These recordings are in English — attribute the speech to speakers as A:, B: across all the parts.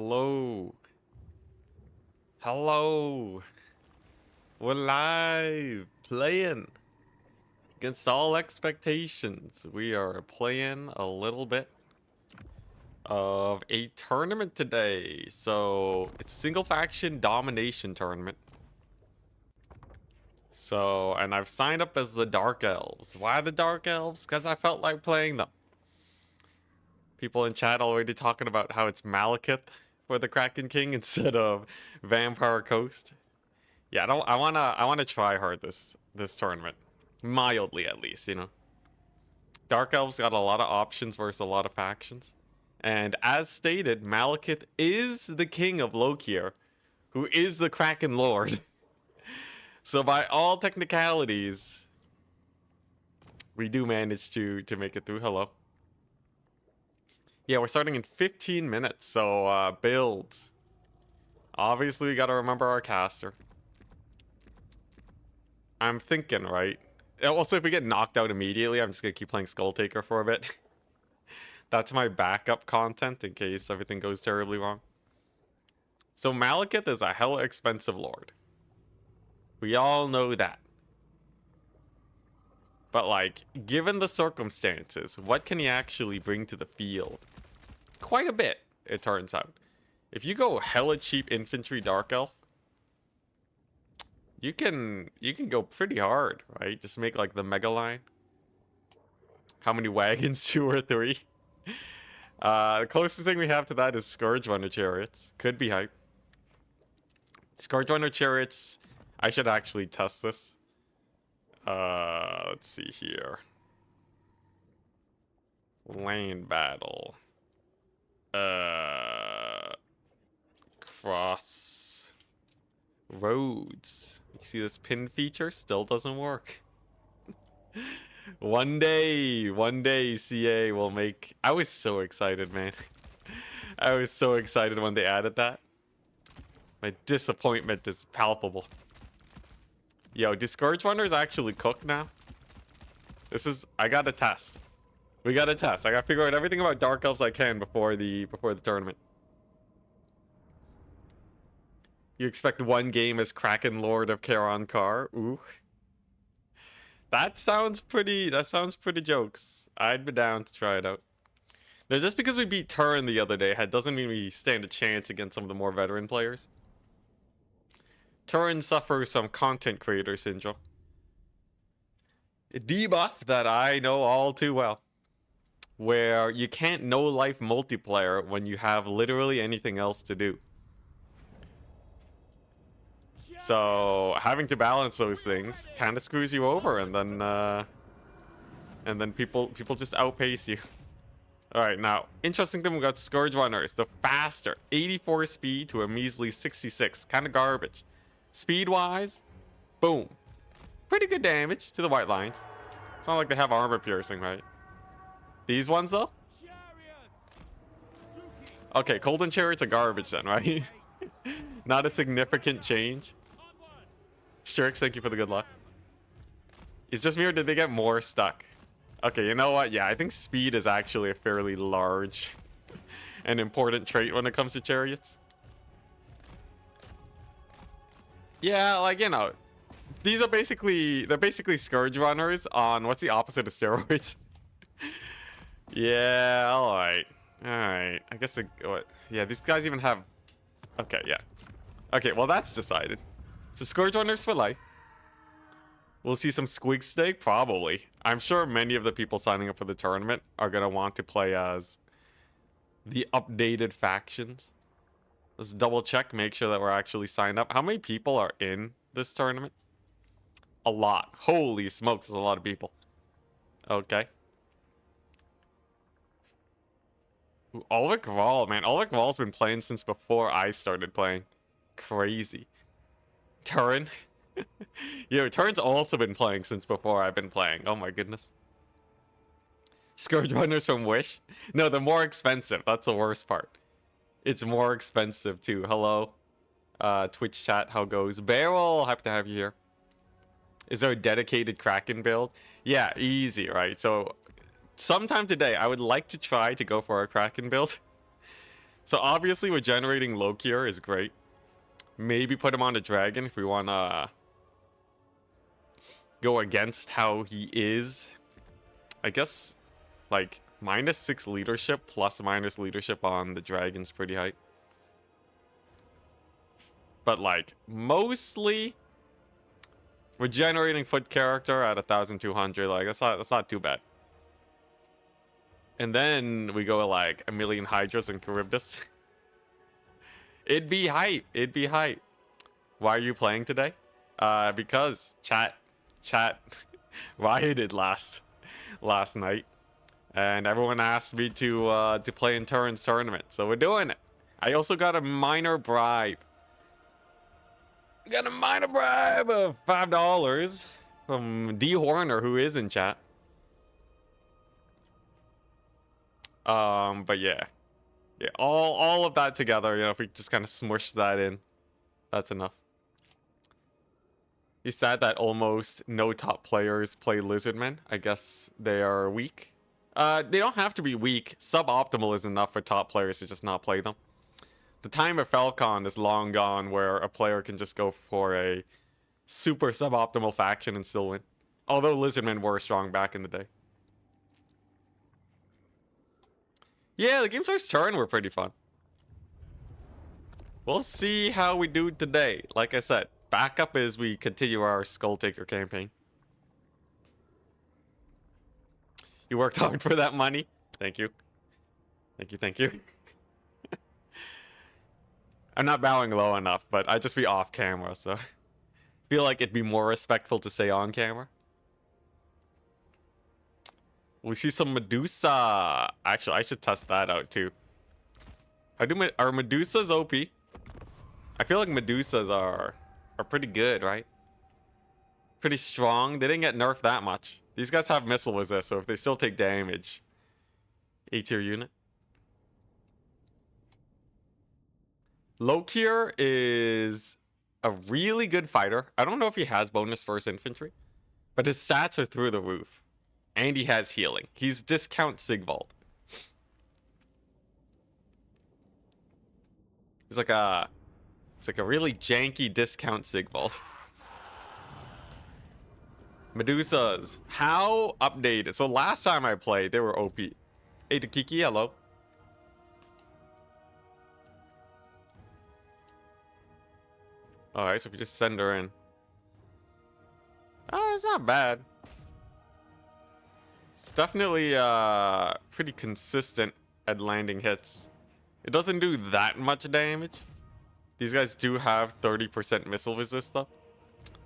A: Hello. Hello. We're live playing against all expectations. We are playing a little bit of a tournament today. So it's a single faction domination tournament. So, and I've signed up as the Dark Elves. Why the Dark Elves? Because I felt like playing them. People in chat already talking about how it's Malekith for the Kraken King instead of Vampire Coast. Yeah, I wanna try hard this tournament. Mildly at least, you know. Dark Elves got a lot of options versus a lot of factions. And as stated, Malekith is the king of Lokir, who is the Kraken Lord. So by all technicalities, we do manage to make it through. Hello. Yeah, we're starting in 15 minutes, so builds. Obviously, we gotta remember our caster. I'm thinking, right? Also, if we get knocked out immediately, I'm just gonna keep playing Skull Taker for a bit. That's my backup content in case everything goes terribly wrong. So Malekith is a hella expensive lord. We all know that. But like, given the circumstances, what can he actually bring to the field? Quite a bit, it turns out. If you go hella cheap infantry Dark Elf, you can go pretty hard, right? Just make like the mega line. How many wagons? 2 or 3? The closest thing we have to that is Scourge Runner Chariots. Could be hype. Scourge Runner Chariots, I should actually test this. Let's see here. Lane battle. Cross roads. You see this pin feature? Still doesn't work. One day CA will make... I was so excited, man. I was so excited when they added that. My disappointment is palpable. Yo, do Scourge Runners actually cook now? This is... I gotta test. We gotta test. I gotta figure out everything about Dark Elves I can before the tournament. You expect one game as Kraken Lord of Charon Kar? Ooh. That sounds pretty jokes. I'd be down to try it out. Now, just because we beat Turin the other day doesn't mean we stand a chance against some of the more veteran players. Turin suffers from content creator syndrome. A debuff that I know all too well. Where you can't no-life multiplayer when you have literally anything else to do. So having to balance those things kind of screws you over, and then people just outpace you. All right, now interesting thing, we got Scourge Runners, the faster 84 speed to a measly 66, kind of garbage. Speed wise, boom, pretty good damage to the white lines. It's not like they have armor piercing, right? These ones though. Okay, Colden Chariots are garbage then, right? Not a significant change. Strix, thank you for the good luck. It's just me, or did they get more stuck? Okay, you know what? Yeah, I think speed is actually a fairly large and important trait when it comes to chariots. Yeah, like, you know, these are they're basically Scourge Runners on what's the opposite of steroids? Yeah, alright. Alright. I guess what? Yeah, these guys even have... Okay, yeah. Okay, well that's decided. So Scourge Runners for life. We'll see some Squig Steak? Probably. I'm sure many of the people signing up for the tournament are going to want to play as the updated factions. Let's double check, make sure that we're actually signed up. How many people are in this tournament? A lot. Holy smokes, there's a lot of people. Okay. Ooh, Ulrich Wall, man. Ulrich Wall's been playing since before I started playing. Crazy. Turin. Yo, Turin's also been playing since before I've been playing. Oh my goodness. Scourge Runners from Wish? No, they're more expensive. That's the worst part. It's more expensive too. Hello. Twitch chat, how goes? Barrel, happy to have you here. Is there a dedicated Kraken build? Yeah, easy, right? So, sometime today, I would like to try to go for a Kraken build. So obviously, with generating Lokier is great. Maybe put him on a dragon if we want to go against how he is. I guess, like, -6 leadership plus minus leadership on the dragon's pretty high. But, like, mostly, we're generating foot character at 1,200. Like, that's not too bad. And then we go, like, 1,000,000 Hydras and Charybdis. It'd be hype. It'd be hype. Why are you playing today? Because chat rioted last night, and everyone asked me to play in Turin's tournament, so we're doing it. I also got a minor bribe. Got a minor bribe of $5 from D Horner, who is in chat. But yeah, all of that together, you know, if we just kind of smush that in, that's enough. He's sad that almost no top players play Lizardmen. I guess they are weak. They don't have to be weak. Suboptimal is enough for top players to just not play them. The time of Falcon is long gone where a player can just go for a super suboptimal faction and still win. Although Lizardmen were strong back in the day. Yeah, the games first turn were pretty fun. We'll see how we do today. Like I said, backup is we continue our Skull Taker campaign. You worked hard for that money. Thank you. Thank you. I'm not bowing low enough, but I'd just be off camera, so I feel like it'd be more respectful to say on camera. We see some Medusa. Actually, I should test that out too. Are Medusas OP? I feel like Medusas are pretty good, right? Pretty strong. They didn't get nerfed that much. These guys have missile resist, so if they still take damage, A-tier unit. Lokier is a really good fighter. I don't know if he has bonus first infantry, but his stats are through the roof. And he has healing. He's discount Sigvald. It's like a really janky discount Sigvald. Medusas. How updated? So last time I played, they were OP. Hey, Takiki, hello. Alright, so if we just send her in. Oh, it's not bad. It's definitely pretty consistent at landing hits. It doesn't do that much damage. These guys do have 30% missile resist though.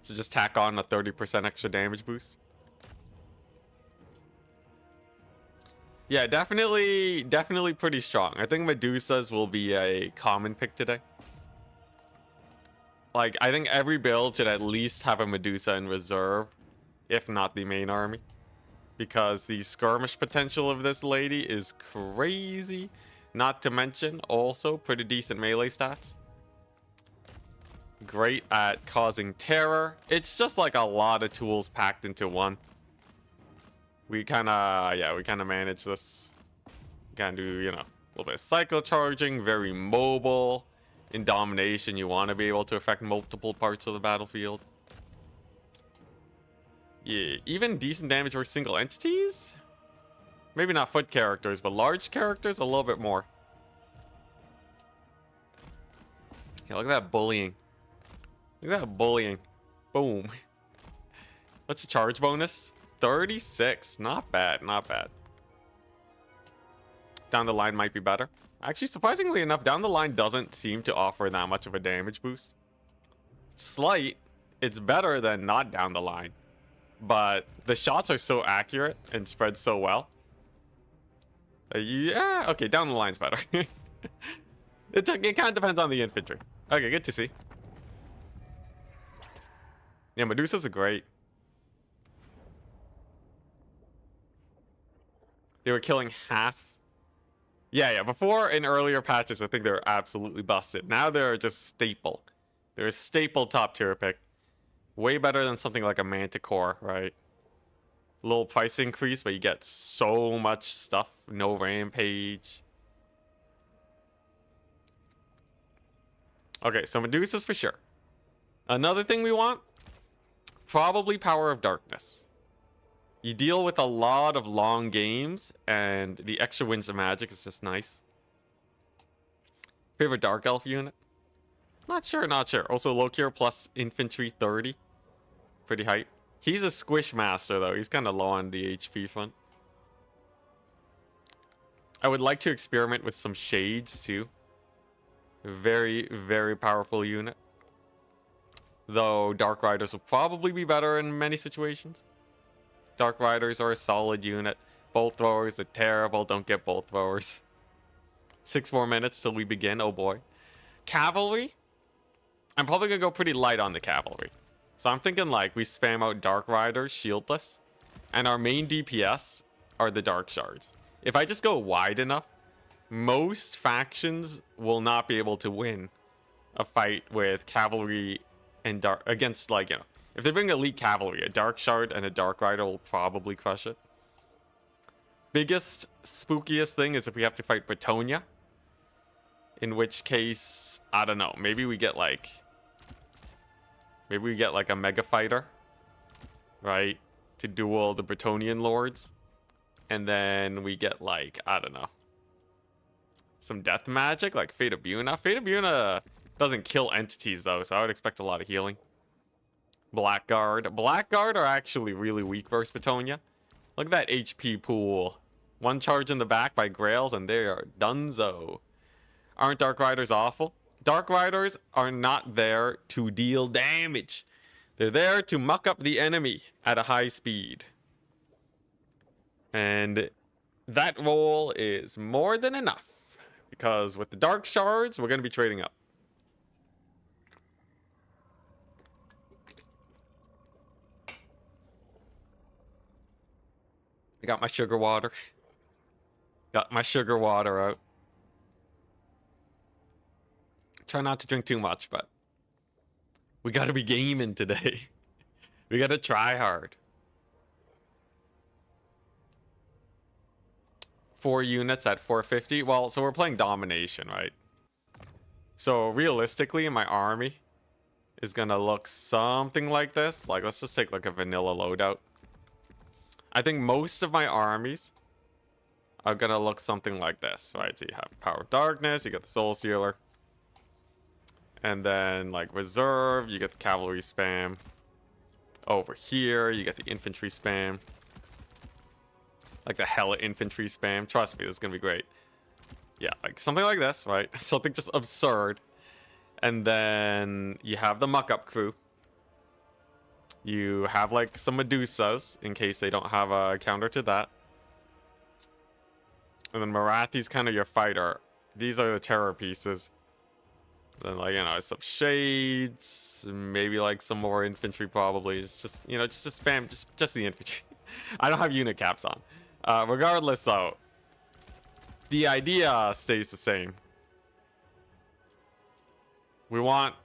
A: So just tack on a 30% extra damage boost. Yeah, definitely pretty strong. I think Medusas will be a common pick today. Like, I think every build should at least have a Medusa in reserve, if not the main army. Because the skirmish potential of this lady is crazy. Not to mention, also, pretty decent melee stats. Great at causing terror. It's just like a lot of tools packed into one. We kind of manage this. Kind of do, you know, a little bit of cycle charging, very mobile. In Domination, you want to be able to affect multiple parts of the battlefield. Yeah, even decent damage for single entities? Maybe not foot characters, but large characters, a little bit more. Yeah, look at that bullying. Look at that bullying. Boom. What's the charge bonus? 36. Not bad, not bad. Down the line might be better. Actually, surprisingly enough, down the line doesn't seem to offer that much of a damage boost. It's slight. It's better than not down the line. But the shots are so accurate and spread so well. Yeah, okay, down the line's better. It kind of depends on the infantry. Okay, good to see. Yeah, Medusas are great. They were killing half. Yeah, before in earlier patches, I think they were absolutely busted. Now they're just staple. They're a staple top tier pick. Way better than something like a Manticore, right? A little price increase, but you get so much stuff. No rampage. Okay, so Medusa's for sure. Another thing we want, probably Power of Darkness. You deal with a lot of long games, and the extra Winds of Magic is just nice. Favorite Dark Elf unit? Not sure, not sure. Also, Lokir plus Infantry 30. Pretty hype. He's a Squish Master, though. He's kind of low on the HP front. I would like to experiment with some Shades, too. Very, very powerful unit. Though Dark Riders will probably be better in many situations. Dark Riders are a solid unit. Bolt Throwers are terrible. Don't get Bolt Throwers. 6 more minutes till we begin. Oh boy. Cavalry? I'm probably going to go pretty light on the Cavalry. So I'm thinking like we spam out Dark Riders shieldless. And our main DPS are the Dark Shards. If I just go wide enough, most factions will not be able to win a fight with Cavalry and Dark against, like, you know, if they bring elite Cavalry, a Dark Shard and a Dark Rider will probably crush it. Biggest, spookiest thing is if we have to fight Bretonia. In which case, I don't know. Maybe we get like a Mega Fighter, right? To duel the Bretonian Lords. And then we get like, I don't know, some death magic like Fate of Buna. Fate of Buna doesn't kill entities though, so I would expect a lot of healing. Blackguard. Blackguard are actually really weak versus Bretonia. Look at that HP pool. One charge in the back by Grails and they are donezo. Aren't Dark Riders awful? Dark Riders are not there to deal damage. They're there to muck up the enemy at a high speed. And that role is more than enough. Because with the Dark Shards, we're going to be trading up. I got my sugar water. Got my sugar water out. Try not to drink too much, but we got to be gaming today. We got to try hard. 4 units at 450. Well, so we're playing Domination, right? So realistically, my army is gonna look something like this. Like, let's just take like a vanilla loadout. I think most of my armies are gonna look something like this, right? So you have Power of Darkness, you got the Soul Sealer, and then like Reserve, you get the Cavalry spam. Over here, you get the Infantry spam. Like the hella infantry spam. Trust me, this is gonna be great. Yeah, like something like this, right? Something just absurd. And then you have the muck-up crew. You have like some Medusas in case they don't have a counter to that. And then Marathi's kind of your fighter. These are the terror pieces. Then, like, you know, some Shades, maybe like some more infantry probably. It's just, you know, just spam just the infantry. I don't have unit caps on. Regardless, though, the idea stays the same. We want,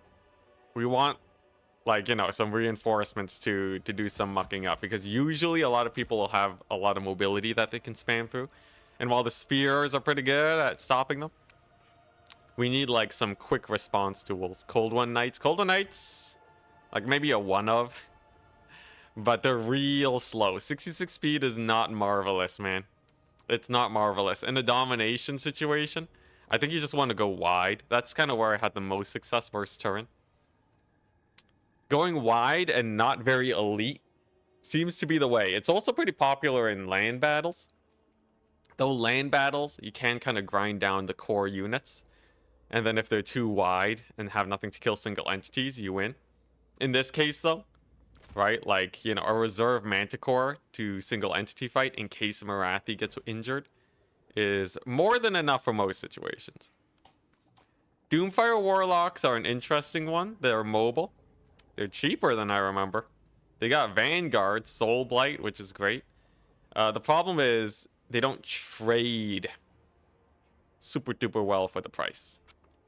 A: like, you know, some reinforcements to do some mucking up, because usually a lot of people will have a lot of mobility that they can spam through, and while the spears are pretty good at stopping them, we need like some quick response tools. Cold One Knights, like maybe a one of. But they're real slow. 66 speed is not marvelous, man. It's not marvelous. In a domination situation, I think you just want to go wide. That's kind of where I had the most success versus Turin. Going wide and not very elite seems to be the way. It's also pretty popular in land battles. Though land battles, you can kind of grind down the core units. And then if they're too wide and have nothing to kill single entities, you win. In this case, though, right? Like, you know, a reserve Manticore to single entity fight in case Marathi gets injured is more than enough for most situations. Doomfire Warlocks are an interesting one. They're mobile. They're cheaper than I remember. They got Vanguard, Soul Blight, which is great. The problem is they don't trade super duper well for the price.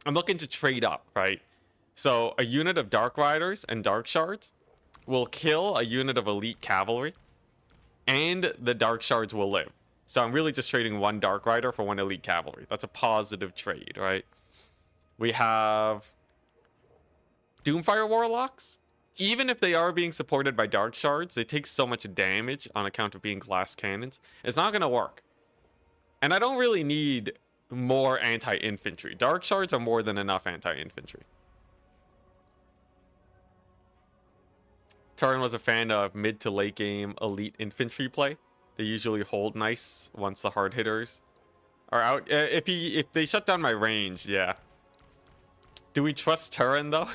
A: I'm looking to trade up, right? So a unit of Dark Riders and Dark Shards will kill a unit of elite cavalry, and the Dark Shards will live. So I'm really just trading one Dark Rider for one elite cavalry. That's a positive trade, right? We have Doomfire Warlocks, even if they are being supported by Dark Shards, they take so much damage on account of being glass cannons. It's not going to work. And I don't really need more anti-infantry. Dark Shards are more than enough anti-infantry. Turin was a fan of mid to late game elite infantry play. They usually hold nice once the hard hitters are out. If they shut down my range, yeah. Do we trust Turin though?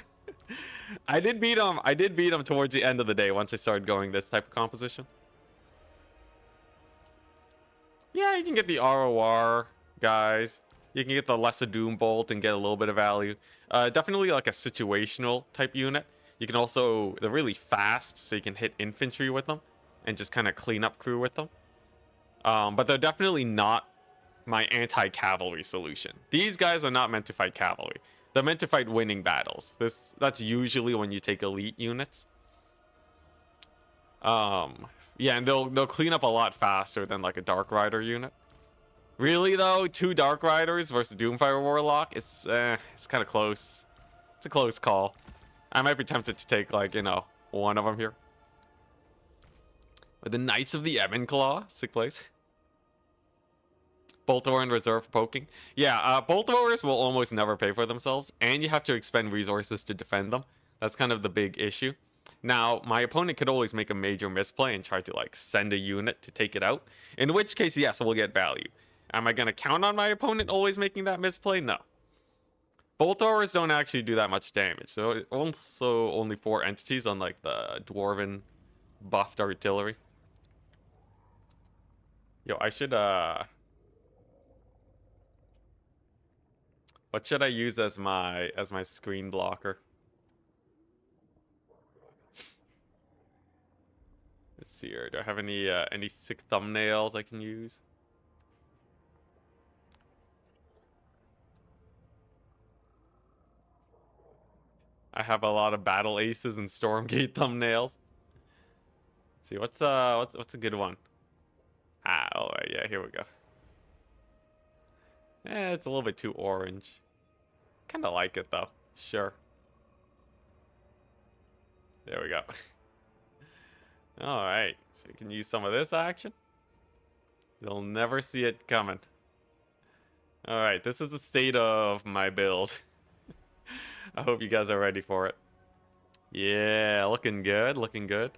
A: I did beat him towards the end of the day once I started going this type of composition. Yeah, you can get the ROR guys. You can get the Lesser Doom Bolt and get a little bit of value. Definitely like a situational type unit. You can also, they're really fast, so you can hit infantry with them and just kind of clean up crew with them. But they're definitely not my anti-cavalry solution. These guys are not meant to fight cavalry. They're meant to fight winning battles. That's usually when you take elite units. Yeah, and they'll clean up a lot faster than like a Dark Rider unit. Really though, 2 Dark Riders versus Doomfire Warlock, it's kind of close. It's a close call. I might be tempted to take, like, you know, one of them here. With the Knights of the Ebon Claw, sick place. Bolt Thrower in reserve for poking. Yeah, Bolt Throwers will almost never pay for themselves, and you have to expend resources to defend them. That's kind of the big issue. Now, my opponent could always make a major misplay and try to, like, send a unit to take it out. In which case, yes, we'll get value. Am I going to count on my opponent always making that misplay? No. Bolt Throwers don't actually do that much damage. So also only 4 entities unlike the Dwarven buffed artillery. Yo, I should what should I use as my screen blocker? Let's see here. Do I have any sick thumbnails I can use? I have a lot of Battle Aces and Stormgate thumbnails. Let's see, what's a good one? Ah, alright, yeah, here we go. It's a little bit too orange. Kinda like it though. Sure. There we go. Alright, so you can use some of this action. You'll never see it coming. Alright, this is the state of my build. I hope you guys are ready for it. Yeah, looking good, looking good.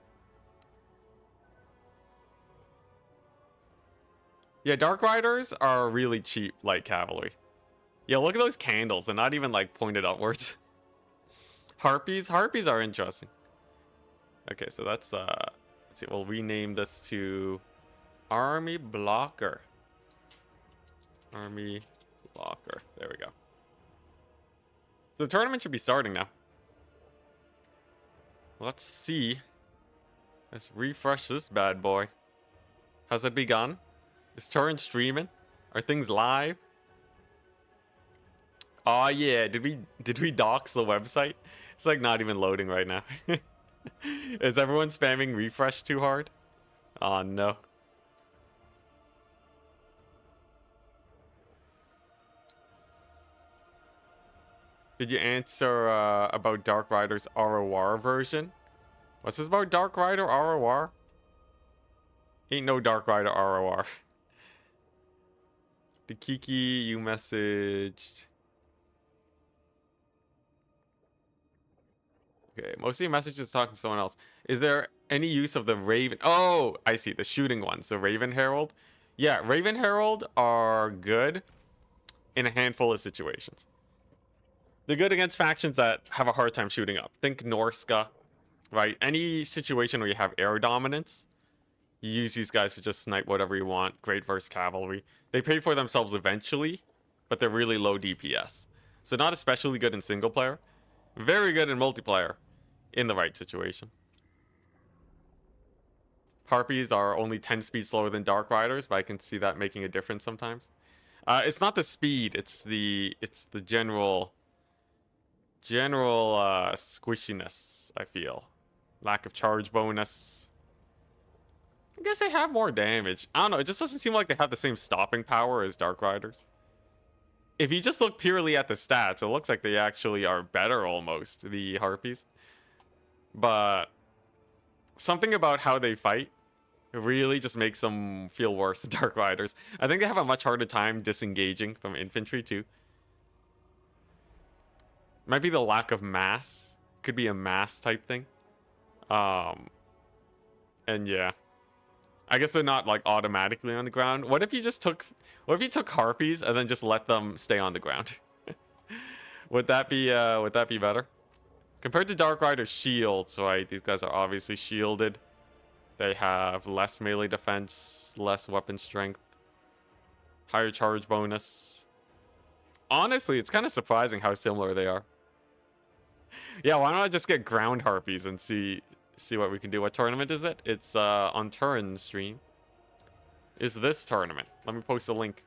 A: Yeah, Dark Riders are really cheap, like cavalry. Yeah, look at those candles. They're not even, like, pointed upwards. Harpies are interesting. Okay, so that's, let's see, we'll rename this to Army Blocker. Army Blocker. There we go. So the tournament should be starting now. Let's see. Let's refresh this bad boy. Has it begun? Is Turin streaming? Are things live? Oh yeah, did we dox the website? It's like not even loading right now. Is everyone spamming refresh too hard? Oh no. Did you answer about Dark Rider's ROR version? What's this about Dark Rider ROR? Ain't no Dark Rider ROR. The Kiki you messaged. Okay, most of your messages talking to someone else. Is there any use of the Raven? Oh, I see, the shooting ones. The Raven Herald. Yeah, Raven Herald are good in a handful of situations. They're good against factions that have a hard time shooting up. Think Norska, right? Any situation where you have air dominance, you use these guys to just snipe whatever you want. Great versus cavalry. They pay for themselves eventually, but they're really low DPS. So not especially good in single player. Very good in multiplayer in the right situation. Harpies are only 10 speed slower than Dark Riders, but I can see that making a difference sometimes. It's not the speed, it's the general squishiness, I feel. Lack of charge bonus. I guess they have more damage. I don't know, it just doesn't seem like they have the same stopping power as Dark Riders. if you just look purely at the stats, it looks like they actually are better almost, the Harpies. But something about how they fight really just makes them feel worse than Dark Riders. I think they have a much harder time disengaging from infantry too. Might be the lack of mass. Could be a mass type thing. And yeah. I guess they're not like automatically on the ground. What if you took Harpies and then just let them stay on the ground? Would that be better? Compared to Dark Rider's shields, right? These guys are obviously shielded. They have less melee defense, less weapon strength, higher charge bonus. Honestly, it's kind of surprising how similar they are. Yeah, why don't I just get ground Harpies and see what we can do. What tournament is it? It's on Turin's stream. Is this tournament? Let me post a link.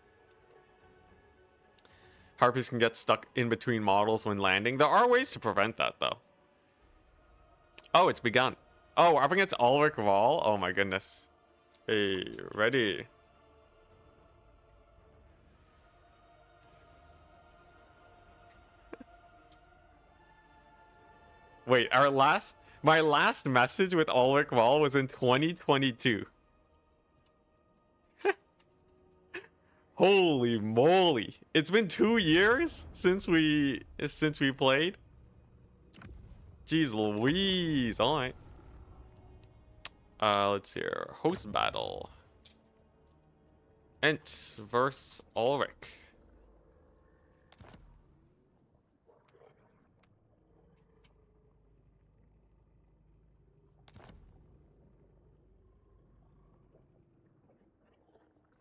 A: Harpies can get stuck in between models when landing. There are ways to prevent that, though. Oh, it's begun. Oh, we're up against Ulrich Wall? Oh my goodness. Hey, ready. Wait, my last message with Ulrich Wall was in 2022. Holy moly. It's been 2 years since we played. Jeez Louise. Alright. Let's see here. Host battle. Ent versus Ulrich.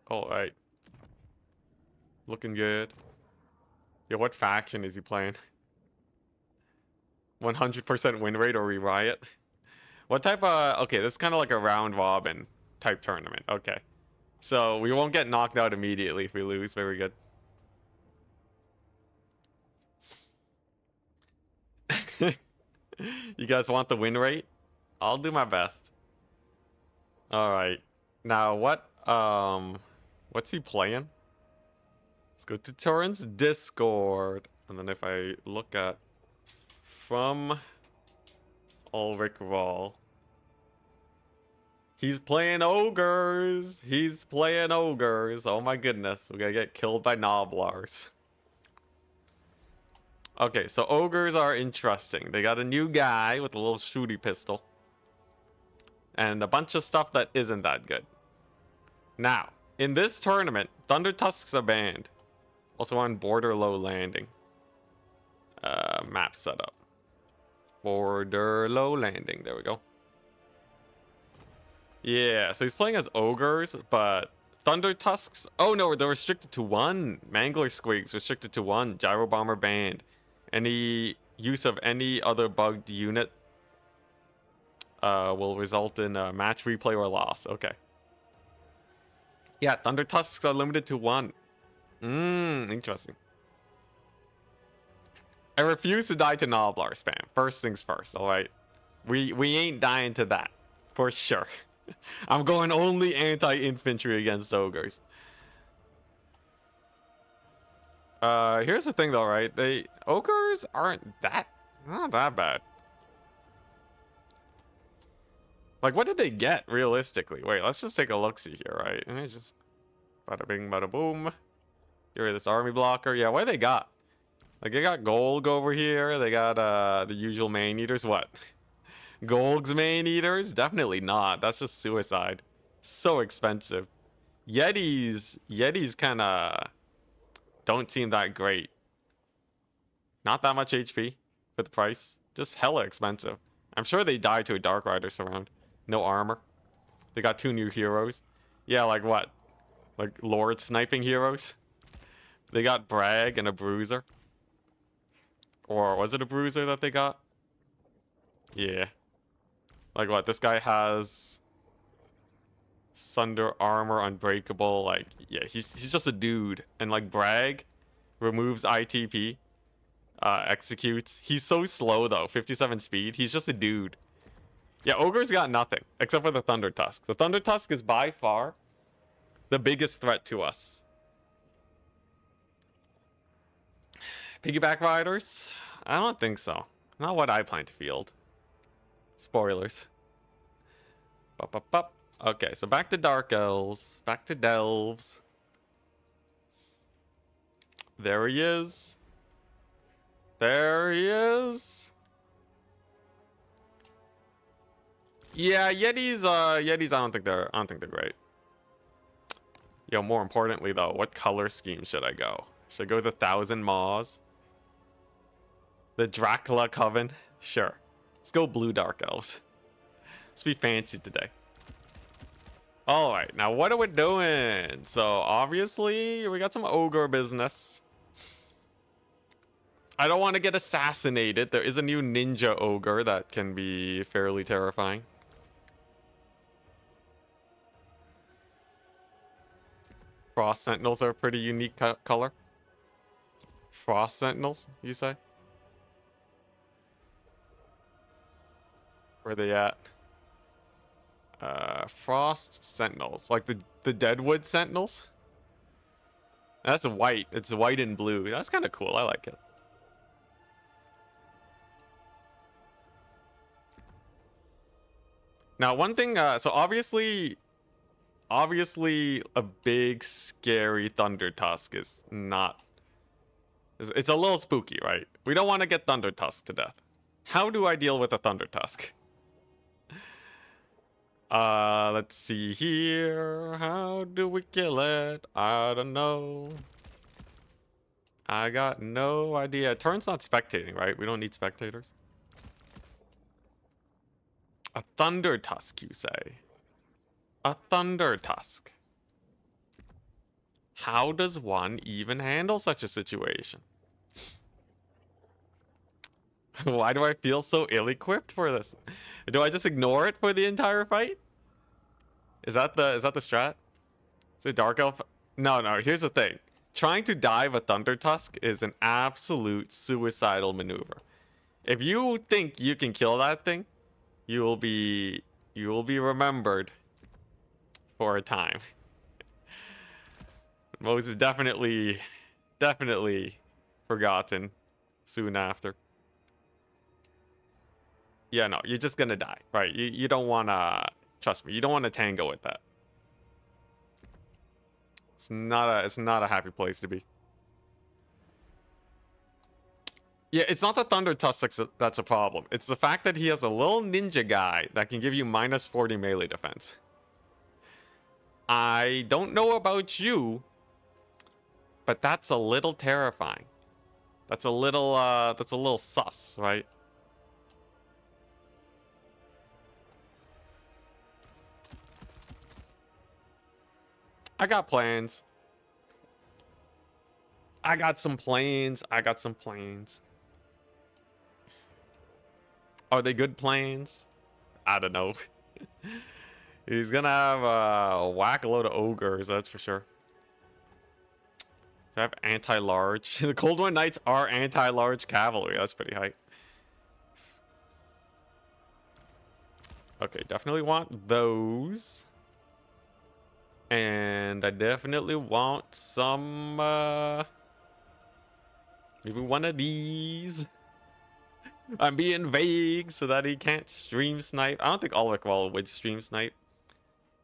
A: Alright. Looking good. Yeah, what faction is he playing? 100% win rate or re-riot? What type of... Okay, this is kind of like a round robin type tournament. Okay. So we won't get knocked out immediately if we lose. Very good. You guys want the win rate? I'll do my best. Alright. Now what's he playing? Let's go to Turin's Discord. And then if I look at from Ulrich Wall. He's playing Ogres. He's playing Ogres. Oh my goodness. We're gonna get killed by Noblars. Okay, so Ogres are interesting. They got a new guy with a little shooty pistol. And a bunch of stuff that isn't that good. Now, in this tournament, Thunder Tusks are banned. Also on Border Low Landing. Map setup. Border Low Landing. There we go. Yeah, so he's playing as Ogres, but Thunder Tusks... Oh no, they're restricted to 1. Mangler Squigs restricted to 1. Gyro Bomber banned. Any use of any other bugged unit will result in a match replay or loss. Okay. Yeah, Thunder Tusks are limited to 1. Interesting. I refuse to die to Noblar spam. First things first, alright? We ain't dying to that. For sure. I'm going only anti-infantry against Ogres. Here's the thing though, right? Ogres aren't not that bad. Like, what did they get realistically? Wait, let's just take a look-see here, right? Let me just bada bing, bada boom. Get rid of this army blocker. Yeah, what do they got? Like, they got Golg over here. They got the usual main eaters. What? Golg's main eaters? Definitely not. That's just suicide. So expensive. Yetis kind of don't seem that great. Not that much HP for the price. Just hella expensive. I'm sure they die to a Dark Rider surround. No armor. They got 2 new heroes. Yeah, like what? Like Lord sniping heroes? They got Bragg and a Bruiser. Or was it a Bruiser that they got? Yeah. Like what? This guy has Sunder armor, unbreakable. Like, yeah, he's just a dude. And like Bragg removes ITP, executes. He's so slow though. 57 speed. He's just a dude. Yeah, Ogre's got nothing except for the Thunder Tusk. The Thunder Tusk is by far the biggest threat to us. Piggyback riders? I don't think so. Not what I plan to field. Spoilers. Bup, bup, bup. Okay, so back to Dark Elves. Back to Delves. There he is. There he is. Yeah, Yetis, Yetis, I don't think they're great. Yo, more importantly though, what color scheme should I go? Should I go the 1,000 Maws? The Dracula Coven? Sure. Let's go blue Dark Elves. Let's be fancy today. Alright, now what are we doing? So obviously we got some ogre business. I don't want to get assassinated. There is a new ninja ogre that can be fairly terrifying. Frost Sentinels are a pretty unique color. Frost Sentinels, you say? Where are they at? Frost Sentinels. Like the Deadwood Sentinels? That's white. It's white and blue. That's kind of cool. I like it. Now, one thing, so obviously a big scary Thunder Tusk is not, it's a little spooky, right? We don't want to get Thunder Tusk to death. How do I deal with a Thunder Tusk? Let's see here. How do we kill it? I don't know. I got no idea. Turn's not spectating, right? We don't need spectators. A Thunder Tusk, you say? A Thunder Tusk. How does one even handle such a situation? Why do I feel so ill-equipped for this? Do I just ignore it for the entire fight? Is that the strat? Is it Dark Elf? No, here's the thing. Trying to dive a Thunder Tusk is an absolute suicidal maneuver. If you think you can kill that thing, you will be remembered for a time. Most definitely forgotten soon after. Yeah, no, you're just gonna die, right? You don't wanna, trust me, you don't want to tango with that. It's not a happy place to be. Yeah, it's not the Thunder Tusk that's a problem. It's the fact that he has a little ninja guy that can give you minus 40 melee defense. I don't know about you, but that's a little terrifying. That's a little sus, right? I got plans. I got some plans. Are they good plans? I don't know. He's gonna have a whack a load of ogres, that's for sure. So I have anti-large. The Cold War Knights are anti-large cavalry. That's pretty hype. Okay, definitely want those. And I definitely want some, maybe one of these. I'm being vague so that he can't stream snipe. I don't think Ulrich would stream snipe.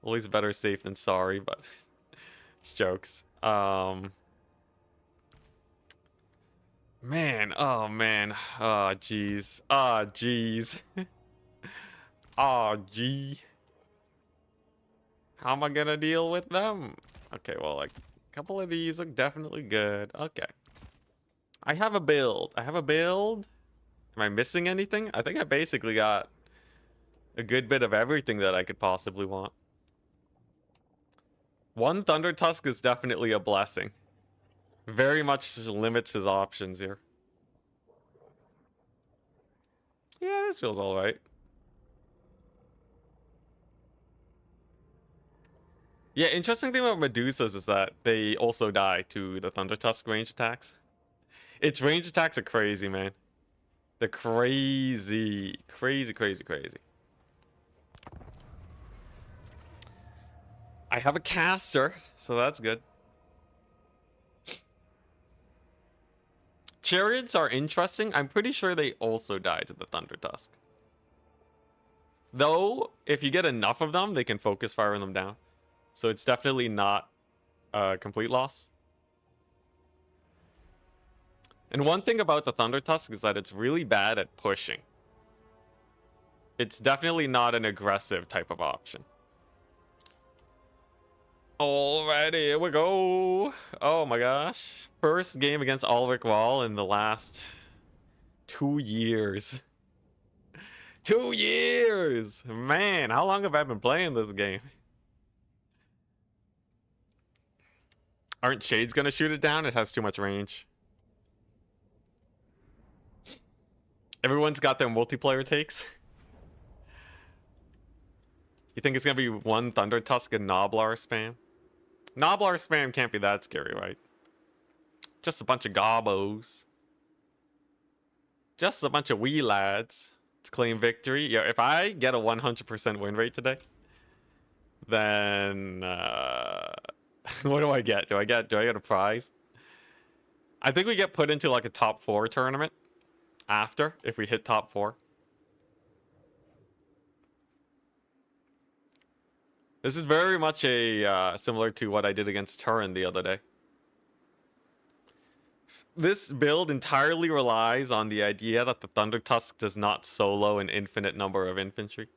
A: Always better safe than sorry, but it's jokes. Man, oh man. Oh jeez. Oh jeez. Oh gee. How am I gonna deal with them? Okay, well, like a couple of these look definitely good. Okay. I have a build. Am I missing anything? I think I basically got a good bit of everything that I could possibly want. One Thunder Tusk is definitely a blessing. Very much limits his options here. Yeah, this feels alright. Yeah, interesting thing about Medusas is that they also die to the Thunder Tusk range attacks. Its range attacks are crazy, man. They're crazy. Crazy. I have a caster, so that's good. Chariots are interesting. I'm pretty sure they also die to the Thunder Tusk. Though, if you get enough of them, they can focus fire them down. So it's definitely not a complete loss. And one thing about the Thunder Tusk is that it's really bad at pushing. It's definitely not an aggressive type of option. Alrighty, here we go. Oh my gosh. First game against Ulrich Wall in the last 2 years. 2 years! Man, how long have I been playing this game? Aren't Shades gonna shoot it down? It has too much range. Everyone's got their multiplayer takes. You think it's gonna be one Thunder Tusk and Noblar spam? Noblar spam can't be that scary, right? Just a bunch of gobbos. Just a bunch of wee lads to claim victory. Yeah, if I get a 100% win rate today, then what do I get? Do I get a prize? I think we get put into like a top 4 tournament after if we hit top 4. This is very much a similar to what I did against Turin the other day. This build entirely relies on the idea that the Thunder Tusk does not solo an infinite number of infantry.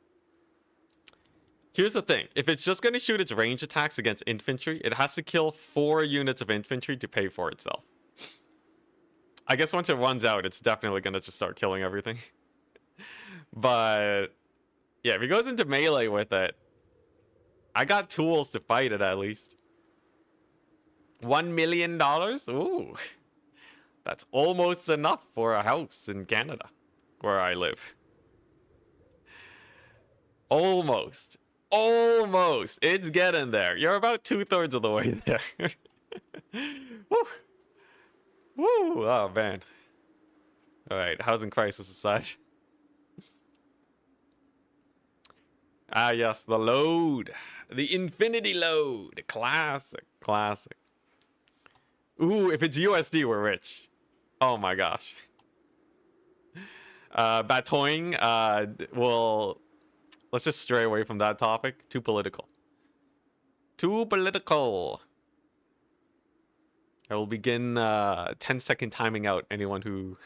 A: Here's the thing. If it's just going to shoot its range attacks against infantry, it has to kill 4 units of infantry to pay for itself. I guess once it runs out, it's definitely going to just start killing everything. But yeah, if he goes into melee with it, I got tools to fight it at least. $1 million? Ooh. That's almost enough for a house in Canada, where I live. Almost. Almost. It's getting there. You're about 2/3 of the way there. Woo. Woo. Oh, man. Alright, housing crisis aside. Ah, yes, the load. The infinity load. Classic. Classic. Ooh, if it's USD, we're rich. Oh my gosh. Batoing, well, let's just stray away from that topic. Too political. Too political. I will begin 10-second timing out anyone who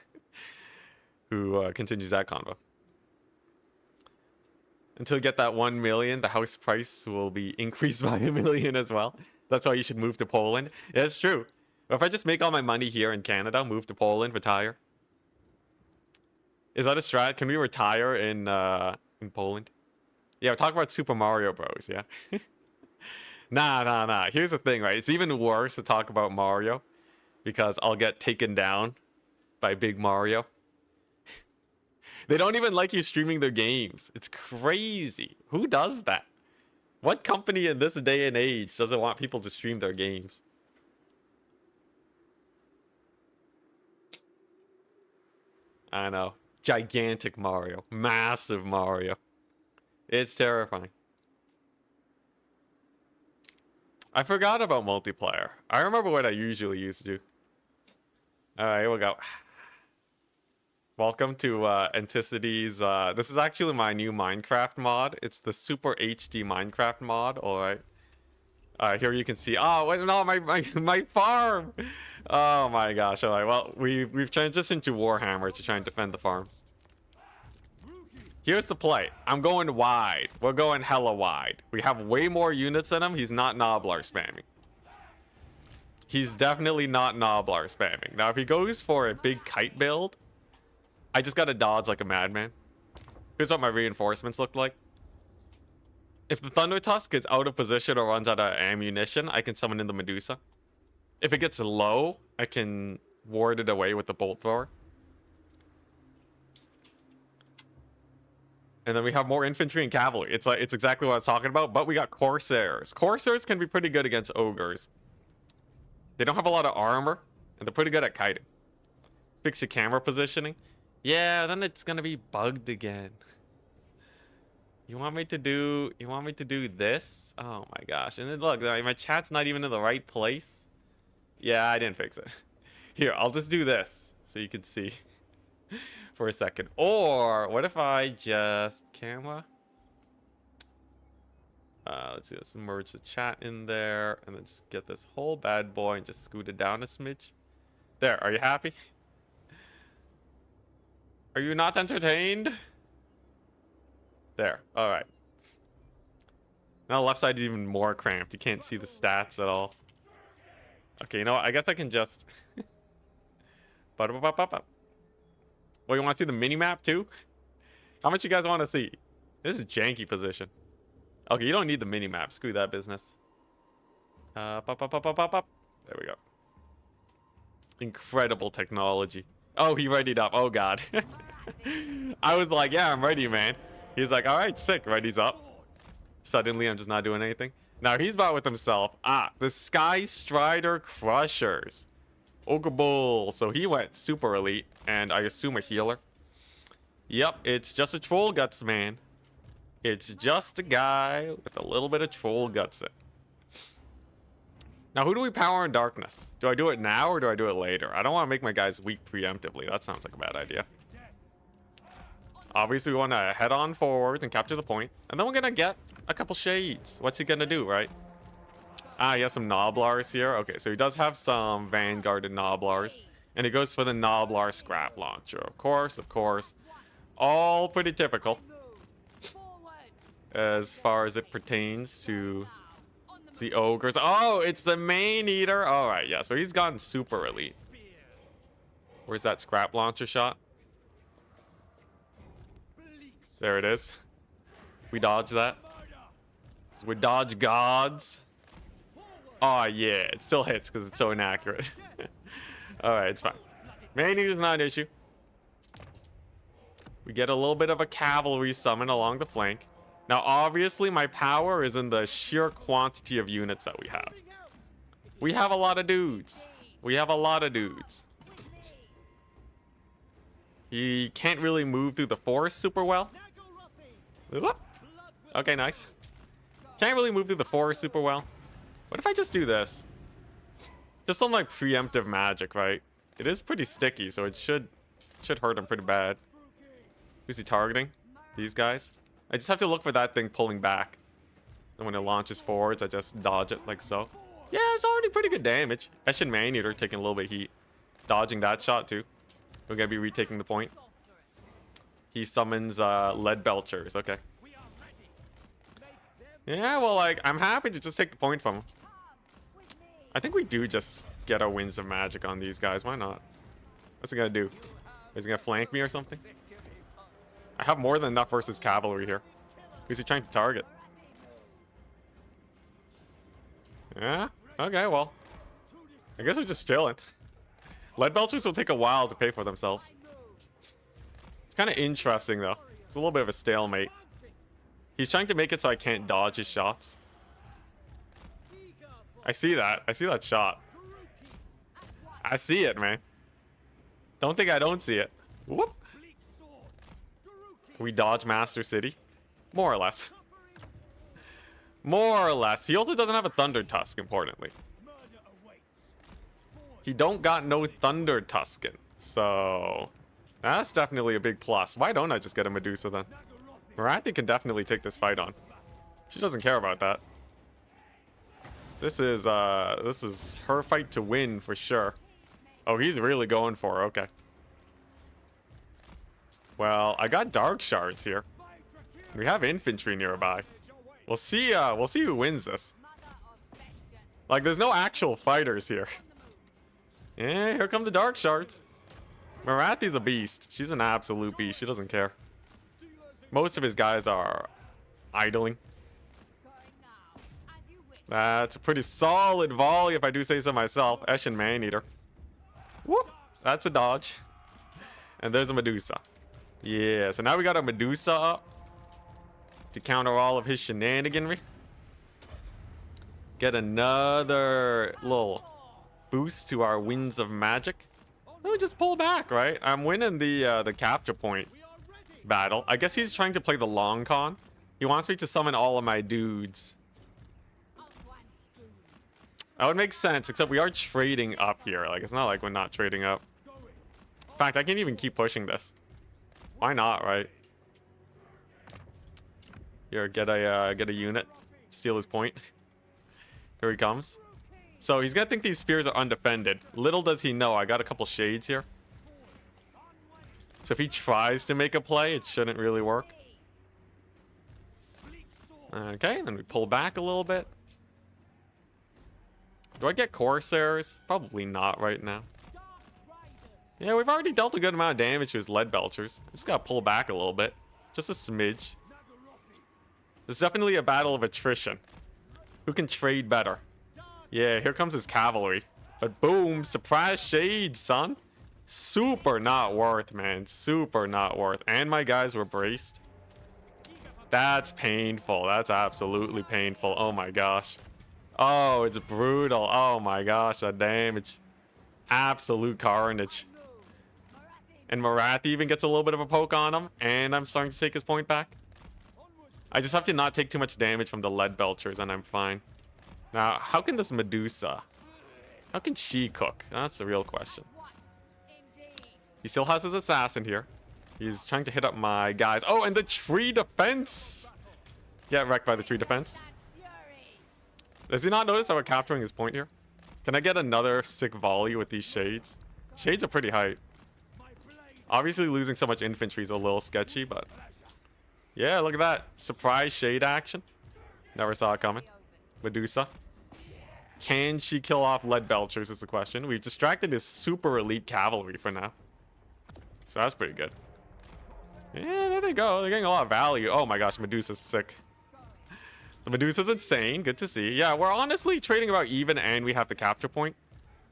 A: continues that convo. Until you get that 1 million, the house price will be increased by 1 million as well. That's why you should move to Poland. Yeah, it's true. If I just make all my money here in Canada, move to Poland, retire. Is that a strat? Can we retire in Poland? Yeah, talk about Super Mario Bros. Yeah. Nah. Here's the thing, right? It's even worse to talk about Mario because I'll get taken down by Big Mario. They don't even like you streaming their games. It's crazy. Who does that? What company in this day and age doesn't want people to stream their games? I know. Gigantic Mario. Massive Mario. It's terrifying. I forgot about multiplayer. I remember what I usually used to do. Alright, here we go. Welcome to Enticity's... this is actually my new Minecraft mod. It's the Super HD Minecraft mod. Alright. Here you can see... Oh, wait, no, my farm! Oh my gosh. Alright, well, we've transitioned to Warhammer to try and defend the farm. Here's the play. I'm going wide. We're going hella wide. We have way more units than him. He's not Noblar spamming. He's definitely not Noblar spamming. Now, if he goes for a big kite build, I just gotta dodge like a madman. Here's what my reinforcements look like. If the Thunder Tusk is out of position or runs out of ammunition, I can summon in the Medusa. If it gets low, I can ward it away with the bolt thrower. And then we have more infantry and cavalry. It's exactly what I was talking about, but we got Corsairs. Corsairs can be pretty good against Ogres. They don't have a lot of armor, and they're pretty good at kiting. Fix your camera positioning. Yeah, then it's gonna be bugged again. You want me to do this? Oh my gosh. And then look, my chat's not even in the right place. Yeah, I didn't fix it. Here, I'll just do this. so you can see for a second. Or what if I just camera? Let's see, let's merge the chat in there and then just get this whole bad boy and just scoot it down a smidge. There, are you happy? Are you not entertained? There, alright. Now the left side is even more cramped. You can't see the stats at all. Okay, you know what? I guess I can just... Well, you want to see the mini-map too? How much you guys want to see? This is janky position. Okay, you don't need the mini-map. Screw that business. There we go. Incredible technology. Oh, he readied up. Oh, God. I was like, yeah, I'm ready, man. He's like, all right, sick. Ready's up. Suddenly, I'm just not doing anything. Now, he's about with himself. The Sky Strider Crushers. Ogre Bull. So he went super elite, and I assume a healer. Yep, it's just a troll guts, man. It's just a guy with a little bit of troll guts in. Now, who do we power in darkness? Do I do it now or do I do it later? I don't want to make my guys weak preemptively. That sounds like a bad idea. Obviously, we want to head on forward and capture the point. And then we're going to get a couple shades. What's he going to do, right? He has some Noblars here. Okay, so he does have some Vanguarded Noblars. And he goes for the Noblar Scrap Launcher. Of course, of course. All pretty typical. As far as it pertains to the Ogres. Oh, it's the Main Eater. Alright, yeah, so he's gotten super elite. Where's that Scrap Launcher shot? There it is. We dodge that. So we dodge gods. Oh, yeah, it still hits because it's so inaccurate. Alright, it's fine. Main Eater's not an issue. We get a little bit of a cavalry summon along the flank. Now, obviously, my power is in the sheer quantity of units that we have. We have a lot of dudes. We have a lot of dudes. He can't really move through the forest super well. Okay, nice. Can't really move through the forest super well. What if I just do this? Just some like preemptive magic, right? It is pretty sticky, so it should hurt him pretty bad. Who's he targeting? These guys? I just have to look for that thing pulling back. And when it launches forwards, I just dodge it like so. Yeah, it's already pretty good damage. Eshin Maneater taking a little bit of heat. Dodging that shot too. We're going to be retaking the point. He summons Lead Belchers. Okay. Yeah, well, like, I'm happy to just take the point from him. I think we do just get our Winds of Magic on these guys. Why not? What's he going to do? Is he going to flank me or something? I have more than enough versus cavalry here. Who's he trying to target? Yeah? Okay, well. I guess we're just chilling. Lead Belchers will take a while to pay for themselves. It's kind of interesting, though. It's a little bit of a stalemate. He's trying to make it so I can't dodge his shots. I see that. I see that shot. I see it, man. Don't think I don't see it. Whoop. We dodge Master City. More or less. More or less. He also doesn't have a Thunder Tusk, importantly. He don't got no Thunder Tusken. So, that's definitely a big plus. Why don't I just get a Medusa then? Marathi can definitely take this fight on. She doesn't care about that. This is her fight to win for sure. Oh, he's really going for her. Okay. Well, I got Dark Shards here. We have infantry nearby. We'll see who wins this. Like, there's no actual fighters here. Yeah, here come the Dark Shards. Marathi's a beast. She's an absolute beast. She doesn't care. Most of his guys are idling. That's a pretty solid volley, if I do say so myself. Eshin Maneater. Whoop. That's a dodge. And there's a Medusa. Yeah, so now we got a Medusa up to counter all of his shenaniganry. Get another little boost to our Winds of Magic. Then we just pull back, right? I'm winning the capture point battle. I guess he's trying to play the long con. He wants me to summon all of my dudes. That would make sense, except we are trading up here. Like, it's not like we're not trading up. In fact, I can even keep pushing this. Why not, right? Here, get a unit. Steal his point. Here he comes. So he's gonna think these spears are undefended. Little does he know, I got a couple shades here. So if he tries to make a play, it shouldn't really work. Okay, then we pull back a little bit. Do I get Corsairs? Probably not right now. Yeah, we've already dealt a good amount of damage to his lead belchers. Just gotta pull back a little bit. Just a smidge. This is definitely a battle of attrition. Who can trade better? Yeah, here comes his cavalry. But boom, surprise shade, son. Super not worth, man. Super not worth. And my guys were braced. That's painful. That's absolutely painful. Oh my gosh. Oh, it's brutal. Oh my gosh, that damage. Absolute carnage. And Marathi even gets a little bit of a poke on him. And I'm starting to take his point back. I just have to not take too much damage from the lead belchers and I'm fine. Now, how can this Medusa? How can she cook? That's the real question. He still has his assassin here. He's trying to hit up my guys. Oh, and the tree defense! Get wrecked by the tree defense. Does he not notice how we're capturing his point here? Can I get another sick volley with these shades? Shades are pretty high. Obviously, losing so much infantry is a little sketchy, but... yeah, look at that. Surprise shade action. Never saw it coming. Medusa. Can she kill off lead belchers is the question. We've distracted his super elite cavalry for now. So that's pretty good. Yeah, there they go. They're getting a lot of value. Oh my gosh, Medusa's sick. The Medusa's insane. Good to see. Yeah, we're honestly trading about even and we have the capture point.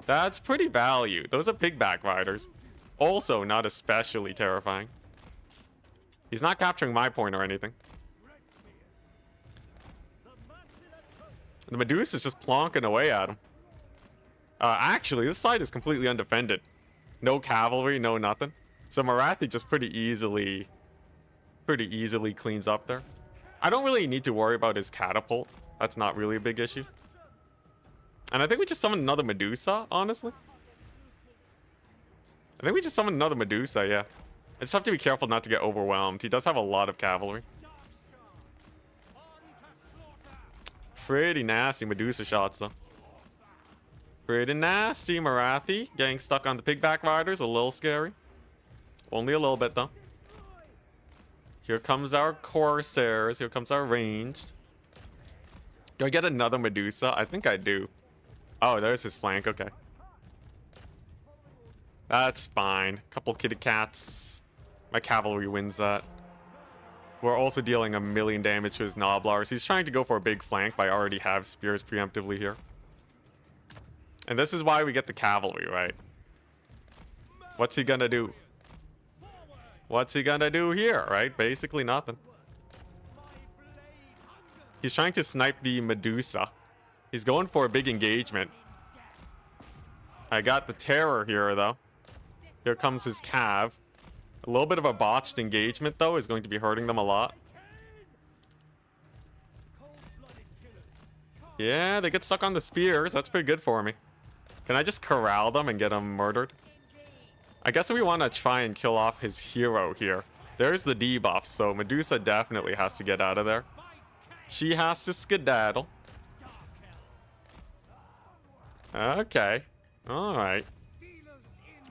A: That's pretty value. Those are pigback riders. Also not especially terrifying. He's not capturing my point or anything. The Medusa's just plonking away at him. Actually, this side is completely undefended. No cavalry, no nothing. So Marathi just pretty easily cleans up there. I don't really need to worry about his catapult. That's not really a big issue. And I think we just summoned another Medusa, honestly. I think we just summoned another Medusa, yeah. I just have to be careful not to get overwhelmed. He does have a lot of cavalry. Pretty nasty Medusa shots, though. Pretty nasty Marathi. Getting stuck on the pigback riders, a little scary. Only a little bit, though. Here comes our Corsairs. Here comes our ranged. Do I get another Medusa? I think I do. Oh, there's his flank. Okay. That's fine. Couple kitty cats. My cavalry wins that. We're also dealing 1,000,000 damage to his Noblars. He's trying to go for a big flank, but I already have spears preemptively here. And this is why we get the cavalry, right? What's he gonna do? What's he gonna do here, right? Basically nothing. He's trying to snipe the Medusa. He's going for a big engagement. I got the terror here, though. Here comes his cav. A little bit of a botched engagement, though, is going to be hurting them a lot. Yeah, they get stuck on the spears. That's pretty good for me. Can I just corral them and get them murdered? I guess we want to try and kill off his hero here. There's the debuff, so Medusa definitely has to get out of there. She has to skedaddle. Okay. Alright.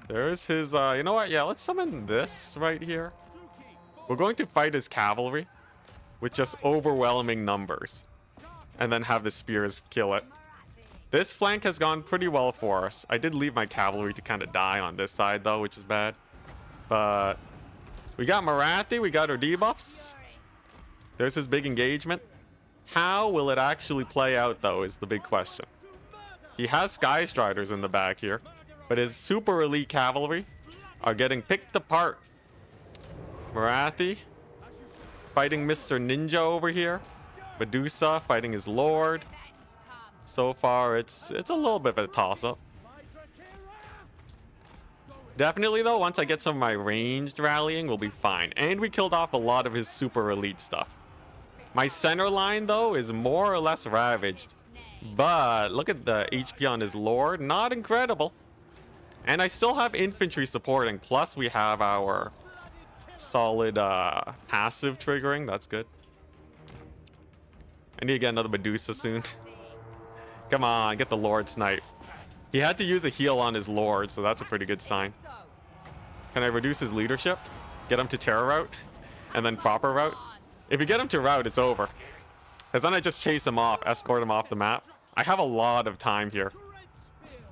A: There's his, you know what? Yeah, let's summon this right here. We're going to fight his cavalry with just overwhelming numbers. And then have the spears kill it. This flank has gone pretty well for us. I did leave my cavalry to kind of die on this side, though, which is bad. But we got Marathi. We got our debuffs. There's his big engagement. How will it actually play out, though, is the big question. He has Sky Striders in the back here. But his super elite cavalry are getting picked apart. Marathi fighting Mr. Ninja over here. Medusa fighting his lord. So far, it's a little bit of a toss-up. Definitely, though, once I get some of my ranged rallying, we'll be fine. And we killed off a lot of his super elite stuff. My center line, though, is more or less ravaged. But look at the HP on his lord. Not incredible. And I still have infantry supporting. Plus, we have our solid passive triggering. That's good. I need to get another Medusa soon. Come on, get the Lord snipe. He had to use a heal on his Lord, so that's a pretty good sign. Can I reduce his leadership? Get him to terror route? And then proper route? If you get him to route, it's over. Because then I just chase him off, escort him off the map. I have a lot of time here.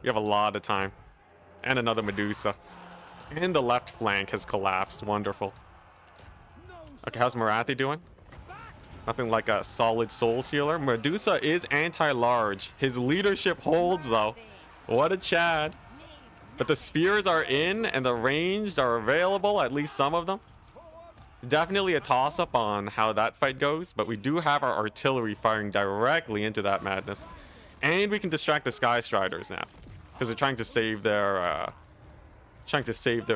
A: We have a lot of time. And another Medusa. And the left flank has collapsed. Wonderful. Okay, how's Marathi doing? Nothing like a solid soul sealer. Medusa is anti-large. His leadership holds, though. What a Chad. But the spears are in, and the ranged are available, at least some of them. Definitely a toss-up on how that fight goes, but we do have our artillery firing directly into that madness. And we can distract the Sky Striders now, because they're trying to save their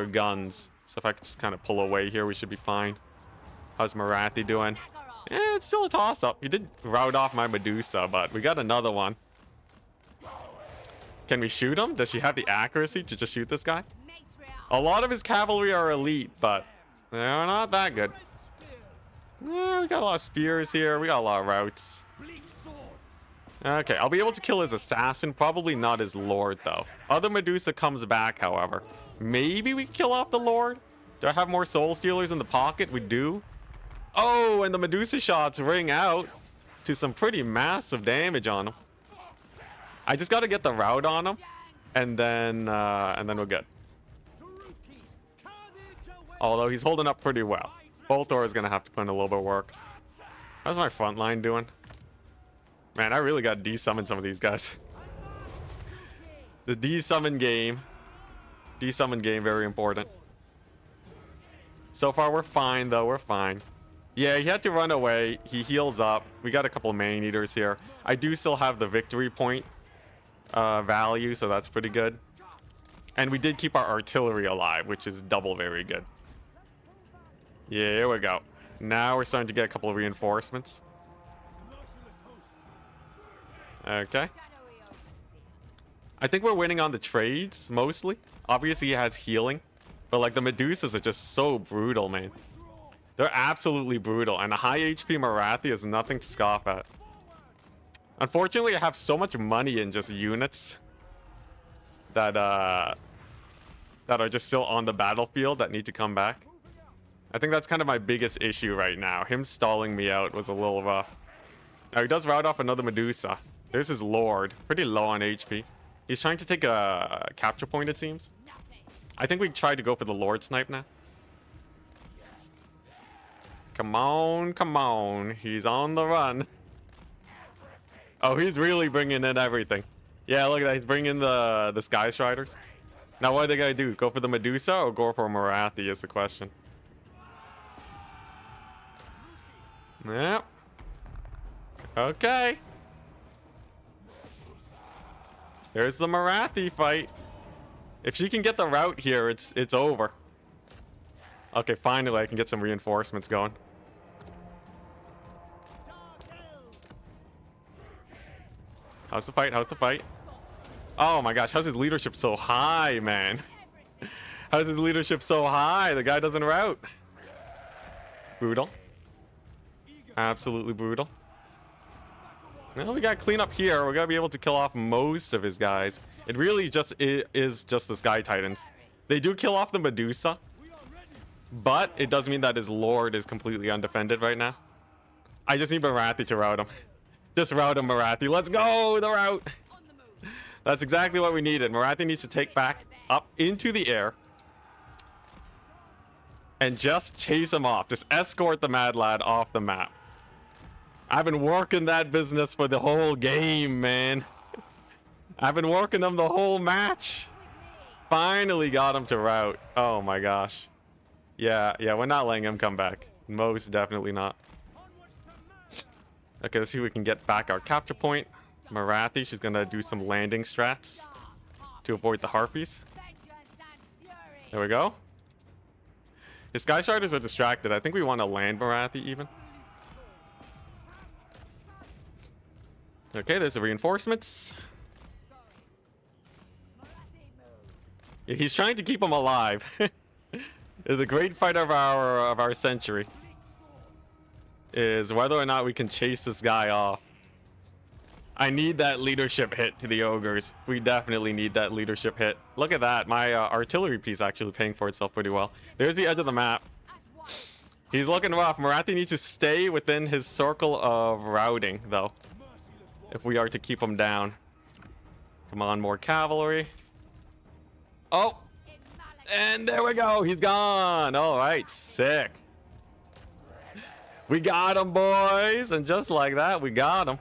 A: guns. So if I could just kind of pull away here, we should be fine. How's Marathi doing? Eh, it's still a toss-up. He did rout off my Medusa, but we got another one. Can we shoot him? Does she have the accuracy to just shoot this guy? A lot of his cavalry are elite, but they're not that good. We got a lot of spears here. We got a lot of routes. Okay, I'll be able to kill his assassin. Probably not his lord, though. Other Medusa comes back, however. Maybe we can kill off the lord? Do I have more soul stealers in the pocket? We do. Oh, and the Medusa shots ring out to some pretty massive damage on him. I just got to get the route on him, and then we're good. Although he's holding up pretty well. Boltor is going to have to put in a little bit of work. How's my front line doing? Man, I really got to de-summon some of these guys. The de-summon game. De-summon game, very important. So far, we're fine, though. We're fine. Yeah, he had to run away. He heals up. We got a couple man-eaters here. I do still have the victory point value, so that's pretty good. And we did keep our artillery alive, which is double very good. Yeah, here we go. Now we're starting to get a couple of reinforcements. Okay. I think we're winning on the trades, mostly. Obviously, he has healing. But, like, the Medusas are just so brutal, man. They're absolutely brutal. And a high HP Marathi is nothing to scoff at. Unfortunately, I have so much money in just units that are just still on the battlefield that need to come back. I think that's kind of my biggest issue right now. Him stalling me out was a little rough. Now, he does rout off another Medusa. There's his Lord. Pretty low on HP. He's trying to take a capture point, it seems. I think we tried to go for the Lord snipe now. Come on, come on. He's on the run. Oh, he's really bringing in everything. Yeah, look at that. He's bringing the Sky Striders. Now, what are they going to do? Go for the Medusa or go for Marathi is the question. Yep. Okay. There's the Marathi fight. If she can get the route here, it's over. Okay, finally I can get some reinforcements going. How's the fight? How's the fight? Oh my gosh, how's his leadership so high, man? How's his leadership so high? The guy doesn't route. Brutal. Absolutely brutal. Well, we got to clean up here. We're going to be able to kill off most of his guys. It really just is just the Sky Titans. They do kill off the Medusa, but it does mean that his Lord is completely undefended right now. I just need Marathi to route him. Just route him, Marathi. Let's go, the route. That's exactly what we needed. Marathi needs to take back up into the air and just chase him off. Just escort the Mad Lad off the map. I've been working that business for the whole game, man. I've been working them the whole match. Finally got him to route. Oh my gosh. Yeah, we're not letting him come back. Most definitely not. Okay, let's see if we can get back our capture point. Marathi, she's gonna do some landing strats to avoid the Harpies. There we go. His Sky Striders are distracted. I think we want to land Marathi even. Okay, there's the reinforcements. He's trying to keep him alive. The great fight of our century is whether or not we can chase this guy off. I need that leadership hit to the ogres. We definitely need that leadership hit. Look at that. My artillery piece actually paying for itself pretty well. There's the edge of the map. He's looking rough. Marathi needs to stay within his circle of routing, though, if we are to keep him down. Come on, more cavalry. Oh, and there we go. He's gone. All right, sick. We got him, boys. And just like that, we got him.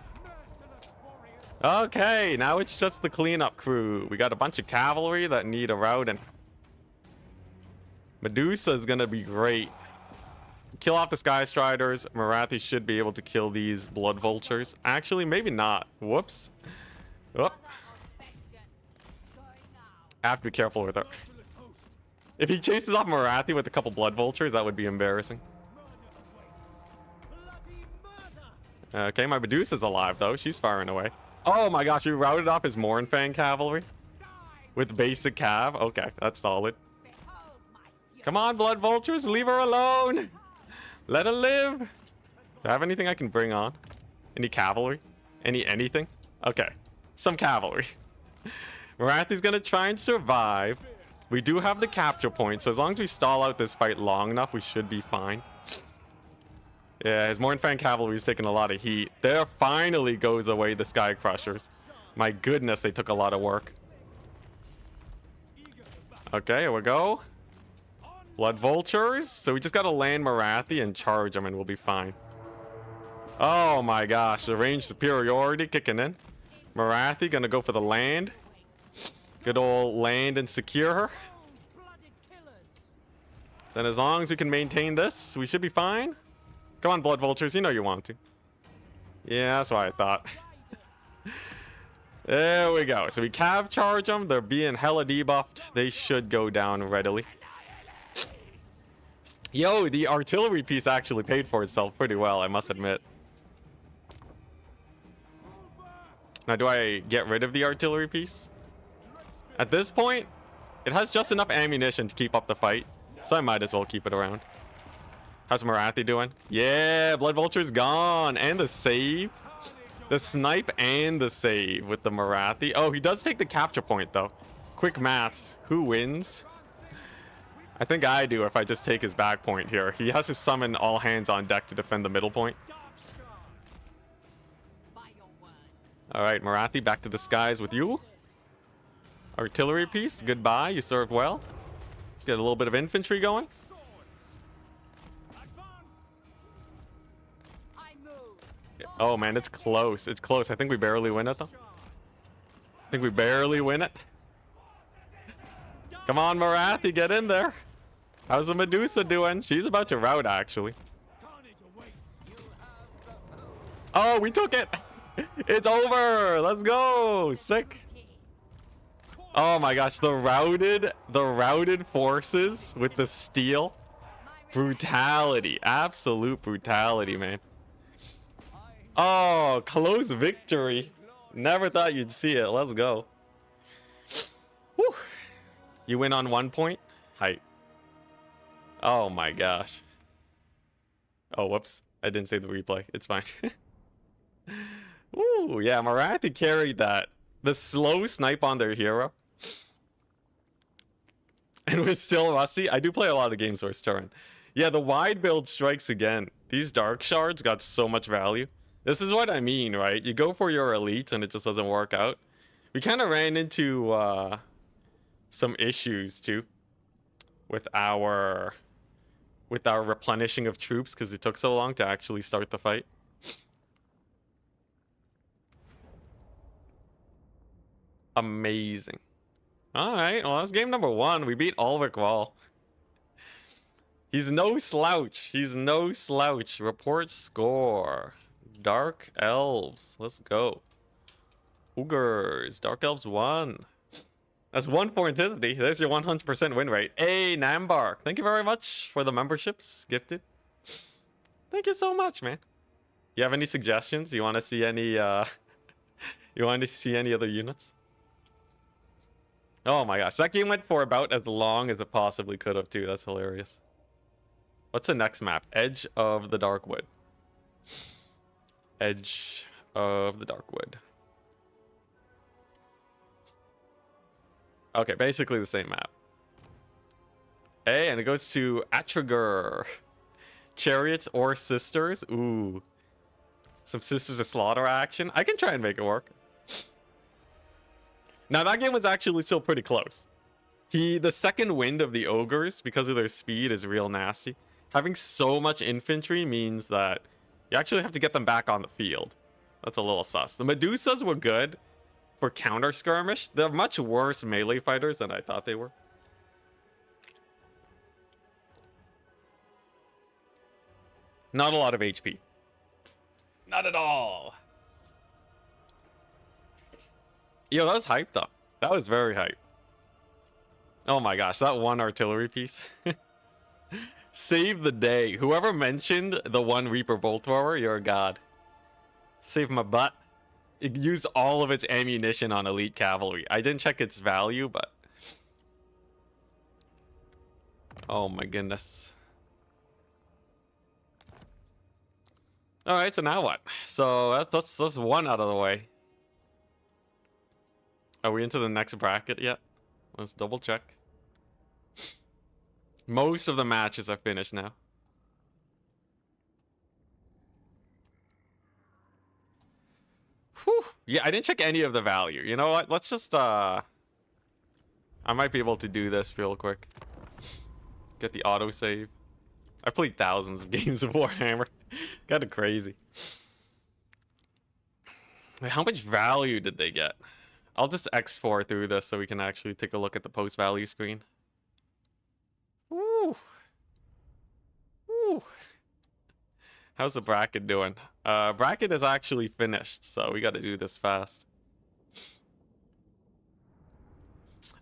A: Okay, now it's just the cleanup crew. We got a bunch of cavalry that need a routing. Medusa is going to be great. Kill off the Sky Striders. Marathi should be able to kill these Blood Vultures. Actually, maybe not. Whoops. Oh. I have to be careful with her. If he chases off Marathi with a couple Blood Vultures, that would be embarrassing. Okay, my Medusa's alive, though. She's firing away. Oh my gosh, we routed off his Mournfang cavalry with basic cav. Okay, that's solid. Come on, Blood Vultures, leave her alone. Let her live. Do I have anything I can bring on? Any cavalry? Anything? Okay, some cavalry. Marathi's gonna try and survive. We do have the capture point, so as long as we stall out this fight long enough, we should be fine. Yeah, his Mournfang cavalry is taking a lot of heat. There finally goes away the Sky Crushers. My goodness, they took a lot of work. Okay, here we go. Blood Vultures. So we just gotta land Marathi and charge him and we'll be fine. Oh my gosh, the range superiority kicking in. Marathi gonna go for the land. Good old land and secure her. Then as long as we can maintain this, we should be fine. Come on, Blood Vultures, you know you want to. Yeah, that's what I thought. There we go. So we cav charge them. They're being hella debuffed. They should go down readily. Yo, the artillery piece actually paid for itself pretty well, I must admit. Now, do I get rid of the artillery piece? At this point, it has just enough ammunition to keep up the fight, so I might as well keep it around. How's Marathi doing? Yeah, Blood Vulture's gone. And the save. The snipe and the save with the Marathi. Oh, he does take the capture point, though. Quick maths. Who wins? I think I do if I just take his back point here. He has to summon all hands on deck to defend the middle point. All right, Marathi, back to the skies with you. Artillery piece, goodbye. You served well. Let's get a little bit of infantry going. Oh man, it's close. It's close. I think we barely win it though. I think we barely win it. Come on, Marathi, get in there. How's the Medusa doing? She's about to rout, actually. Oh, we took it. It's over. Let's go. Sick. Oh my gosh, the routed forces with the steel. Brutality. Absolute brutality, man. Oh, close victory. Never thought you'd see it. Let's go. Whew. You win on 1 point? Height. Oh my gosh. Oh, whoops. I didn't save the replay. It's fine. Ooh, yeah, Marathi carried that. The slow snipe on their hero. And we're still rusty. I do play a lot of games where it's turn. Yeah, the wide build strikes again. These dark shards got so much value. This is what I mean, right? You go for your elite and it just doesn't work out. We kind of ran into some issues too with our replenishing of troops because it took so long to actually start the fight. Amazing. All right, well, that's game number 1. We beat Ulrich Wall. He's no slouch. He's no slouch. Report score. Dark Elves. Let's go. Ogres. Dark Elves 1. That's 1 for Enticity. There's your 100% win rate. Hey, Nambark. Thank you very much for the memberships gifted. Thank you so much, man. You have any suggestions? You want to see any you want to see any other units? Oh my gosh, that game went for about as long as it possibly could have too. That's hilarious. What's the next map? Edge of the Darkwood. Edge of the Darkwood. Okay, basically the same map. Hey, and it goes to Atragur. Chariots or Sisters. Ooh. Some Sisters of Slaughter action. I can try and make it work. Now, that game was actually still pretty close. The second wind of the Ogres, because of their speed, is real nasty. Having so much infantry means that you actually have to get them back on the field. That's a little sus. The Medusas were good for counter skirmish. They're much worse melee fighters than I thought they were. Not a lot of HP. Not at all. Yo, that was hype though. That was very hype. Oh my gosh, that one artillery piece. Save the day. Whoever mentioned the one Reaper Bolt Thrower, you're a god. Save my butt. It used all of its ammunition on elite cavalry. I didn't check its value, but... oh my goodness. Alright, so now what? So that's one out of the way. Are we into the next bracket yet? Let's double check. Most of the matches are finished now. Whew. Yeah, I didn't check any of the value. You know what? Let's just, I might be able to do this real quick. Get the autosave. I played thousands of games of Warhammer. Kinda crazy. Wait, how much value did they get? I'll just X4 through this so we can actually take a look at the post value screen. Woo. Woo. How's the bracket doing? Bracket is actually finished, so we gotta do this fast.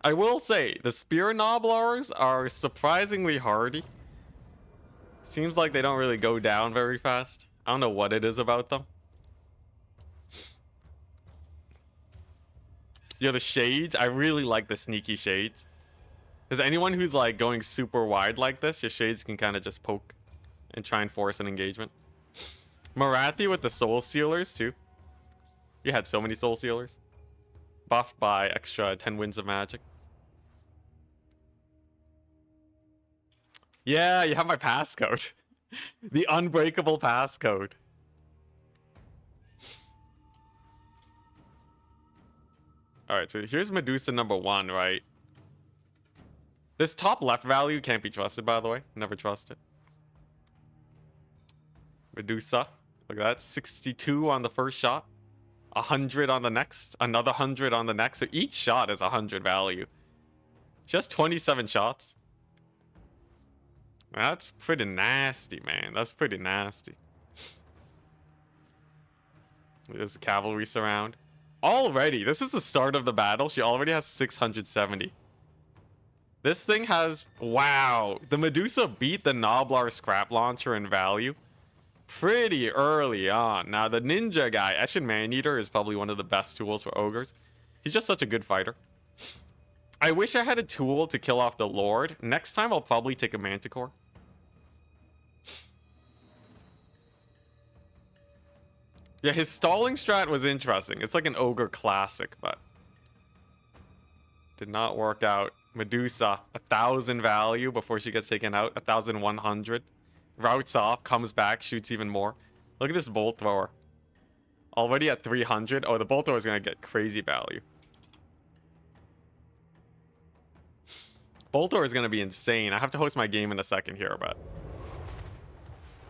A: I will say, the Spear Nobblers are surprisingly hardy. Seems like they don't really go down very fast. I don't know what it is about them. Yeah, the shades. I really like the sneaky shades. Because anyone who's like going super wide like this, your shades can kind of just poke and try and force an engagement. Marathi with the soul sealers too. You had so many soul sealers. Buffed by extra 10 winds of magic. Yeah, you have my passcode. The unbreakable passcode. Alright, so here's Medusa number 1, right? This top left value can't be trusted, by the way. Never trust it. Medusa. Look at that. 62 on the first shot. 100 on the next. Another 100 on the next. So each shot is 100 value. Just 27 shots. That's pretty nasty, man. That's pretty nasty. There's a cavalry surround. Already, this is the start of the battle. She already has 670. This thing has... wow. The Medusa beat the Nobblar Scrap Launcher in value pretty early on. Now, the ninja guy, Eshin Maneater, is probably one of the best tools for Ogres. He's just such a good fighter. I wish I had a tool to kill off the Lord. Next time, I'll probably take a Manticore. Yeah, his stalling strat was interesting. It's like an Ogre classic, but... did not work out. Medusa, 1,000 value before she gets taken out. 1,100. Routes off, comes back, shoots even more. Look at this bolt thrower. Already at 300. Oh, the bolt thrower is going to get crazy value. Bolt thrower is going to be insane. I have to host my game in a second here, but...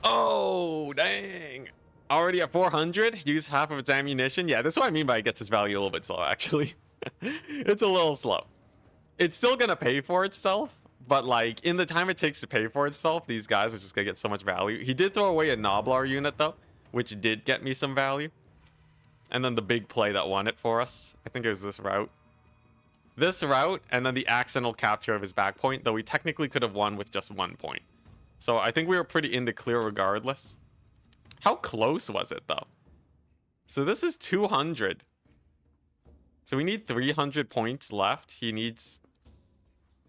A: oh, dang. Already at 400. Use half of its ammunition. Yeah, this is what I mean by it gets its value a little bit slow, actually. It's a little slow. It's still going to pay for itself, but like in the time it takes to pay for itself, these guys are just going to get so much value. He did throw away a Nobblar unit though, which did get me some value. And then the big play that won it for us, I think it was this route. This route, and then the accidental capture of his back point, though we technically could have won with just 1 point. So I think we were pretty in the clear regardless. How close was it though? So this is 200. So we need 300 points left. He needs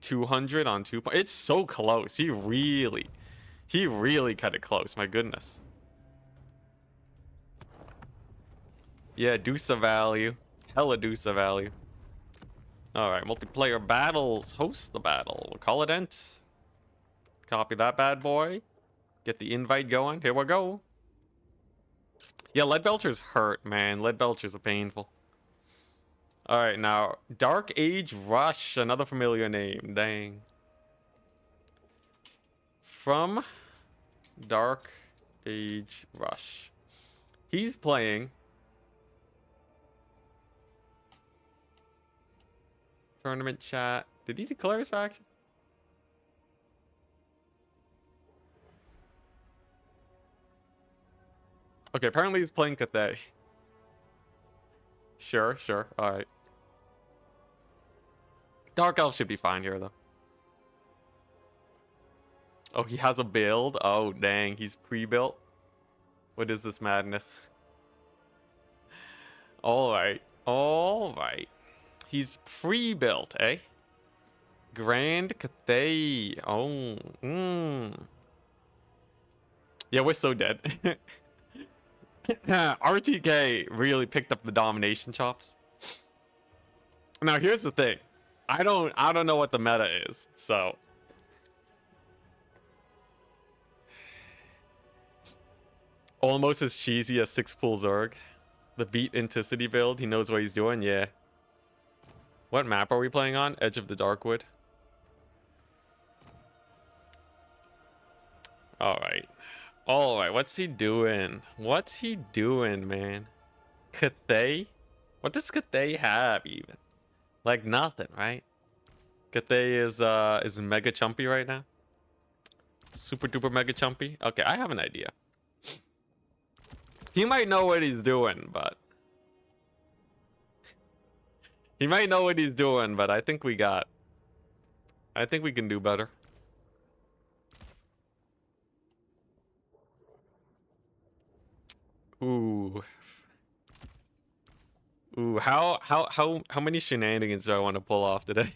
A: 200 on 2 points. It's so close. He really cut it close. My goodness. Yeah, Dusa value. Hella Dusa value. Alright, multiplayer battles. Host the battle. We'll call it Ent. Copy that bad boy. Get the invite going. Here we go. Yeah, Lead Belcher's hurt, man. Lead Belcher's a painful. Alright, now, Dark Age Rush. Another familiar name. Dang. From Dark Age Rush. He's playing tournament chat. Did he declare his faction? Okay, apparently he's playing Cathay. Sure. Alright. Dark Elf should be fine here, though. Oh, he has a build? Oh, dang. He's pre-built? What is this madness? Alright. He's pre-built, eh? Grand Cathay. Oh. Yeah, we're so dead. RTK really picked up the domination chops. Now, here's the thing. I don't know what the meta is, so... Almost as cheesy as 6-pool Zerg. The beat Enticity build. He knows what he's doing, yeah. What map are we playing on? Edge of the Darkwood. Alright. What's he doing? Man? Cathay? What does Cathay have, even? Like, nothing, right? Cathay is mega chumpy right now. Super duper mega chumpy. Okay, I have an idea. He might know what he's doing, but... I think we can do better. Ooh, how many shenanigans do I want to pull off today?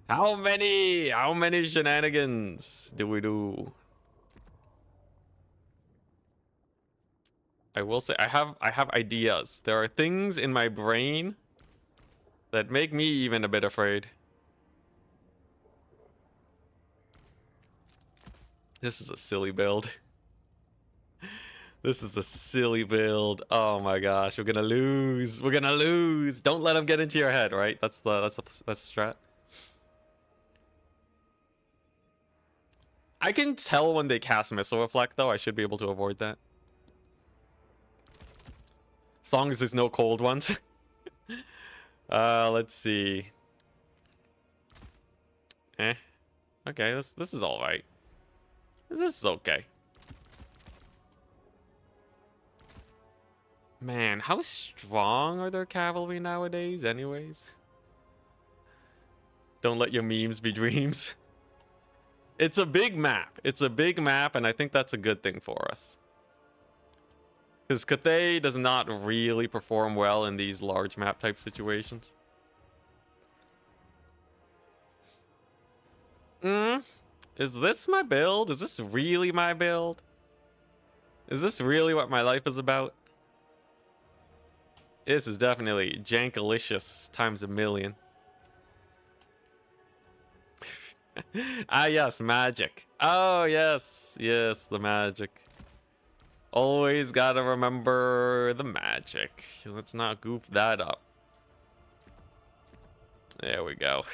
A: How many shenanigans do we do? I will say I have ideas. There are things in my brain that make me even a bit afraid. This is a silly build. This is a silly build. Oh my gosh, we're gonna lose. Don't let him get into your head, right? That's the strat. I can tell when they cast Missile Reflect, though. I should be able to avoid that. As long as there's no cold ones. Let's see. Okay, this is all right. This is okay. Man, how strong are their cavalry nowadays, anyways? Don't let your memes be dreams. It's a big map. And I think that's a good thing for us. Because Cathay does not really perform well in these large map type situations. Is this my build? Is this really my build? Is this really what my life is about? This is definitely jankalicious times a million. Ah, yes, magic. Oh, yes, the magic. Always gotta remember the magic. Let's not goof that up. There we go.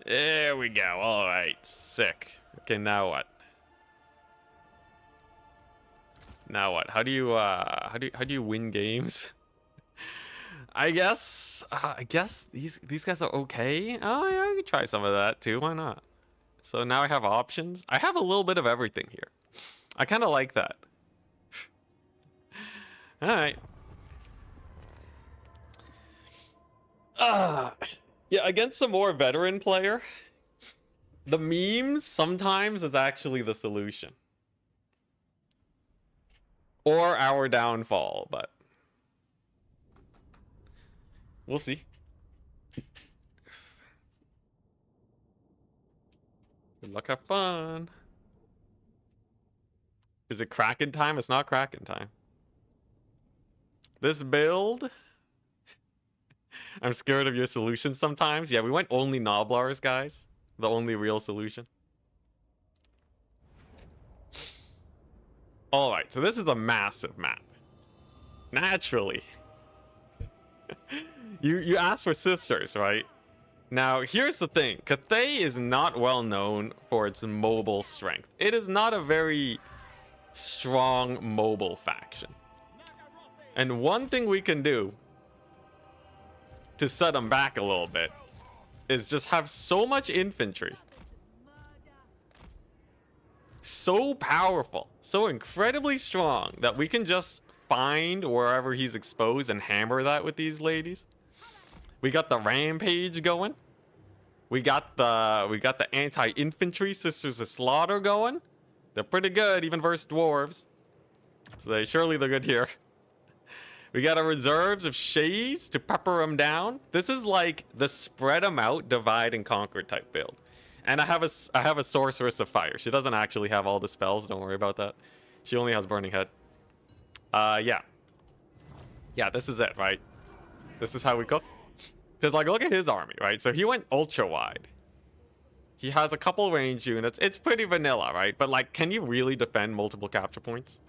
A: There we go. All right, sick. Okay, now what? How do you win games? I guess these guys are okay. Oh yeah, I could try some of that too. Why not? So now I have options. I have a little bit of everything here. I kind of like that. All right. Yeah, against a more veteran player, the memes sometimes is actually the solution. Or our downfall, but We'll see. Good luck, have fun. Is it Kraken time? It's not Kraken time. This build... I'm scared of your solution sometimes. Yeah, we went only Noblars, guys. The only real solution. Alright, so this is a massive map. Naturally. You asked for sisters, right? Now, here's the thing. Cathay is not well known for its mobile strength. It is not a very strong mobile faction. And one thing we can do to set them back a little bit is just have so much infantry. So powerful, so incredibly strong that we can just find wherever he's exposed and hammer that with these ladies. We got the rampage going. We got the anti-infantry Sisters of Slaughter going. They're pretty good even versus dwarves. So they're good here. We got our reserves of shades to pepper them down. This is like the spread them out, divide and conquer type build. And I have a sorceress of fire. She doesn't actually have all the spells. Don't worry about that. She only has burning head. Yeah. Yeah, this is it, right? This is how we cook. Because, like, look at his army, right? So he went ultra wide. He has a couple range units. It's pretty vanilla, right? But, like, can you really defend multiple capture points?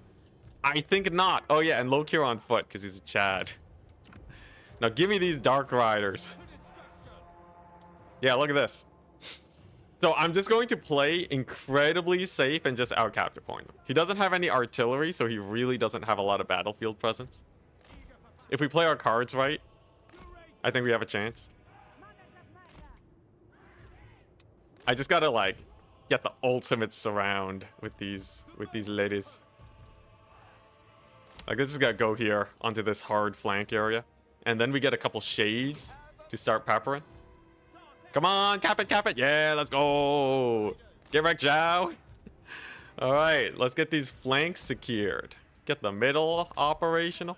A: I think not. Oh, yeah, and Loki on foot because he's a Chad. Now, give me these Dark Riders. Yeah, look at this. So I'm just going to play incredibly safe and just out capture point him. He doesn't have any artillery, so he really doesn't have a lot of battlefield presence. If we play our cards right, I think we have a chance. I just gotta like get the ultimate surround with these ladies. Like I just gotta go here onto this hard flank area, and then we get a couple shades to start peppering. Come on, cap it, yeah, let's go. Get wrecked, Zhao. All right, let's get these flanks secured. Get the middle operational.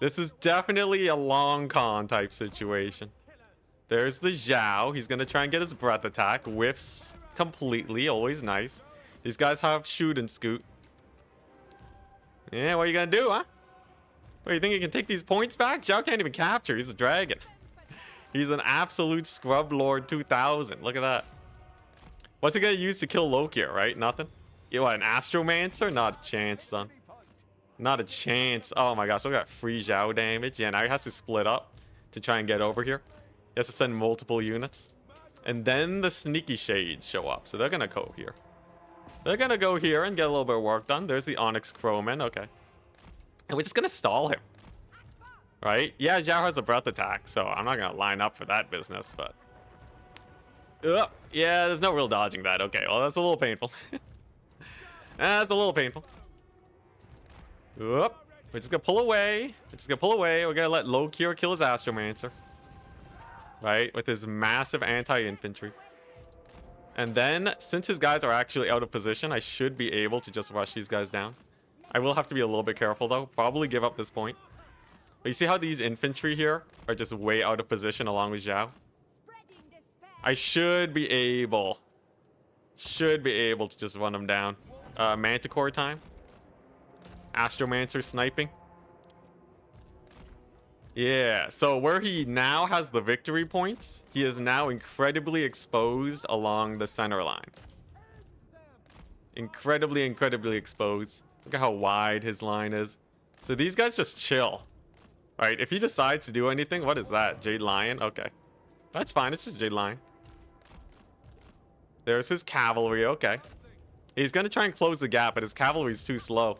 A: This is definitely a long con type situation. There's the Zhao. He's gonna try and get his breath attack. Whiffs completely, always nice. These guys have shoot and scoot. Yeah, what are you gonna do, huh? What, you think you can take these points back? Zhao can't even capture. He's a dragon. He's an absolute scrub lord 2000. Look at that. What's he gonna use to kill Loki, right? Nothing? You what, an Astromancer? Not a chance, son. Not a chance. Oh my gosh, look at that free Zhao damage. Yeah, now he has to split up to try and get over here. He has to send multiple units. And then the sneaky shades show up. So they're gonna go here. They're gonna go here and get a little bit of work done. There's the Onyx Crowman. Okay. And we're just gonna stall him. Right? Yeah, Zhao has a breath attack, so I'm not gonna line up for that business, but... yeah, there's no real dodging that. Okay, well, that's a little painful. That's a little painful. We're just gonna pull away. We're gonna let Lokir kill his Astromancer. Right? With his massive anti-infantry. And then, since his guys are actually out of position, I should be able to just rush these guys down. I will have to be a little bit careful, though. Probably give up this point. But you see how these infantry here are just way out of position along with Zhao? I should be able to just run them down. Manticore time. Astromancer sniping. Yeah, so where he now has the victory points, he is now incredibly exposed along the center line. Incredibly exposed. Look at how wide his line is. So these guys just chill. Alright, if he decides to do anything, what is that? Jade Lion? Okay. That's fine, it's just Jade Lion. There's his cavalry, okay. He's gonna try and close the gap, but his cavalry's too slow.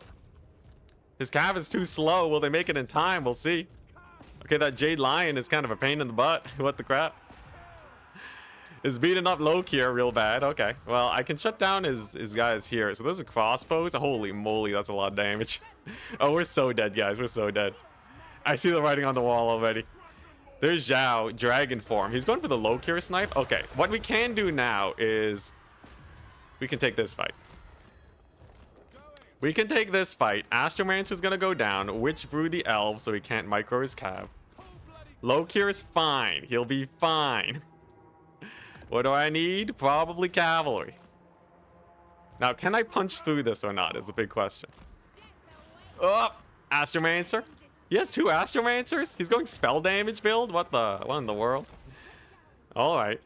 A: His cav is too slow. Will they make it in time? We'll see. Okay, that Jade Lion is kind of a pain in the butt. What the crap? Is beating up Loki here real bad. Okay, well, I can shut down his guys here. So those are crossbows. Holy moly, that's a lot of damage. Oh, we're so dead, guys. We're so dead. I see the writing on the wall already. There's Zhao, dragon form. He's going for the Loki snipe. Okay, what we can do now is we can take this fight. We can take this fight. Astromancer's gonna go down. Witch brew the elves so he can't micro his cav. Lokir is fine. He'll be fine. What do I need? Probably cavalry. Now, can I punch through this or not is a big question. Oh, Astromancer. He has 2 Astromancers? He's going spell damage build? What in the world? Alright.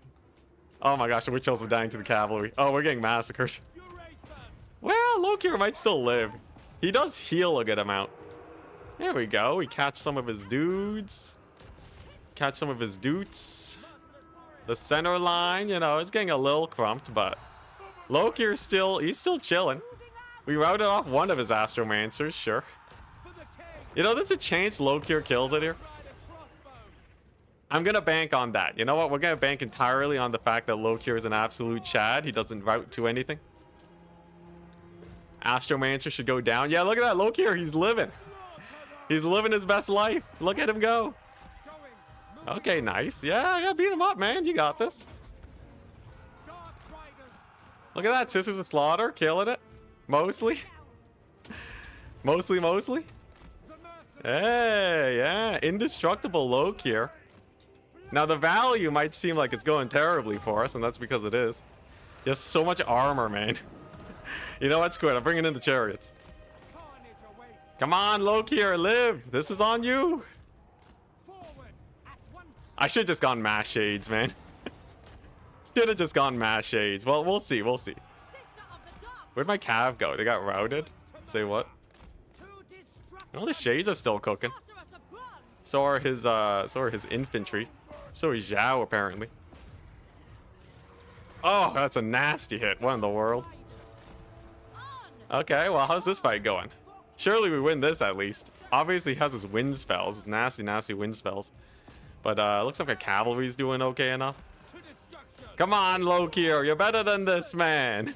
A: Oh my gosh, the witch elves are dying to the cavalry. Oh, we're getting massacred. Well, Lokir might still live. He does heal a good amount. There we go. We catch some of his dudes. Catch some of his doots. The center line, you know, it's getting a little crumped, but Lokir's he's still chilling. We routed off one of his Astromancers, sure. You know, there's a chance Lokir kills it here. I'm gonna bank on that. You know what? We're gonna bank entirely on the fact that Lokir is an absolute Chad. He doesn't route to anything. Astromancer should go down. Yeah, look at that. Lokir, he's living. He's living his best life. Look at him go. Okay, nice. Yeah, beat him up, man. You got this. Look at that. Sisters of Slaughter killing it. Mostly. Mostly. Hey, yeah. Indestructible Lokir. Now, the value might seem like it's going terribly for us, and that's because it is. He has so much armor, man. You know what? Screw it. I'm bringing in the chariots. Come on, Lokir, live. This is on you. I should have just gone mass shades, man. Should have just gone mass shades. Well, we'll see. Where'd my cav go? They got routed? Say what? Oh, the shades are still cooking. So are his infantry. So is Zhao, apparently. Oh, that's a nasty hit. What in the world? Okay, well, how's this fight going? Surely we win this, at least. Obviously, he has his wind spells. His nasty wind spells. But looks like our cavalry's doing okay enough. Come on, Lokir. You're better than this, man.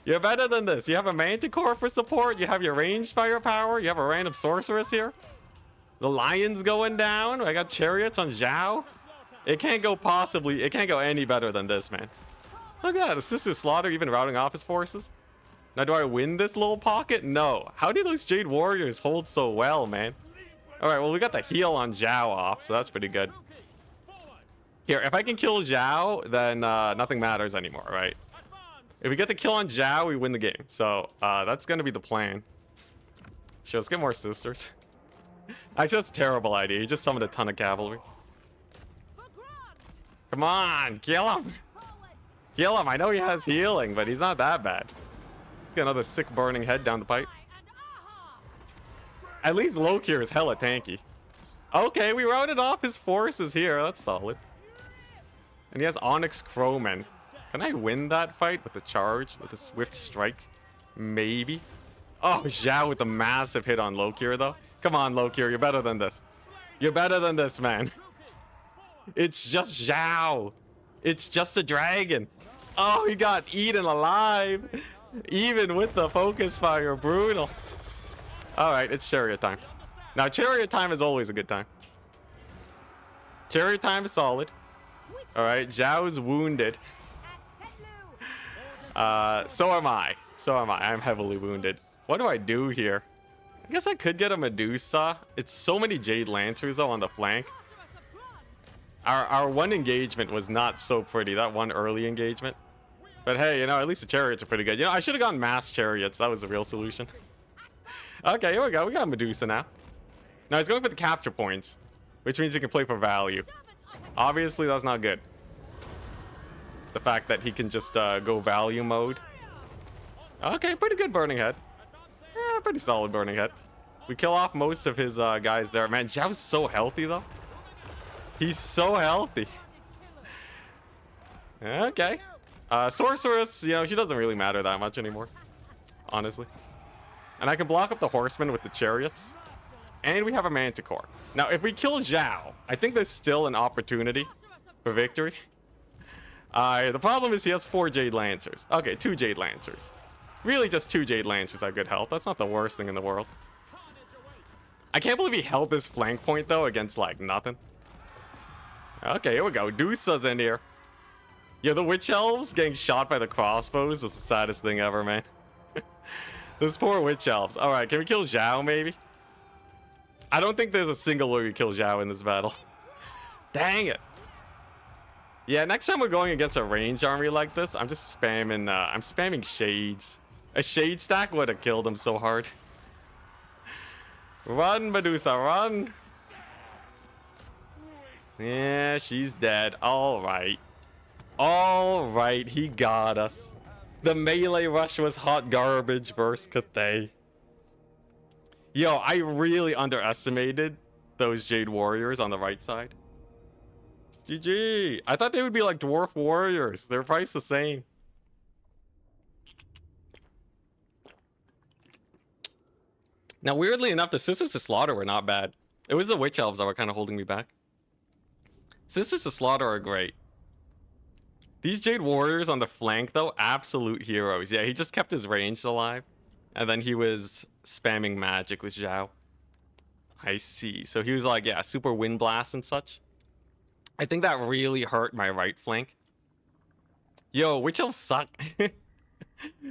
A: You're better than this. You have a Manticore for support. You have your ranged firepower. You have a random sorceress here. The lion's going down. I got chariots on Zhao. It can't go any better than this, man. Look at that. A Sister Slaughter even routing off his forces. Now, do I win this little pocket? No. How did those Jade Warriors hold so well, man? Alright, well, we got the heal on Zhao off, so that's pretty good. Here, if I can kill Zhao, then nothing matters anymore, right? If we get the kill on Zhao, we win the game. So, that's going to be the plan. Sure, let's get more sisters. Actually, that's a terrible idea. He just summoned a ton of cavalry. Come on, kill him. Kill him. I know he has healing, but he's not that bad. Let's get another sick burning head down the pipe. At least Lokir is hella tanky. Okay, we routed off his forces here. That's solid. And he has Onyx Crowmen. Can I win that fight with a charge? With a swift strike? Maybe. Oh, Zhao with a massive hit on Lokir, though. Come on, Lokir. You're better than this. You're better than this, man. It's just Zhao. It's just a dragon. Oh, he got eaten alive. Even with the focus fire. Brutal. Alright, it's chariot time. Now, chariot time is always a good time. Chariot time is solid. Alright, Zhao's wounded. So am I. I'm heavily wounded. What do I do here? I guess I could get a Medusa. It's so many Jade Lancers, though, on the flank. Our one engagement was not so pretty. That one early engagement. But hey, you know, at least the chariots are pretty good. You know, I should have gone mass chariots. That was the real solution. Okay, here we go. We got Medusa now. Now he's going for the capture points, which means he can play for value. Obviously, that's not good. The fact that he can just go value mode. Okay, pretty good burning head. Yeah, pretty solid burning head. We kill off most of his guys there. Man, Zhao's so healthy, though. He's so healthy. Okay. Sorceress, you know, she doesn't really matter that much anymore. Honestly. And I can block up the horsemen with the chariots. And we have a manticore. Now, if we kill Zhao, I think there's still an opportunity for victory. The problem is he has 4 Jade Lancers. Okay, 2 Jade Lancers. Really just 2 Jade Lancers have good health. That's not the worst thing in the world. I can't believe he held this flank point, though, against, like, nothing. Okay, here we go. Medusa's in here. Yeah, the Witch Elves getting shot by the crossbows was the saddest thing ever, man. Those poor Witch Elves. Alright, can we kill Zhao, maybe? I don't think there's a single way we kill Zhao in this battle. Dang it. Yeah, next time we're going against a range army like this, I'm just spamming, I'm spamming shades. A shade stack would have killed him so hard. Run, Medusa, run. Yeah, she's dead. All right. All right, he got us. The melee rush was hot garbage versus Cathay. Yo, I really underestimated those Jade Warriors on the right side. GG. I thought they would be like Dwarf Warriors. They're priced the same. Now, weirdly enough, the Sisters of Slaughter were not bad. It was the Witch Elves that were kind of holding me back. Sisters of Slaughter are great. These Jade Warriors on the flank, though, absolute heroes. Yeah, he just kept his range alive. And then he was spamming magic with Zhao. I see. So he was like, yeah, super wind blast and such. I think that really hurt my right flank. Yo, Witch Elves suck.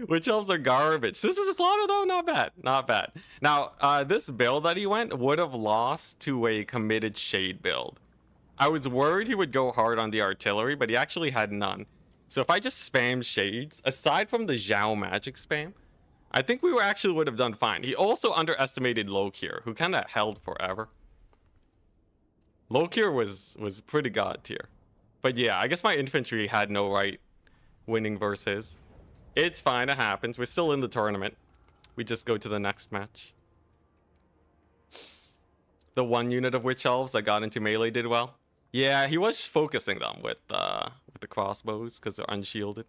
A: Witch Elves are garbage. This is a slaughter though, not bad. Not bad. Now, this build that he went would have lost to a committed Shade build. I was worried he would go hard on the artillery, but he actually had none. So if I just spam Shades, aside from the Zhao magic spam, I think we actually would have done fine. He also underestimated Lokir, who kind of held forever. Lokir was pretty god tier. But yeah, I guess my infantry had no right winning versus his. It's fine, it happens. We're still in the tournament. We just go to the next match. The one unit of Witch Elves that got into melee did well. Yeah, he was focusing them with the crossbows because they're unshielded.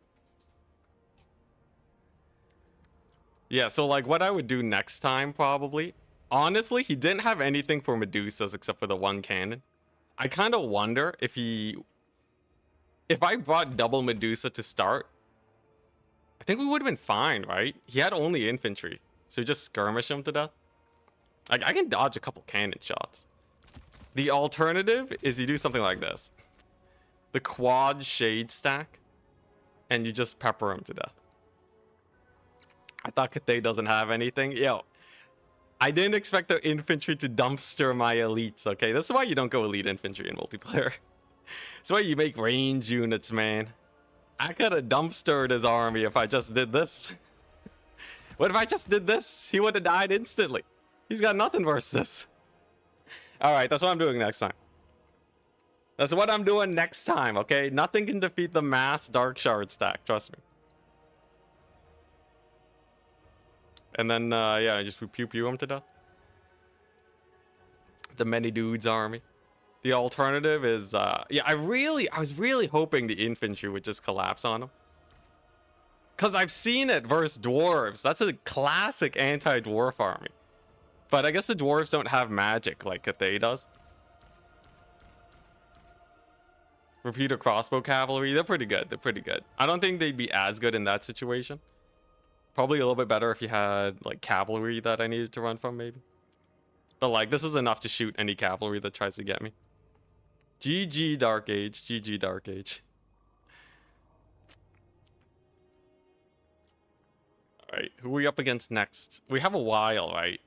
A: Yeah, so like what I would do next time probably. Honestly, he didn't have anything for Medusas except for the one cannon. I kind of wonder if I brought double Medusa to start, I think we would have been fine, right? He had only infantry, so just skirmish him to death. Like, I can dodge a couple cannon shots. The alternative is you do something like this. The quad shade stack, and you just pepper him to death. I thought Cathay doesn't have anything. Yo, I didn't expect the infantry to dumpster my elites, okay? This is why you don't go elite infantry in multiplayer. That's why you make range units, man. I could have dumpstered his army if I just did this. What if I just did this? He would have died instantly. He's got nothing versus this. Alright, that's what I'm doing next time. That's what I'm doing next time, okay? Nothing can defeat the mass Dark Shard stack, trust me. And then, yeah, just pew-pew him to death. The many dudes army. The alternative is, yeah, I was really hoping the infantry would just collapse on him. Because I've seen it versus dwarves. That's a classic anti-dwarf army. But I guess the dwarves don't have magic like Cathay does. Repeater crossbow cavalry, they're pretty good. They're pretty good. I don't think they'd be as good in that situation. Probably a little bit better if you had like cavalry that I needed to run from maybe. But like this is enough to shoot any cavalry that tries to get me. GG Dark Age. GG Dark Age. Alright, who are we up against next? We have a while, right?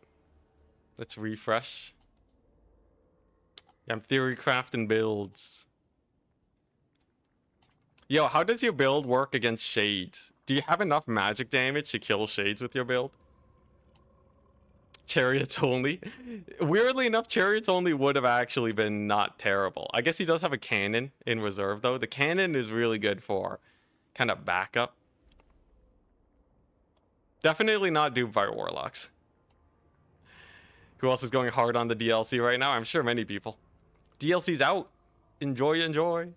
A: Let's refresh. Yeah, I'm theory crafting builds. Yo, how does your build work against shades? Do you have enough magic damage to kill shades with your build? Chariots only? Weirdly enough, chariots only would have actually been not terrible. I guess he does have a cannon in reserve though. The cannon is really good for kind of backup. Definitely not duped by warlocks. Who else is going hard on the DLC right now? I'm sure many people. DLC's out. Enjoy, enjoy.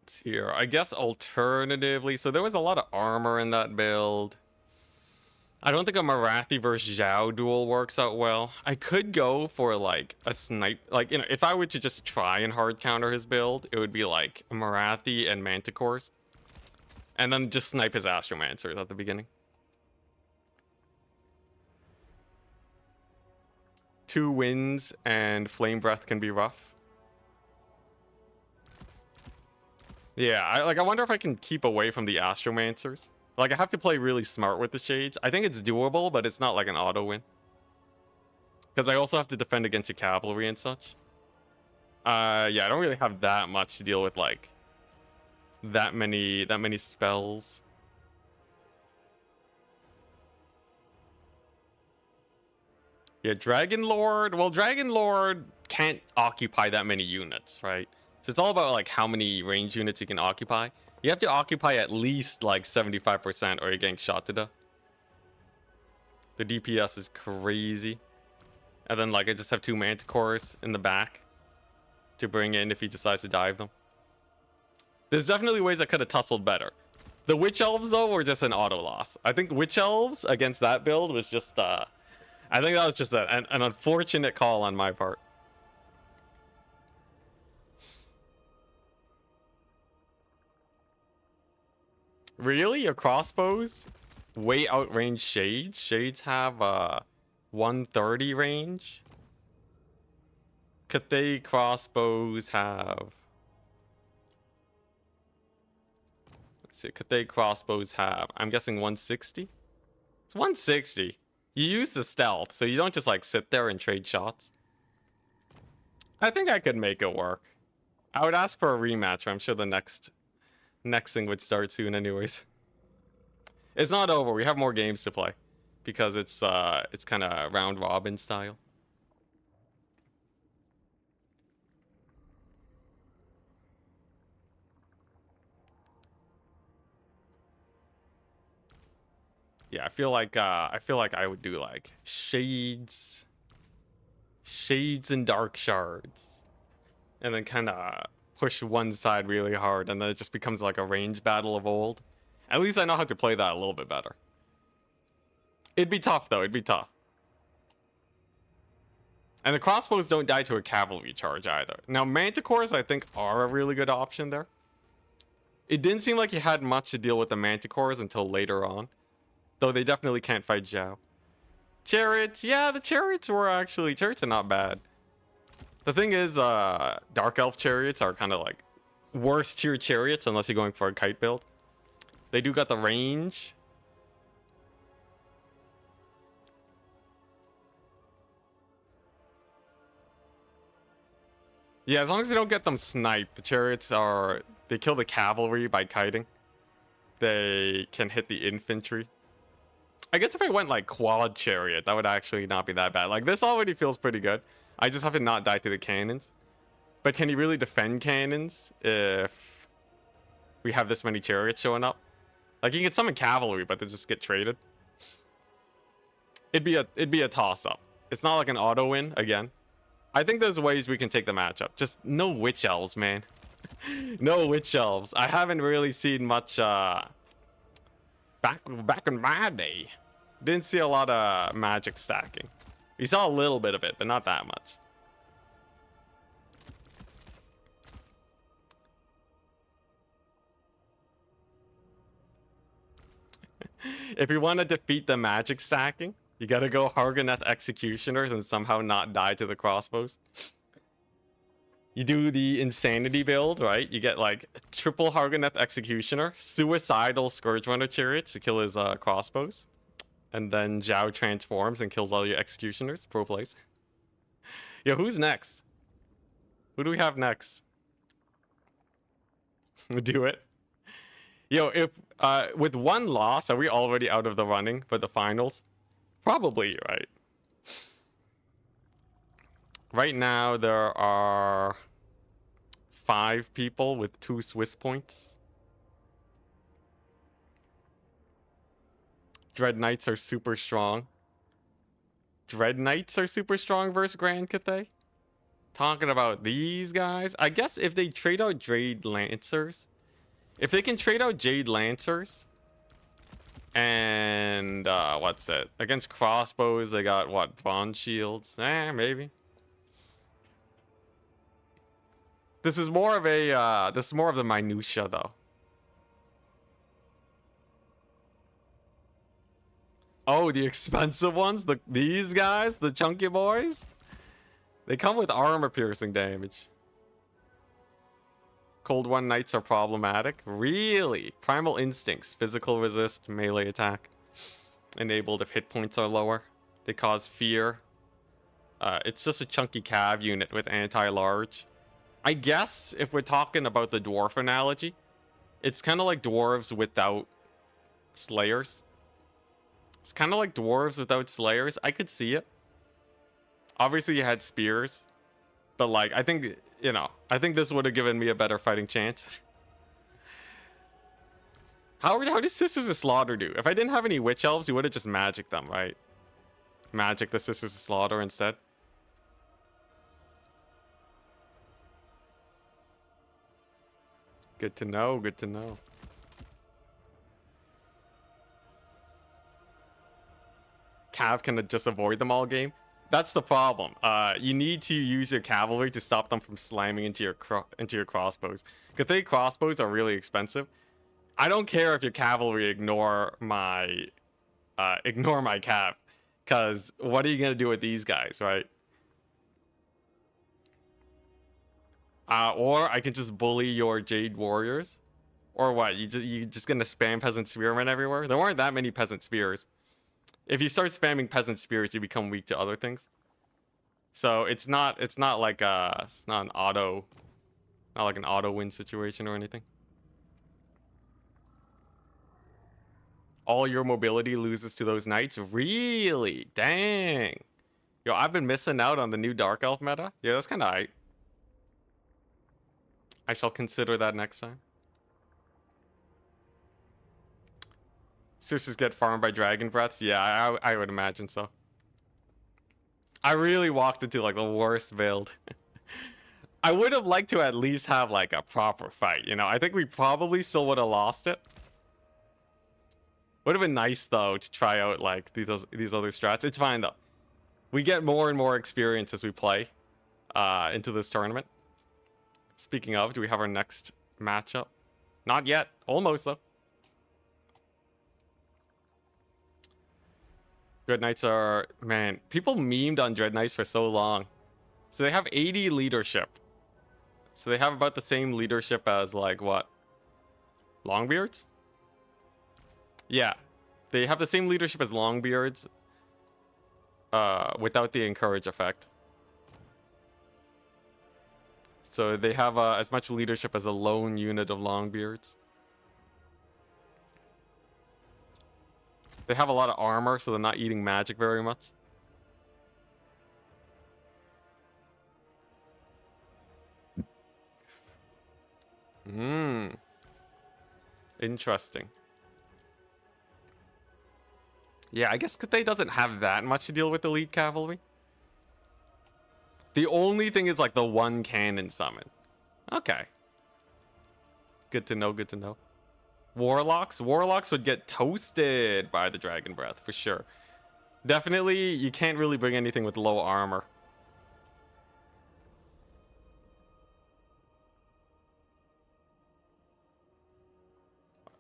A: Let's here. I guess alternatively, so there was a lot of armor in that build. I don't think a Marathi versus Zhao duel works out well. I could go for like a snipe, like, you know, if I were to just try and hard counter his build, it would be like Marathi and Manticores. And then just snipe his Astromancers at the beginning. 2 winds and Flame Breath can be rough. Yeah, I wonder if I can keep away from the Astromancers. Like, I have to play really smart with the shades. I think it's doable, but it's not like an auto win. Because I also have to defend against your cavalry and such. Yeah, I don't really have that much to deal with, like, that many spells. Yeah, Dragon Lord. Well, Dragon Lord can't occupy that many units, right? So it's all about like how many range units you can occupy. You have to occupy at least like 75% or you're getting shot to death. The DPS is crazy. And then like I just have 2 manticores in the back to bring in if he decides to dive them. There's definitely ways I could have tussled better. The Witch Elves though were just an auto loss. I think Witch Elves against that build was just I think that was just an unfortunate call on my part. Really? Your crossbows way outrange Shades? Shades have 130 range. Cathay crossbows have... Let's see, Cathay crossbows have... I'm guessing 160? It's 160. You use the stealth, so you don't just like sit there and trade shots. I think I could make it work. I would ask for a rematch, I'm sure the next thing would start soon anyways. It's not over, we have more games to play. Because it's kind of round robin style. Yeah, I feel like I would do like shades and dark shards, and then kind of push one side really hard, and then it just becomes like a range battle of old. At least I know how to play that a little bit better. It'd be tough though. It'd be tough. And the crossbows don't die to a cavalry charge either. Now manticores I think are a really good option there. It didn't seem like you had much to deal with the manticores until later on. Though they definitely can't fight Zhao. Chariots, yeah, the chariots are not bad. The thing is, Dark Elf chariots are kind of like worst tier chariots unless you're going for a kite build. They do got the range. Yeah, as long as you don't get them sniped, the chariots they kill the cavalry by kiting. They can hit the infantry. I guess if I went like quad chariot, that would actually not be that bad. Like this already feels pretty good. I just have to not die to the cannons. But can you really defend cannons if we have this many chariots showing up? Like you can summon cavalry, but they just get traded. It'd be a toss up. It's not like an auto win again. I think there's ways we can take the matchup. Just no witch elves, man. No witch elves. I haven't really seen much back in my day. Didn't see a lot of magic stacking. We saw a little bit of it, but not that much. If you want to defeat the magic stacking, you gotta go Hargoneth Executioners and somehow not die to the crossbows. You do the Insanity build, right? You get like triple Hargoneth Executioner, suicidal Scourge Runner Chariots to kill his crossbows. And then Zhao transforms and kills all your Executioners. Pro plays. Yo, who's next? Who do we have next? Do it. Yo, if with one loss, are we already out of the running for the finals? Probably, right? Right now, there are 5 people with 2 Swiss points. Dread Knights are super strong. Dread Knights are super strong versus Grand Cathay. Talking about these guys. I guess if they trade out Jade Lancers. If they can trade out Jade Lancers. And what's it? Against crossbows, they got what? Bronze shields? Maybe. This is more of the minutia though. Oh, the expensive ones? These guys? The chunky boys? They come with armor piercing damage. Cold One Knights are problematic. Really? Primal Instincts. Physical resist, melee attack. Enabled if hit points are lower. They cause fear. It's just a chunky cav unit with anti-large. I guess if we're talking about the dwarf analogy, it's kind of like dwarves without slayers. It's kind of like dwarves without slayers. I could see it. Obviously, you had spears, but like I think I think this would have given me a better fighting chance. How did Sisters of Slaughter do? If I didn't have any witch elves, you would have just magicked them, right? Magic the Sisters of Slaughter instead. Good to know, good to know. Cav can just avoid them all game. That's the problem. You need to use your cavalry to stop them from slamming into your crossbows. Cathay crossbows are really expensive. I don't care if your cavalry ignore my cav, because what are you gonna do with these guys, right? Or I can just bully your Jade Warriors. Or what? You just gonna spam Peasant Spearmen everywhere? There weren't that many Peasant Spears. If you start spamming Peasant Spears, you become weak to other things. So it's not like it's not an auto win situation or anything. All your mobility loses to those knights? Really? Dang. Yo, I've been missing out on the new Dark Elf meta. Yeah, that's kind of aight. I shall consider that next time. Sisters get farmed by dragon breaths? Yeah, I would imagine so. I really walked into like the worst build. I would have liked to at least have like a proper fight, you know? I think we probably still would have lost it. Would have been nice though to try out like these other strats. It's fine though. We get more and more experience as we play into this tournament. Speaking of, do we have our next matchup? Not yet. Almost though. Dread Knights are, man, people memed on Dread Knights for so long. So they have 80 leadership. So they have about the same leadership as like what? Longbeards? Yeah. They have the same leadership as Longbeards without the encourage effect. So they have as much leadership as a lone unit of Longbeards. They have a lot of armor, so they're not eating magic very much. Interesting. Yeah, I guess Cathay doesn't have that much to deal with elite cavalry. The only thing is like the one cannon summon. Okay. Good to know, good to know. Warlocks would get toasted by the dragon breath for sure. Definitely, you can't really bring anything with low armor.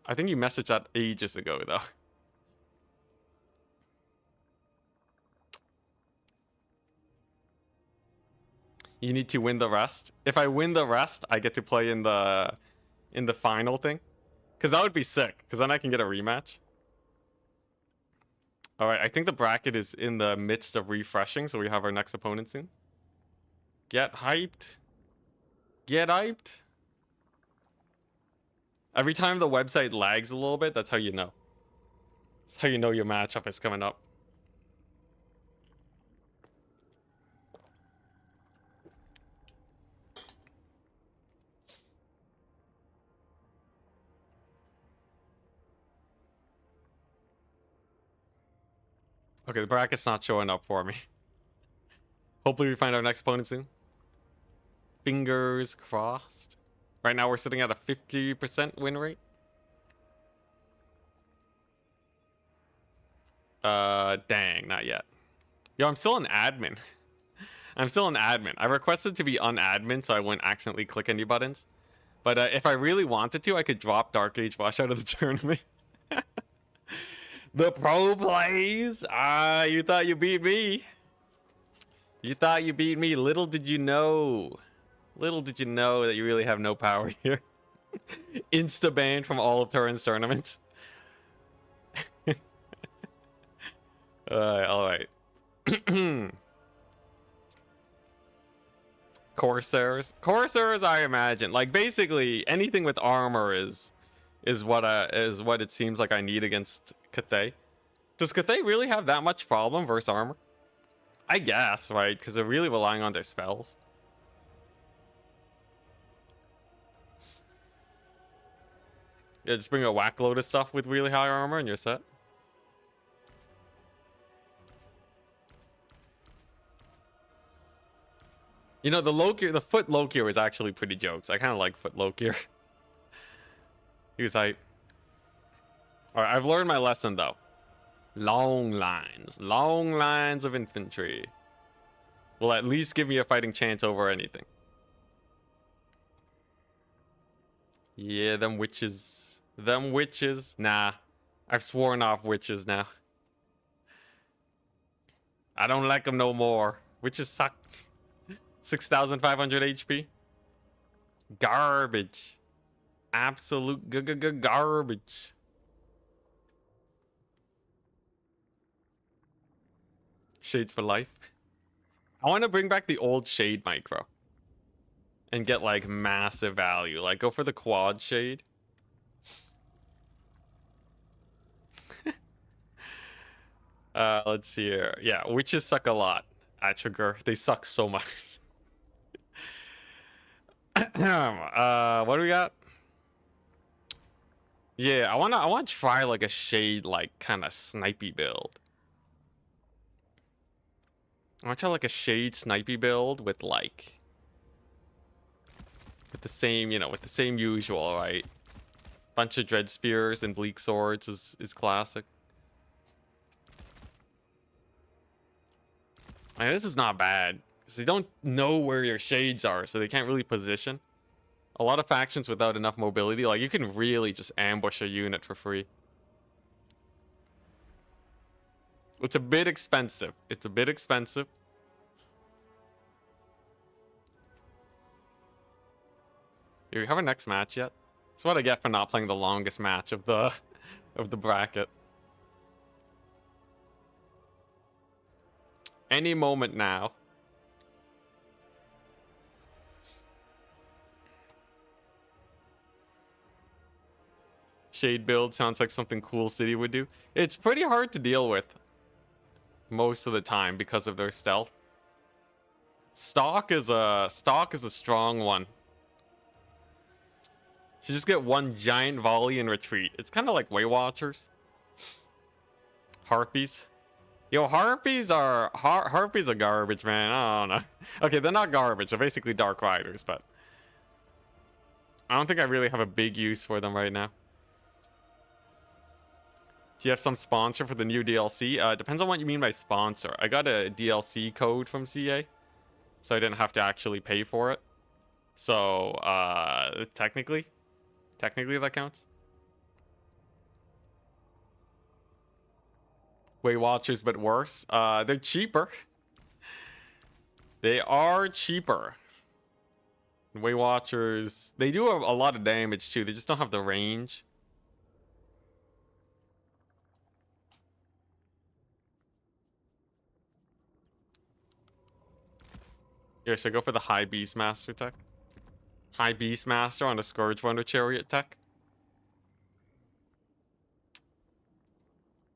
A: I think you messaged that ages ago though. You need to win the rest. If I win the rest, I get to play in the final thing. Because that would be sick. Because then I can get a rematch. Alright, I think the bracket is in the midst of refreshing. So we have our next opponent soon. Get hyped. Get hyped. Every time the website lags a little bit, that's how you know. That's how you know your matchup is coming up. Okay, the bracket's not showing up for me. Hopefully we find our next opponent soon. Fingers crossed. Right now we're sitting at a 50% win rate. Dang, not yet. Yo, I'm still an admin. I'm still an admin. I requested to be unadmin so I wouldn't accidentally click any buttons. But if I really wanted to, I could drop Dark Age Rush out of the tournament. The pro plays. You thought you beat me. You thought you beat me. Little did you know. Little did you know that you really have no power here. Insta banned from all of Turin's tournaments. All right. Corsairs. Corsairs, I imagine. Like, basically, anything with armor is what it seems like I need against Cathay. Does Cathay really have that much problem versus armor? I guess, right? Because they're really relying on their spells. Yeah, just bring a whack load of stuff with really high armor and you're set. You know, the foot Lokier is actually pretty jokes. I kind of like foot Lokier. He was hype. Alright, I've learned my lesson though. Long lines of infantry will at least give me a fighting chance over anything. Yeah, them witches. Nah, I've sworn off witches now. I don't like them no more. Witches suck. 6,500 HP. Garbage. Absolute garbage. Shade for life. I want to bring back the old shade micro and get like massive value. Like go for the quad shade. Let's see here. Yeah, witches suck a lot at Sugar. They suck so much. What do we got? Yeah, I wanna try like a shade like kind of snipey build. I want to try like a shade snipey build with the same, you know, with the same usual, right? Bunch of dread spears and bleak swords is classic. I mean, this is not bad because they don't know where your shades are, so they can't really position. A lot of factions without enough mobility, like you can really just ambush a unit for free. It's a bit expensive. It's a bit expensive. Do we have our next match yet? That's what I get for not playing the longest match of the bracket. Any moment now. Shade build sounds like something Cool City would do. It's pretty hard to deal with most of the time because of their stealth. Stock is a strong one. So just get one giant volley and retreat. It's kind of like Way Watchers. Harpies. Yo, harpies are garbage, man. I don't know. Okay, they're not garbage. They're basically Dark Riders, but I don't think I really have a big use for them right now. Do you have some sponsor for the new DLC? Depends on what you mean by sponsor. I got a DLC code from CA, so I didn't have to actually pay for it. So, technically that counts. Way Watchers, but worse. They're cheaper. They are cheaper. Way Watchers, they do a lot of damage too. They just don't have the range. Yeah, should I go for the High Beastmaster tech? High Beastmaster on a Scourge Runner Chariot tech?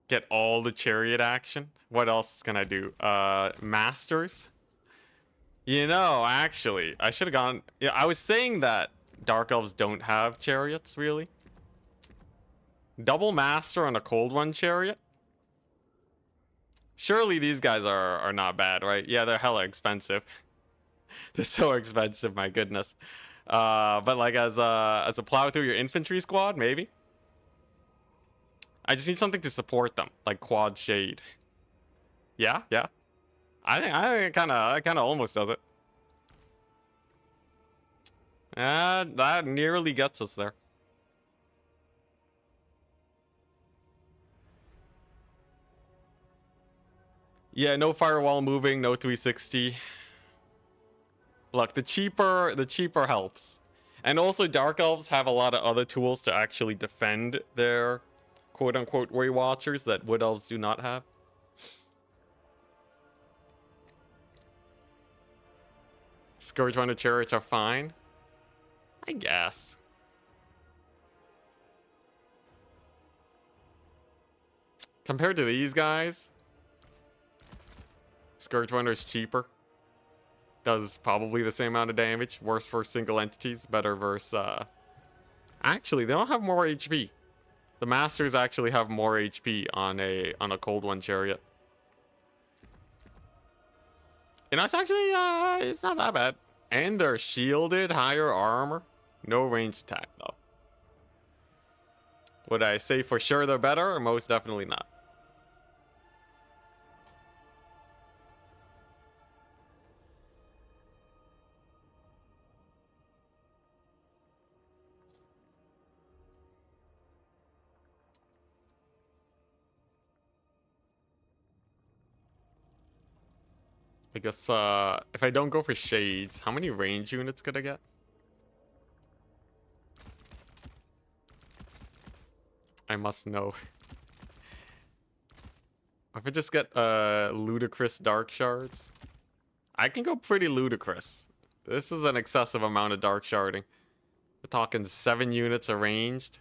A: Get all the chariot action? What else can I do? Masters? You know, actually, I should have gone... Yeah, I was saying that Dark Elves don't have chariots, really. Double Master on a Cold One chariot? Surely these guys are not bad, right? Yeah, they're hella expensive. They're so expensive, my goodness. But like as a plow through your infantry squad, maybe. I just need something to support them, like quad shade. Yeah. I think it kind of almost does it. That nearly gets us there. Yeah, no firewall moving, no 360. Look, the cheaper helps. And also Dark Elves have a lot of other tools to actually defend their quote-unquote Way Watchers that Wood Elves do not have. Scourge Runner chariots are fine, I guess. Compared to these guys, Scourge Runner is cheaper. Does probably the same amount of damage. Worse for single entities. Better versus... Actually, they don't have more HP. The Masters actually have more HP on a Cold One chariot. You know, it's actually... it's not that bad. And they're shielded, higher armor. No ranged attack, though. Would I say for sure they're better? Most definitely not. I guess, if I don't go for shades, how many range units could I get? I must know. If I just get, ludicrous dark shards, I can go pretty ludicrous. This is an excessive amount of dark sharding. We're talking 7 units arranged.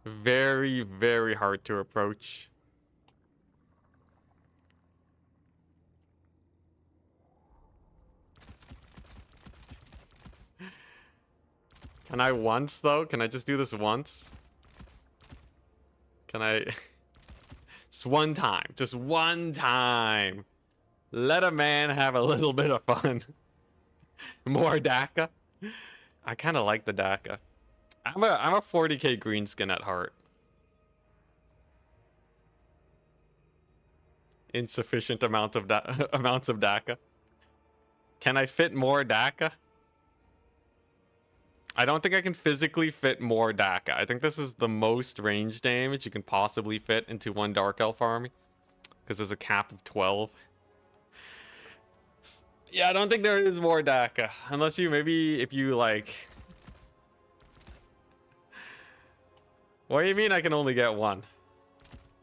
A: Very, very hard to approach. Can I once, though? Can I just do this once? Can I... Just one time. Just one time. Let a man have a little bit of fun. More DACA. I kind of like the DACA. I'm a 40k greenskin at heart. Insufficient amount of amounts of DACA. Can I fit more DACA? I don't think I can physically fit more DACA. I think this is the most range damage you can possibly fit into one Dark Elf army. Because there's a cap of 12. Yeah, I don't think there is more DACA. Unless you, maybe, if you, like... What do you mean I can only get one?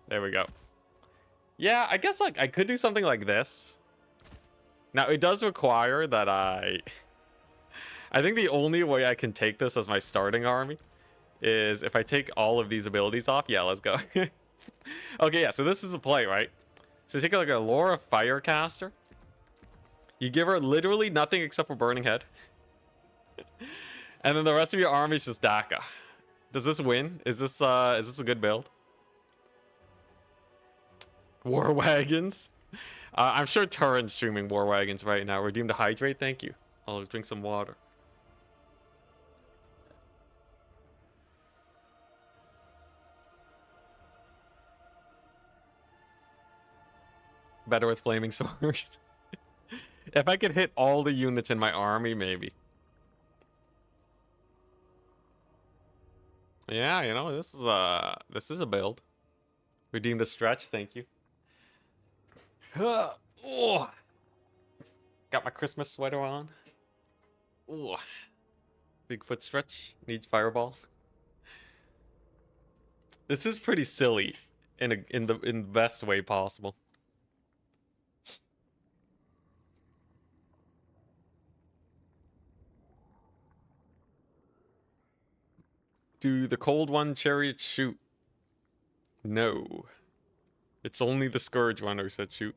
A: There we go. Yeah, I guess, like, I could do something like this. Now, it does require that I think the only way I can take this as my starting army is if I take all of these abilities off. Yeah, let's go. Okay, yeah, so this is a play, right? So you take like a Laura Firecaster. You give her literally nothing except for Burning Head. And then the rest of your army is just DACA. Does this win? Is this a good build? War Wagons. I'm sure Turin's streaming War Wagons right now. Redeem to hydrate, thank you. I'll drink some water. Better with Flaming Sword. If I could hit all the units in my army, maybe. Yeah, you know, this is a build. Redeem the stretch, thank you. Oh. Got my Christmas sweater on. Oh. Bigfoot stretch. Needs fireball. This is pretty silly in the best way possible. Do the cold one chariot shoot? No. It's only the Scourge runners that shoot.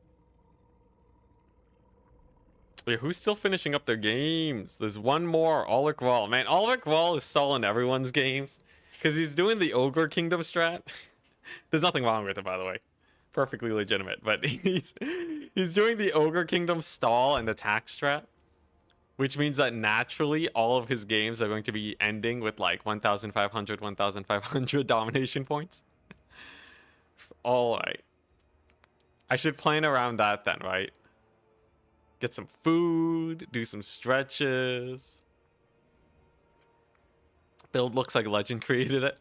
A: Yeah, who's still finishing up their games? There's one more, Ulrich Wall. Man, Ulrich Wall is stalling everyone's games. Because he's doing the Ogre Kingdom strat. There's nothing wrong with it, by the way. Perfectly legitimate. But he's doing the Ogre Kingdom stall and attack strat. Which means that naturally all of his games are going to be ending with like 1,500 domination points. Alright. I should plan around that then, right? Get some food, do some stretches. Build looks like Legend created it.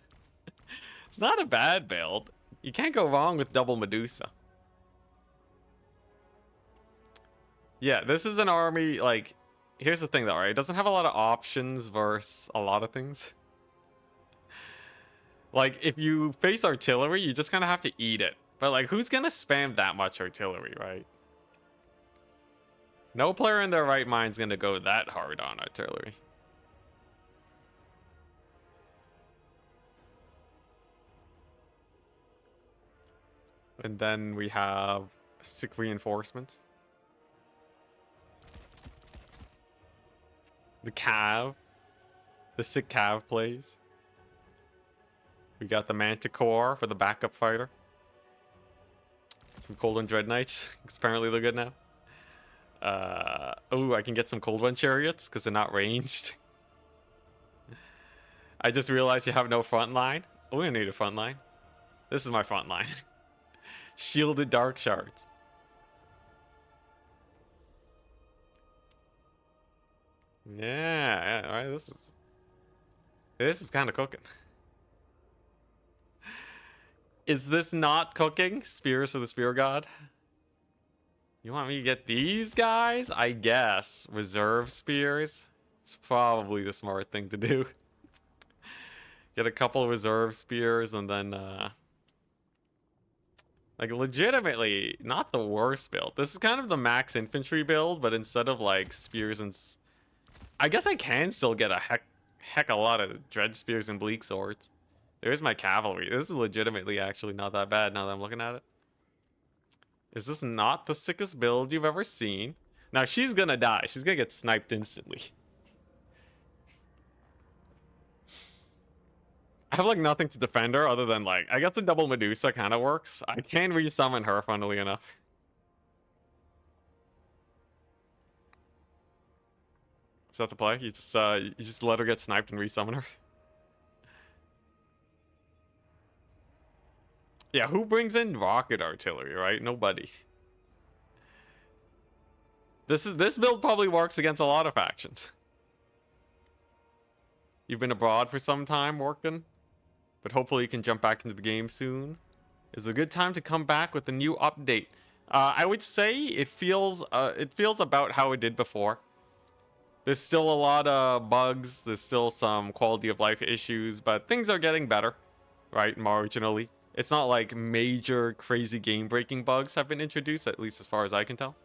A: It's not a bad build. You can't go wrong with double Medusa. Yeah, this is an army, like... Here's the thing though, right? It doesn't have a lot of options versus a lot of things. Like, if you face artillery, you just kind of have to eat it. But like, who's gonna spam that much artillery, right? No player in their right mind's gonna go that hard on artillery. And then we have sick reinforcements. The Cav. The sick Cav plays. We got the Manticore for the backup fighter. Some Cold One Dread Knights, because apparently they're good now. Oh, I can get some Cold One Chariots, because they're not ranged. I just realized you have no front line. Oh, we don't need a front line. This is my front line. Shielded Dark Shards. Yeah, all right, this is kind of cooking. Is this not cooking? Spears for the Spear God. You want me to get these guys? I guess. Reserve spears. It's probably the smart thing to do. Get a couple of reserve spears and then, like, legitimately, not the worst build. This is kind of the max infantry build, but instead of, like, spears and... I guess I can still get a heck a lot of dread spears and bleak swords. There's my cavalry. This is legitimately actually not that bad now that I'm looking at it. Is this not the sickest build you've ever seen? Now, she's gonna die. She's gonna get sniped instantly. I have, like, nothing to defend her other than, like, I guess the double Medusa kind of works. I can resummon her, funnily enough. Is that the play? You just let her get sniped and resummon her? Yeah, who brings in rocket artillery, right? Nobody. This build probably works against a lot of factions. You've been abroad for some time working, but hopefully you can jump back into the game soon. It's a good time to come back with a new update. I would say it feels about how it did before. There's still a lot of bugs. There's still some quality of life issues, but things are getting better, right? Marginally. It's not like major crazy game-breaking bugs have been introduced, at least as far as I can tell.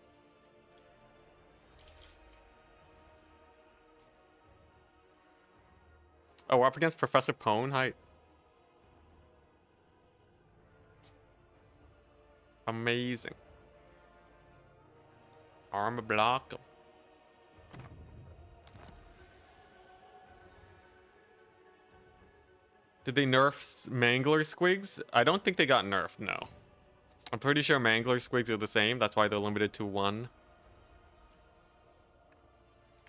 A: Oh, we're up against Professor Pone. Hi. Amazing. Armor block. Did they nerf Mangler Squigs? I don't think they got nerfed, no. I'm pretty sure Mangler Squigs are the same. That's why they're limited to 1.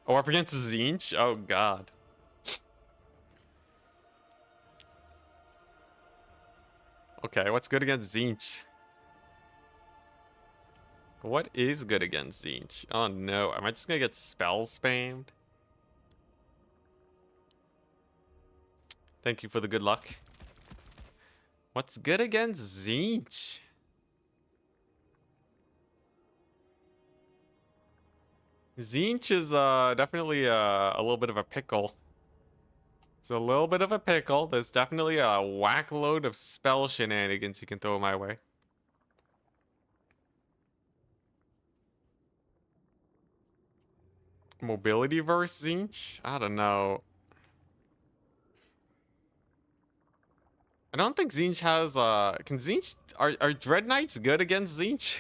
A: Oh, up against Zinch? Oh, God. Okay, what's good against Zinch? What is good against Zinch? Oh, no. Am I just gonna get spell spammed? Thank you for the good luck. What's good against Zinch? Zinch is definitely a little bit of a pickle. It's a little bit of a pickle. There's definitely a whack load of spell shenanigans you can throw my way. Mobility versus Zinch? I don't know. I don't think Zinch has can Zinch are Dread Knights good against Zinch?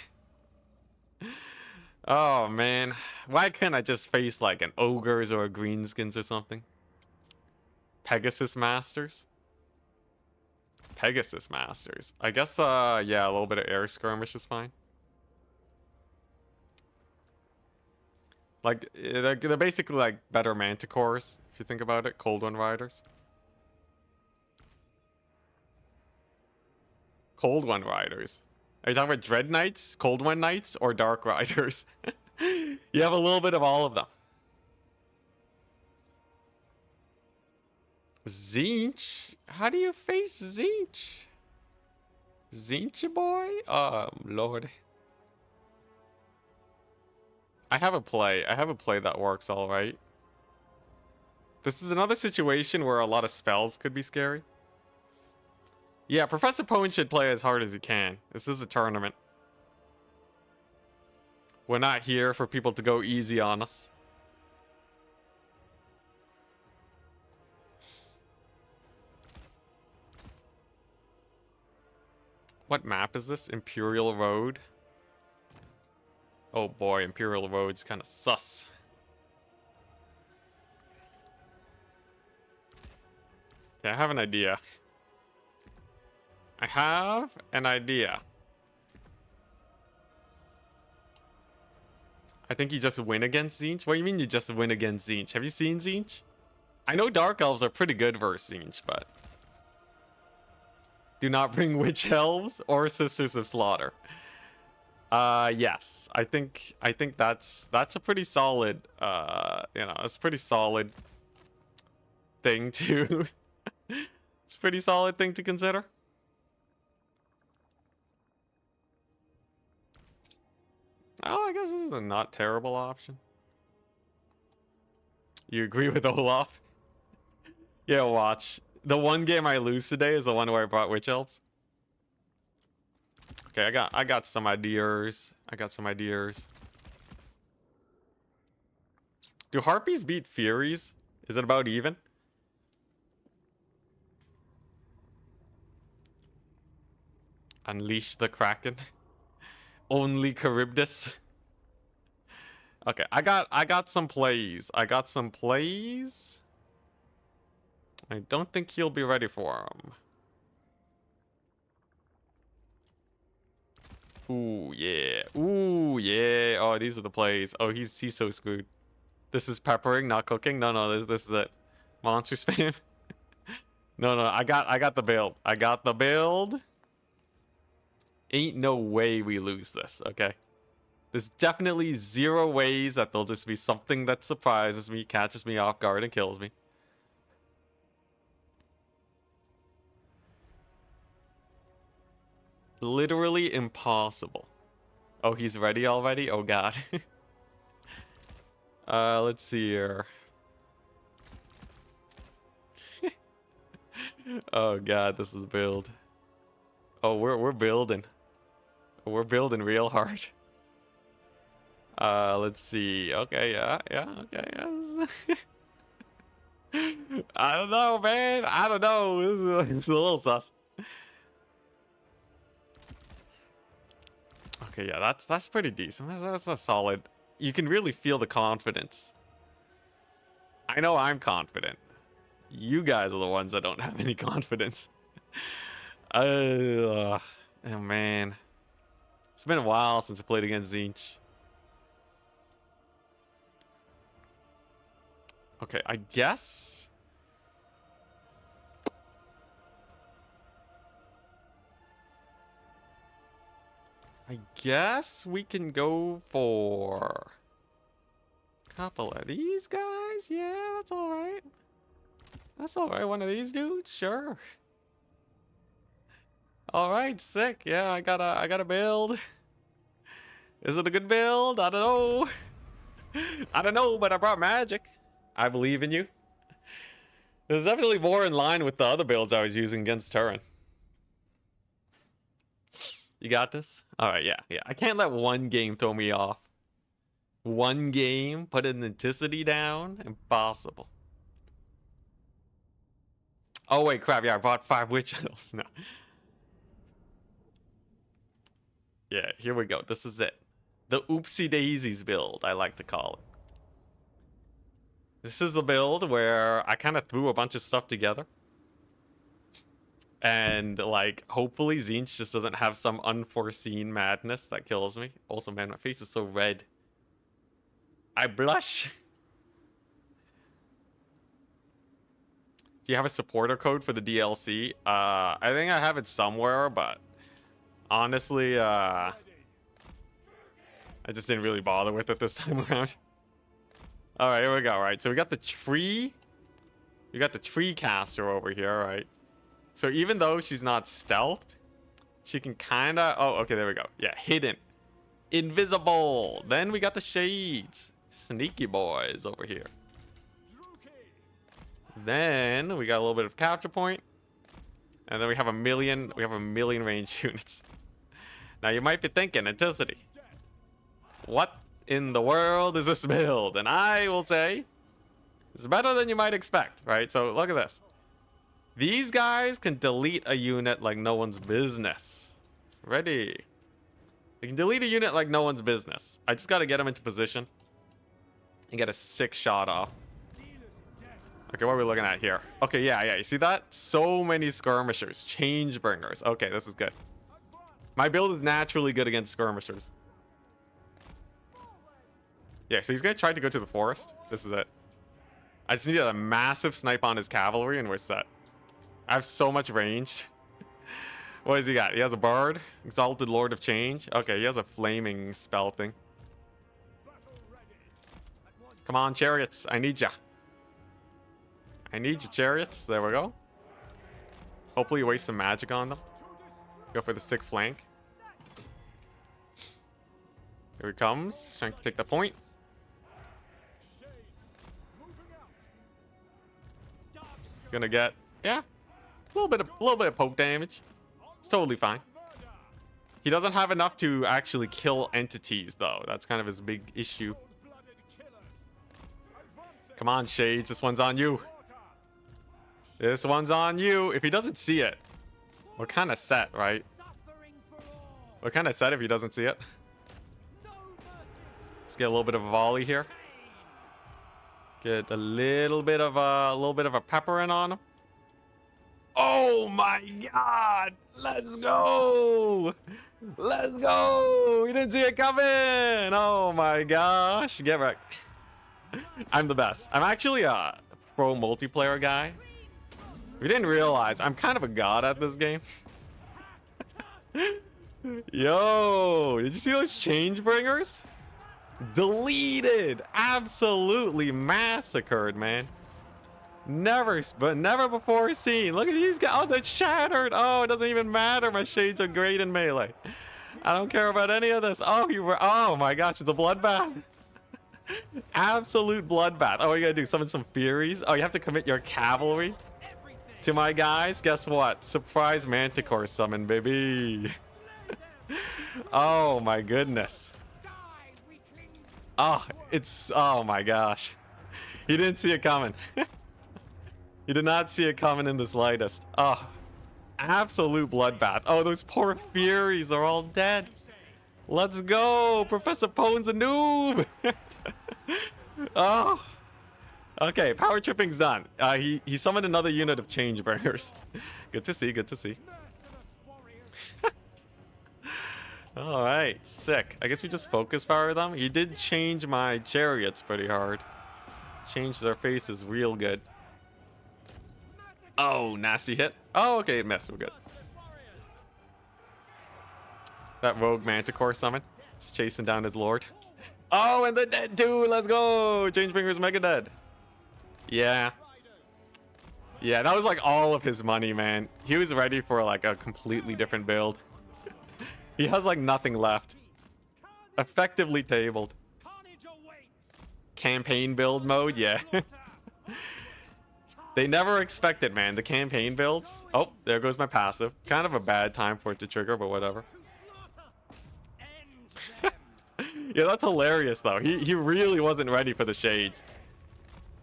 A: Oh man. Why can't I just face like an Ogres or a Greenskins or something? Pegasus Masters? Pegasus Masters. I guess yeah, a little bit of air skirmish is fine. Like they're basically like better Manticores, if you think about it, Cold One Riders. Cold One Riders. Are you talking about Dread Knights, Cold One Knights, or Dark Riders? You have a little bit of all of them. Zinch? How do you face Zinch? Zinch boy? Oh, Lord. I have a play that works all right. This is another situation where a lot of spells could be scary. Yeah, Professor Pone should play as hard as he can. This is a tournament. We're not here for people to go easy on us. What map is this? Imperial Road? Oh boy, Imperial Road's kind of sus. Okay, I have an idea. I have an idea. I think you just win against Tzeentch. What do you mean you just win against Tzeentch? Have you seen Tzeentch? I know Dark Elves are pretty good versus Tzeentch, but... Do not bring Witch Elves or Sisters of Slaughter. Yes. I think that's a pretty solid, it's a pretty solid thing to... it's a pretty solid thing to consider. Oh, I guess this is a not terrible option. You agree with Olaf? Yeah, watch. The one game I lose today is the one where I brought Witch Elves. Okay, I got some ideas. Do Harpies beat Furies? Is it about even? Unleash the Kraken. Only Charybdis. Okay, I got some plays. I don't think he'll be ready for them. Ooh, yeah. Ooh, yeah. Oh, these are the plays. Oh, he's so screwed. This is peppering, not cooking. No, this is it. Monster spam. No, I got the build. I got the build. Ain't no way we lose this, okay? There's definitely zero ways that there'll just be something that surprises me, catches me off guard, and kills me. Literally impossible. Oh, he's ready already? Oh, God. Let's see here. Oh, God, this is build. Oh, we're building. We're building real hard. Let's see. Okay, yeah, okay, yes. I don't know, man. I don't know. It's a little sus. Okay, yeah, that's pretty decent. That's a solid. You can really feel the confidence. I know I'm confident. You guys are the ones that don't have any confidence. Oh, man. It's been a while since I played against Tzeentch. Okay, I guess... we can go for... a couple of these guys? Yeah, that's alright. That's alright, one of these dudes? Sure. Alright, sick. Yeah, I got a build. Is it a good build? I don't know. I don't know, but I brought magic. I believe in you. This is definitely more in line with the other builds I was using against Turin. You got this? Alright, yeah. I can't let one game throw me off. One game, put an Enticity down? Impossible. Oh, wait, crap. Yeah, I bought 5 Witch Elves. No. Yeah, here we go. This is it. The Oopsie Daisies build, I like to call it. This is a build where I kind of threw a bunch of stuff together. And, like, hopefully Tzeentch just doesn't have some unforeseen madness that kills me. Also, man, my face is so red. I blush. Do you have a supporter code for the DLC? I think I have it somewhere, but honestly, I just didn't really bother with it this time around. All right, here we go. All right, so we got the tree. We got the tree caster over here, all right? So even though she's not stealthed, she can kind of... Oh, okay, there we go. Yeah, hidden. Invisible. Then we got the shades. Sneaky boys over here. Then we got a little bit of capture point. And then we have a million range units. Now you might be thinking, Enticity. what in the world is this build? And I will say, it's better than you might expect, right? So look at this. These guys can delete a unit like no one's business. Ready. They can delete a unit like no one's business. I just got to get them into position and get a 6 shot off. Okay, what are we looking at here? Okay, yeah. You see that? So many skirmishers. Change bringers. Okay, this is good. My build is naturally good against skirmishers. Yeah, so he's going to try to go to the forest. This is it. I just needed a massive snipe on his cavalry and we're set. I have so much range. What has he got? He has a bard. Exalted Lord of Change. Okay, he has a flaming spell thing. Come on, chariots. I need ya. I need you, chariots. There we go. Hopefully you waste some magic on them. Go for the sick flank. Here he comes. Trying to take the point. Gonna get, yeah, a little bit of poke damage. It's totally fine. He doesn't have enough to actually kill entities, though. That's kind of his big issue. Come on, Shades. This one's on you. This one's on you. If he doesn't see it, we're kind of set, right? We're kind of set if he doesn't see it. Let's get a little bit of a volley here. Get a little bit of a pepper in on him. Oh my god! Let's go! Let's go! You didn't see it coming! Oh my gosh! Get wrecked. I'm the best. I'm actually a pro multiplayer guy. We didn't realize I'm kind of a god at this game. Yo! Did you see those change bringers? Deleted! Absolutely massacred, man. Never before seen. Look at these guys. Oh, they're shattered. Oh, it doesn't even matter. My shades are great in melee. I don't care about any of this. Oh, oh my gosh, it's a bloodbath. Absolute bloodbath. Oh, what you gotta do? Summon some Furies? Oh, you have to commit your cavalry to my guys? Guess what? Surprise Manticore summon, baby. Oh my goodness. Oh, oh my gosh. He didn't see it coming. He did not see it coming in the slightest. Oh, absolute bloodbath. Oh, those poor Furies are all dead. Let's go. Professor Pone's a noob. Oh. Okay, power tripping's done. He summoned another unit of change bringers. Good to see, good to see. All right, sick. I guess we just focus fire them. He did change my chariots pretty hard. Changed their faces real good. Oh, nasty hit. Oh, okay, it missed. We're good. That rogue manticore summon. Just chasing down his lord. Oh, and the dead too. Let's go. Changebringer's mega dead. Yeah. Yeah, that was like all of his money, man. He was ready for like a completely different build. He has like nothing left. Effectively tabled. Campaign build mode, yeah. They never expect it, man. The campaign builds. Oh, there goes my passive. Kind of a bad time for it to trigger, but whatever. Yeah, that's hilarious, though. He really wasn't ready for the shades.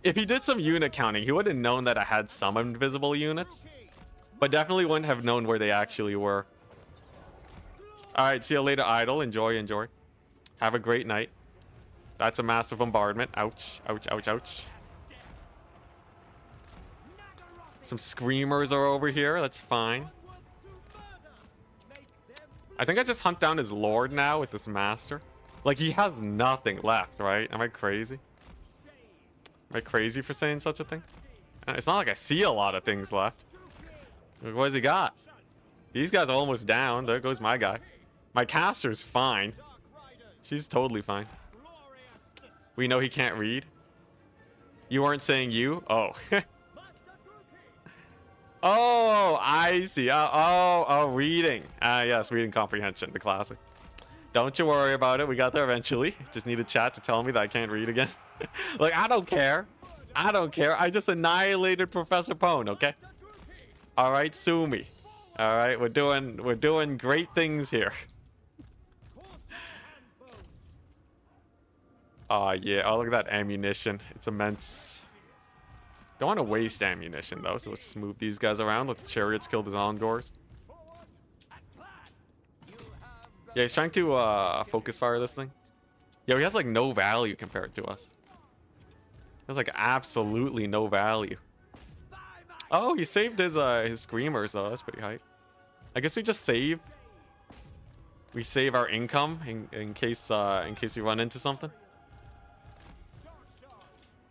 A: If he did some unit counting, he would have known that I had some invisible units. But definitely wouldn't have known where they actually were. Alright, see you later, Idol. Enjoy, enjoy. Have a great night. That's a massive bombardment. Ouch, ouch, ouch, ouch. Some screamers are over here. That's fine. I think I just hunt down his lord now with this master. Like, he has nothing left, right? Am I crazy? Am I crazy for saying such a thing? It's not like I see a lot of things left. What has he got? These guys are almost down. There goes my guy. My caster's fine. She's totally fine. We know he can't read. You weren't saying you? Oh. Oh, I see. Oh, reading. Yes, reading comprehension, the classic. Don't you worry about it. We got there eventually. Just need a chat to tell me that I can't read again. Like, I don't care. I don't care. I just annihilated Professor Pone, okay? All right, sue me. All right, we're doing great things here. Yeah. Oh, look at that ammunition. It's immense. Don't want to waste ammunition, though, so let's just move these guys around. Let the chariots kill the Zongors. Yeah, he's trying to focus fire this thing. Yeah, he has, like, no value compared to us. He has, like, absolutely no value. Oh, he saved his screamers, though. That's pretty hype. I guess we just save. We save our income in case we run into something.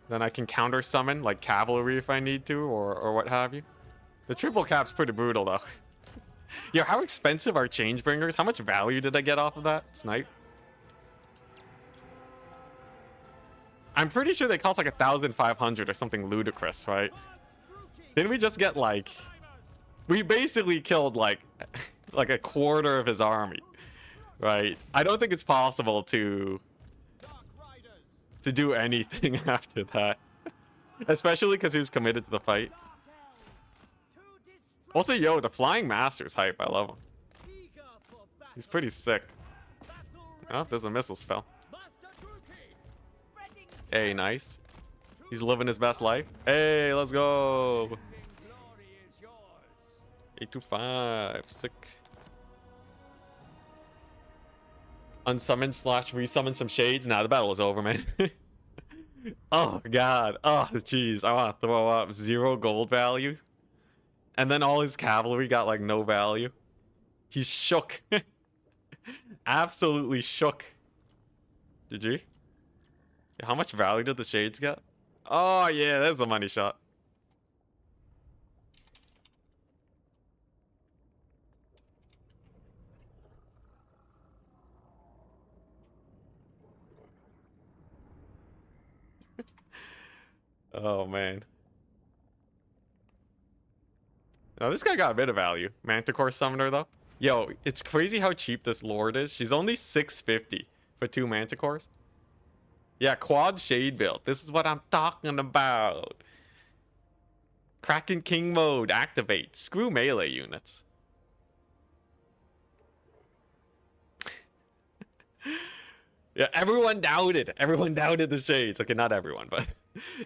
A: Then I can counter summon like cavalry if I need to, or what have you. The triple cap's pretty brutal though. Yo, how expensive are change bringers? How much value did I get off of that snipe? I'm pretty sure they cost like 1,500 or something ludicrous, right? Didn't we just get like, we basically killed like like a quarter of his army, right? I don't think it's possible to do anything after that, especially because he was committed to the fight. Also, yo, the Flying Master's hype. I love him. He's pretty sick. Oh, there's a missile spell. Hey, nice. He's living his best life. Hey, let's go. 825. Sick. Unsummon / resummon some shades. Nah, the battle is over, man. Oh, God. Oh, jeez. I want to throw up. 0 gold value. And then all his cavalry got, like, no value. He's shook. Absolutely shook. GG. How much value did the shades get? Oh, yeah. There's a money shot. Oh, man. Now, this guy got a bit of value. Manticore Summoner, though. Yo, it's crazy how cheap this Lord is. She's only 650 for 2 Manticores. Yeah, quad shade build. This is what I'm talking about. Kraken King mode. Activate. Screw melee units. Yeah, everyone doubted. Everyone doubted the shades. Okay, not everyone, but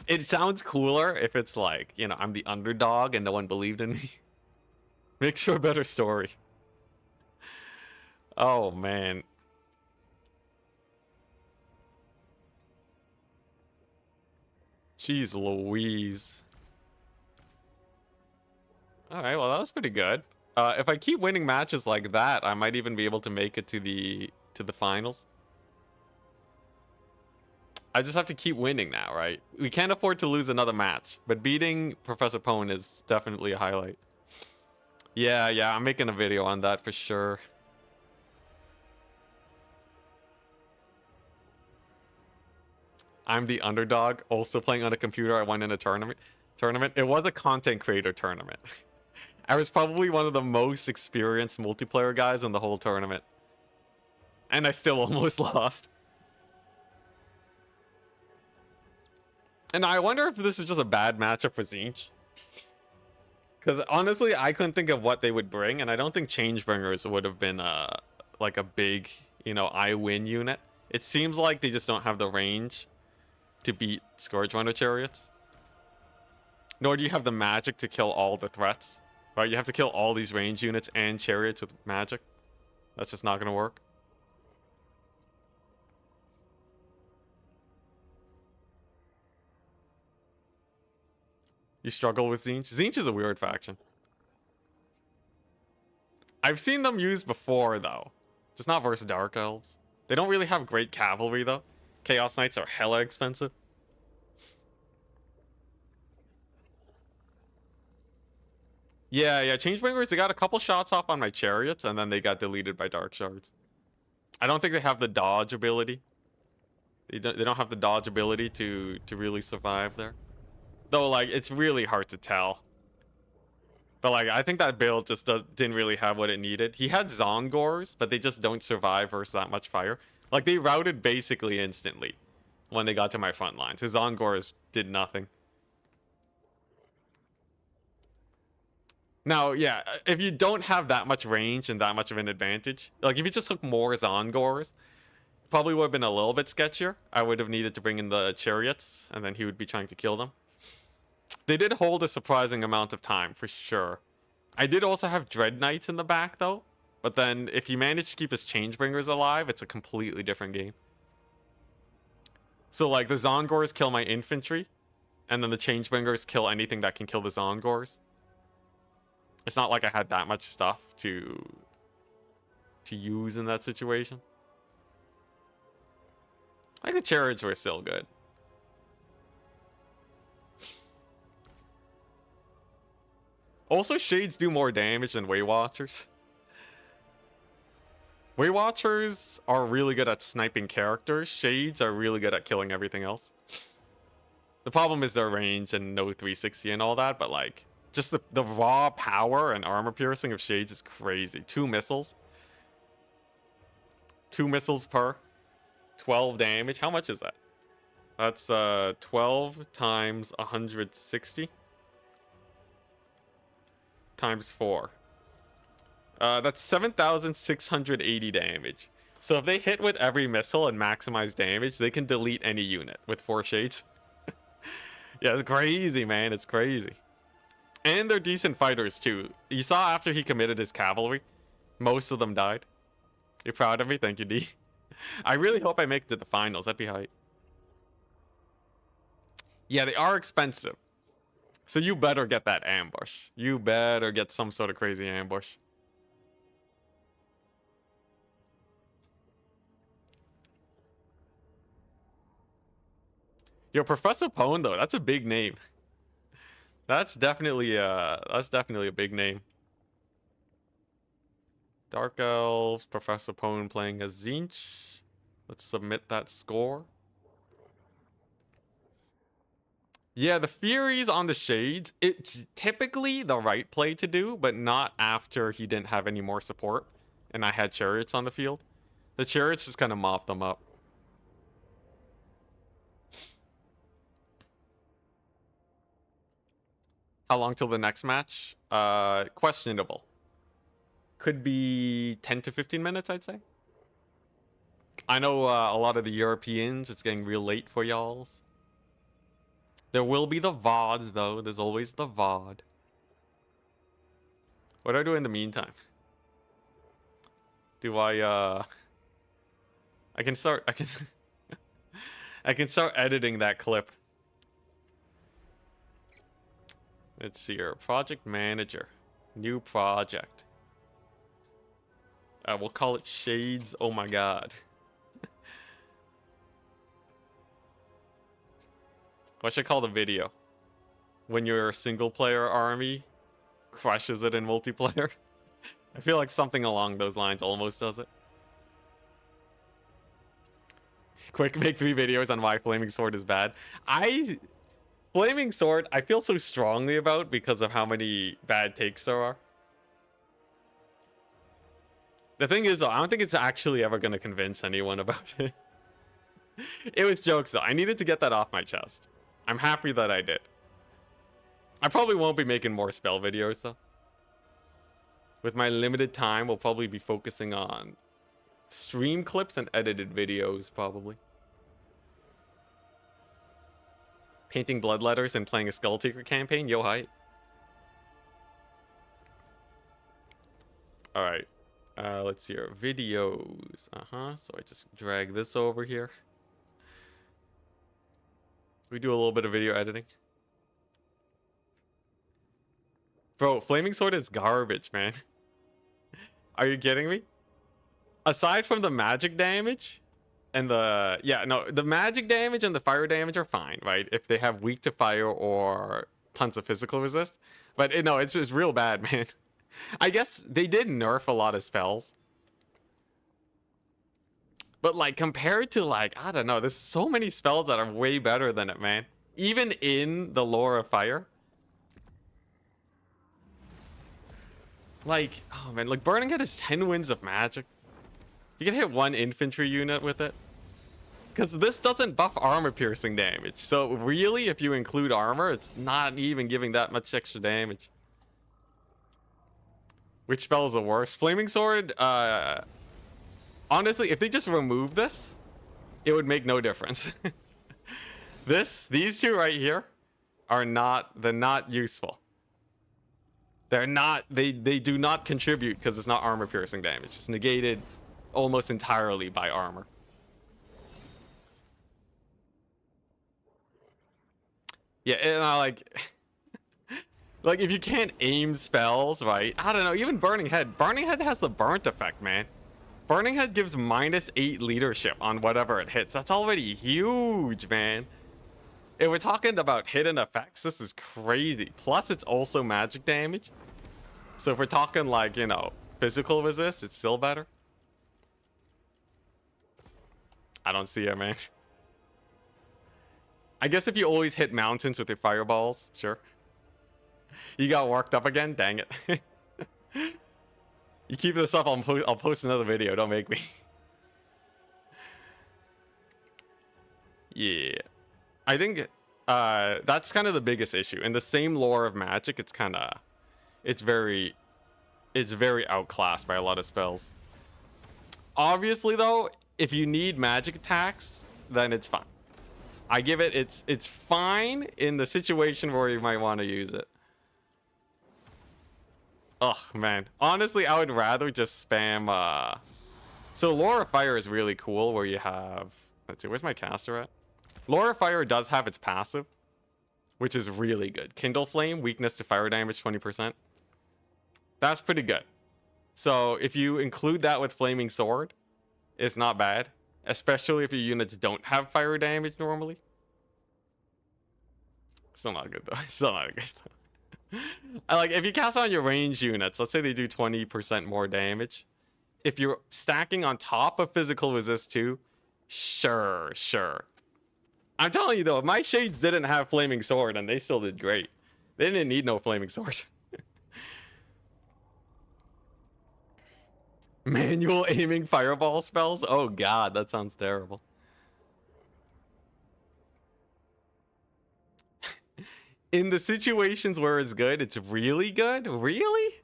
A: it sounds cooler if it's like, you know, I'm the underdog and no one believed in me. Makes for a better story. Oh, man. Jeez Louise. Alright, well, that was pretty good. If I keep winning matches like that, I might even be able to make it to the finals. I just have to keep winning now, right? We can't afford to lose another match, but beating Professor Pone is definitely a highlight. Yeah, I'm making a video on that for sure. I'm the underdog, also playing on a computer. I won in a tournament. It was a content creator tournament. I was probably one of the most experienced multiplayer guys in the whole tournament. And I still almost lost. And I wonder if this is just a bad matchup for Tzeentch. Because honestly, I couldn't think of what they would bring, and I don't think Changebringers would have been like a big, you know, I win unit. It seems like they just don't have the range to beat Scourge Runner Chariots. Nor do you have the magic to kill all the threats. Right? You have to kill all these range units and chariots with magic. That's just not going to work. You struggle with Tzeentch? Tzeentch is a weird faction. I've seen them used before, though. Just not versus Dark Elves. They don't really have great cavalry, though. Chaos Knights are hella expensive. Yeah, Changebringers, they got a couple shots off on my chariots, and then they got deleted by Dark Shards. I don't think they have the dodge ability. They don't have the dodge ability to really survive there. Though, like, it's really hard to tell. But, like, I think that build just didn't really have what it needed. He had Zongors, but they just don't survive versus that much fire. Like, they routed basically instantly when they got to my front lines. His Zongors did nothing. Now, yeah, if you don't have that much range and that much of an advantage, like, if you just took more Zongors, probably would have been a little bit sketchier. I would have needed to bring in the chariots, and then he would be trying to kill them. They did hold a surprising amount of time, for sure. I did also have Dread Knights in the back, though. But then, if you manage to keep his Changebringers alive, it's a completely different game. So, like, the Zongors kill my infantry, and then the Changebringers kill anything that can kill the Zongors. It's not like I had that much stuff to use in that situation. Like, the chariots were still good. Also, Shades do more damage than Way Watchers. Way Watchers are really good at sniping characters. Shades are really good at killing everything else. The problem is their range and no 360 and all that, but like, just the raw power and armor piercing of Shades is crazy. 2 missiles. 2 missiles per. 12 damage. How much is that? That's 12 times 160. Times 4. That's 7,680 damage. So if they hit with every missile and maximize damage, they can delete any unit with 4 shades. Yeah, it's crazy, man. It's crazy. And they're decent fighters, too. You saw after he committed his cavalry, most of them died. You're proud of me? Thank you, D. I really hope I make it to the finals. That'd be hype. Yeah, they are expensive. So you better get that ambush. You better get some sort of crazy ambush. Yo, Professor Pone, though, that's a big name. That's definitely a big name. Dark Elves, Professor Pone playing as Zinch. Let's submit that score. Yeah, the Furies on the Shades, it's typically the right play to do, but not after he didn't have any more support and I had Chariots on the field. The Chariots just kind of mopped them up. How long till the next match? Questionable. Could be 10 to 15 minutes, I'd say. I know a lot of the Europeans, it's getting real late for y'alls. There will be the VOD, though. There's always the VOD. What do I do in the meantime? Do I can start, I can start editing that clip. Let's see here. Project manager. New project. We'll call it Shades. Oh my god. What should I call the video? When your single player army crushes it in multiplayer? I feel like something along those lines almost does it. Quick, make 3 videos on why Flaming Sword is bad. Flaming Sword, I feel so strongly about because of how many bad takes there are. The thing is, though, I don't think it's actually ever going to convince anyone about it. It was jokes, though. I needed to get that off my chest. I'm happy that I did. I probably won't be making more spell videos, though. With my limited time, we'll probably be focusing on stream clips and edited videos, probably. Painting bloodletters and playing a Skulltaker campaign? Yo, hi. Alright. Let's see here. Videos. So I just drag this over here. We do a little bit of video editing. Bro, Flaming Sword is garbage, man. Are you kidding me? Aside from the magic damage and the... Yeah, no, the magic damage and the fire damage are fine, right? If they have weak to fire or tons of physical resist. But no, it's just real bad, man. I guess they did nerf a lot of spells. But like compared to like, I don't know, there's so many spells that are way better than it, man. Even in the lore of fire. Like, oh man, like Burning Head has 10 winds of magic. You can hit 1 infantry unit with it. Because this doesn't buff armor piercing damage. So really, if you include armor, it's not even giving that much extra damage. Which spell is the worst? Flaming Sword, honestly, if they just remove this, it would make no difference. These two right here are not, they're not useful. They're not, they do not contribute because it's not armor piercing damage. It's negated almost entirely by armor. Yeah, and I like if you can't aim spells, right? I don't know, even Burning Head. Burning Head has the burnt effect, man. Burning Head gives -8 leadership on whatever it hits. That's already huge, man. If we're talking about hidden effects, this is crazy. Plus, it's also magic damage. So if we're talking like, you know, physical resist, it's still better. I don't see it, man. I guess if you always hit mountains with your fireballs, sure. You got worked up again? Dang it. You keep this up, I'll post another video. Don't make me. Yeah. I think that's kind of the biggest issue. In the same lore of Magic, it's very outclassed by a lot of spells. Obviously, though, if you need magic attacks, then it's fine. I give it, it's fine in the situation where you might want to use it. Oh, man. Honestly, I would rather just spam, So Lore of Fire is really cool, where you have... Let's see, where's my caster at? Lore of Fire does have its passive, which is really good. Kindle Flame, weakness to fire damage 20%. That's pretty good. So if you include that with Flaming Sword, it's not bad. Especially if your units don't have fire damage normally. Still not good, though. Still not good, though. I like, if you cast on your range units, let's say they do 20% more damage. If you're stacking on top of physical resist too, sure. I'm telling you though, if my shades didn't have Flaming Sword and they still did great. They didn't need no Flaming Sword. Manual aiming fireball spells? Oh god, that sounds terrible. In the situations where it's good, it's really good? Really?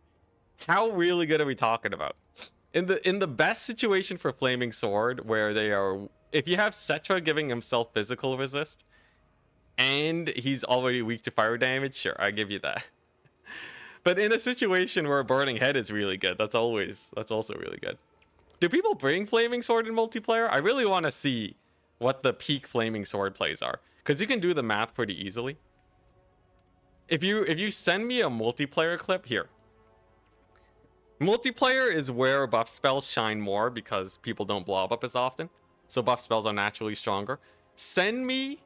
A: How really good are we talking about? In the best situation for Flaming Sword, where they are... If you have Cetra giving himself physical resist, and he's already weak to fire damage, sure, I give you that. But in a situation where Burning Head is really good, that's also really good. Do people bring Flaming Sword in multiplayer? I really want to see what the peak Flaming Sword plays are, because you can do the math pretty easily. If you send me a multiplayer clip here. Multiplayer is where buff spells shine more because people don't blob up as often. So buff spells are naturally stronger. Send me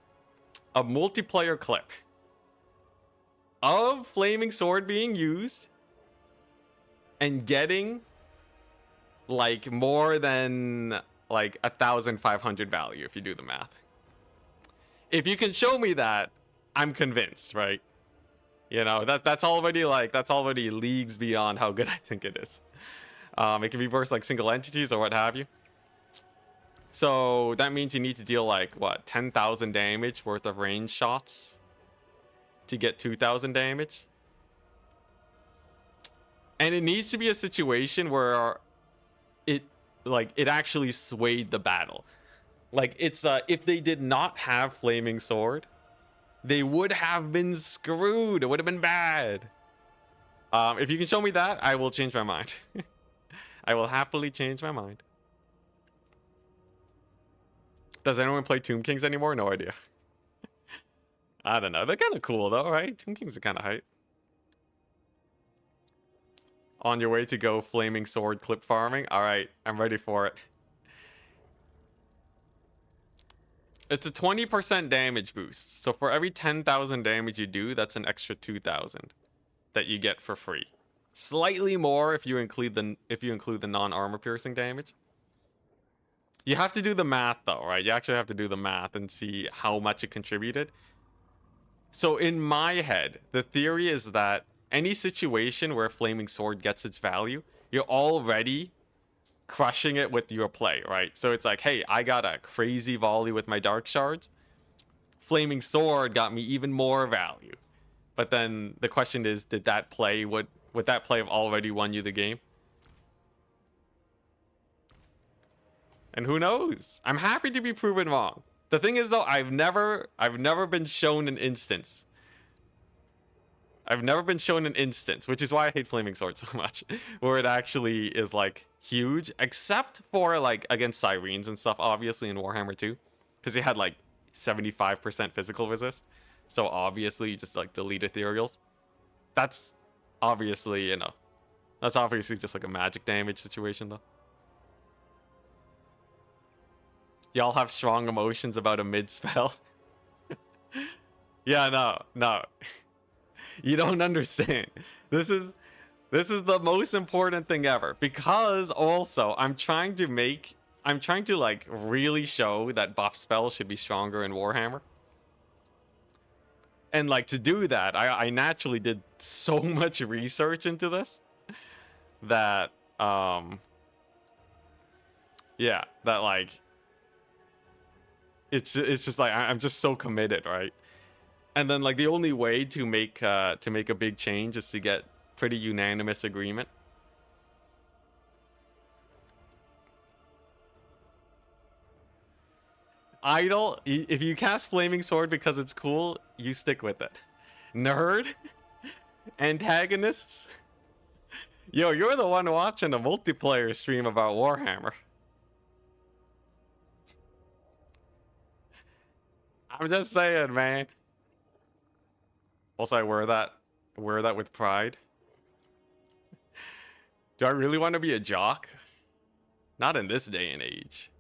A: a multiplayer clip of Flaming Sword being used and getting like more than like 1,500 value if you do the math. If you can show me that, I'm convinced, right? You know, that's already leagues beyond how good I think it is. It can be versus like single entities or what have you. So that means you need to deal like what, 10,000 damage worth of range shots to get 2,000 damage. And it needs to be a situation where it actually swayed the battle. Like it's if they did not have Flaming Sword, they would have been screwed. It would have been bad. If you can show me that, I will change my mind. I will happily change my mind. Does anyone play Tomb Kings anymore? No idea. I don't know. They're kind of cool though, right? Tomb Kings are kind of hype. On your way to go Flaming Sword clip farming? Alright, I'm ready for it. It's a 20% damage boost. So for every 10,000 damage you do, that's an extra 2,000 that you get for free. Slightly more if you include the non-armor piercing damage. You have to do the math though, right? You actually have to do the math and see how much it contributed. So in my head, the theory is that any situation where Flaming Sword gets its value, you're already crushing it with your play, right? So it's like, hey, I got a crazy volley with my Dark Shards. Flaming Sword got me even more value. But then the question is, would that play have already won you the game? And who knows? I'm happy to be proven wrong. The thing is though, I've never been shown an instance. I've never been shown an instance, which is why I hate Flaming Sword so much, where it actually is like huge, except for like against Sirens and stuff, obviously in Warhammer 2, because they had like 75% physical resist. So obviously you just like delete ethereals. That's obviously, you know, that's obviously just like a magic damage situation though. Y'all have strong emotions about a mid spell. Yeah, no. You don't understand. This is the most important thing ever, because also I'm trying to like really show that buff spells should be stronger in Warhammer. And like to do that, I naturally did so much research into this that yeah, that like it's just like I'm just so committed, right? And then like the only way to make a big change is to get pretty unanimous agreement. Idle, if you cast Flaming Sword because it's cool, you stick with it. Nerd, antagonists. Yo, you're the one watching a multiplayer stream about Warhammer. I'm just saying, man. Also, I wear that with pride. Do I really want to be a jock? Not in this day and age.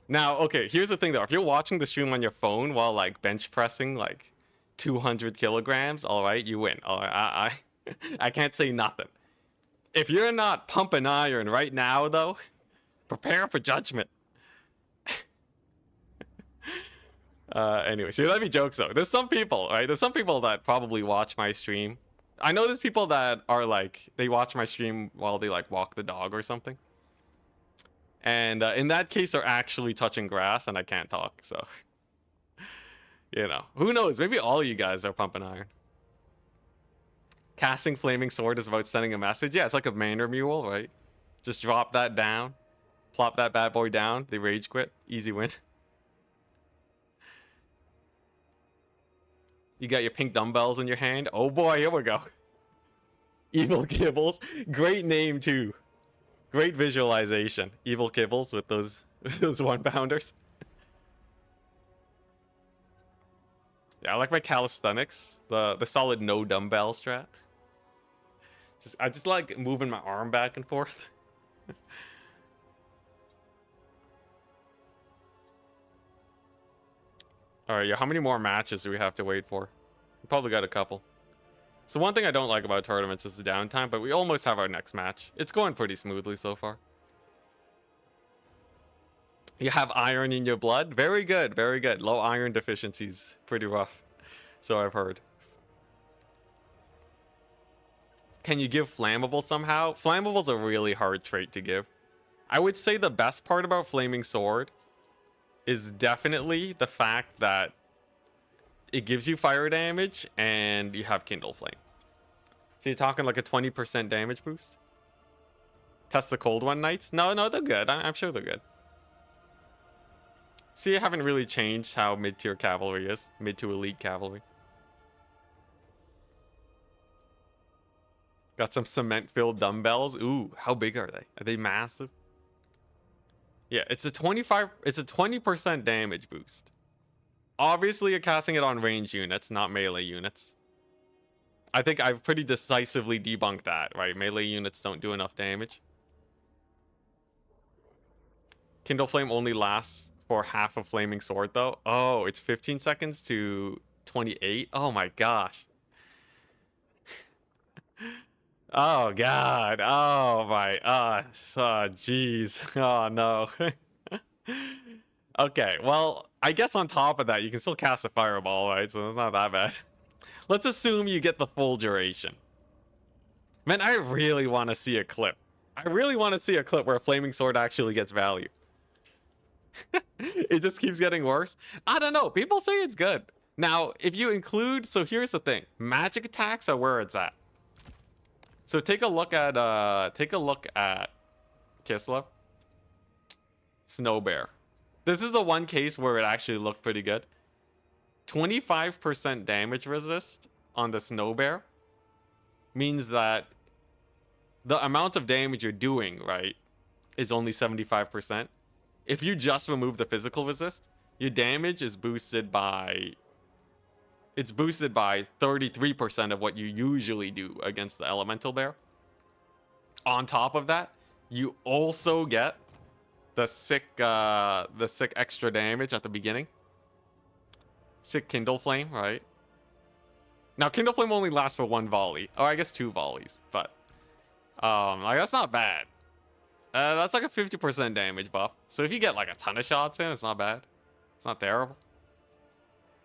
A: Now, okay, here's the thing though. If you're watching the stream on your phone while like bench pressing like 200 kilograms, all right, you win. All right, I can't say nothing. If you're not pumping iron right now though, prepare for judgment. Anyway, so let me joke though. There's some people, right? There's some people that probably watch my stream. I know there's people that are like, they watch my stream while they like walk the dog or something. And in that case, they're actually touching grass and I can't talk, so. You know, who knows? Maybe all of you guys are pumping iron. Casting Flaming Sword is about sending a message. Yeah, it's like a Manor Mule, right? Just drop that down. Plop that bad boy down. They rage quit. Easy win. You got your pink dumbbells in your hand. Oh boy, here we go. Evil Kibbles. Great name too. Great visualization. Evil Kibbles with those 1-pounders. Yeah, I like my calisthenics. The solid no dumbbell strat. I just like moving my arm back and forth. Alright, yeah, how many more matches do we have to wait for? We probably got a couple. So one thing I don't like about tournaments is the downtime, but we almost have our next match. It's going pretty smoothly so far. You have iron in your blood? Very good, very good. Low iron deficiencies. Pretty rough. So I've heard. Can you give flammable somehow? Flammable's a really hard trait to give. I would say the best part about Flaming Sword is definitely the fact that it gives you fire damage and you have Kindle Flame. So you're talking like a 20% damage boost? Test the Cold One Knights? No, they're good. I'm sure they're good. See, I haven't really changed how mid-tier cavalry is. Mid to elite cavalry. Got some cement-filled dumbbells. Ooh, how big are they? Are they massive? Yeah, it's a 20% damage boost. Obviously, you're casting it on range units, not melee units. I think I've pretty decisively debunked that, right? Melee units don't do enough damage. Kindle Flame only lasts for half of Flaming Sword, though. Oh, it's 15 seconds to 28? Oh my gosh. Oh god. Oh my. Jeez. Oh no. Okay, well, I guess on top of that, you can still cast a fireball, right? So it's not that bad. Let's assume you get the full duration. Man, I really want to see a clip. I really want to see a clip where a Flaming Sword actually gets value. It just keeps getting worse. I don't know. People say it's good. Now, if you include... So here's the thing. Magic attacks are where it's at. So take a look at Kislev. Snow Bear. This is the one case where it actually looked pretty good. 25% damage resist on the Snow Bear means that the amount of damage you're doing, right, is only 75%. If you just remove the physical resist, your damage is boosted by... It's boosted by 33% of what you usually do against the Elemental Bear. On top of that, you also get the sick extra damage at the beginning. Sick Kindle Flame, right? Now, Kindle Flame only lasts for 1 volley. Or I guess 2 volleys, but... like, that's not bad. That's like a 50% damage buff. So if you get like a ton of shots in, it's not bad. It's not terrible.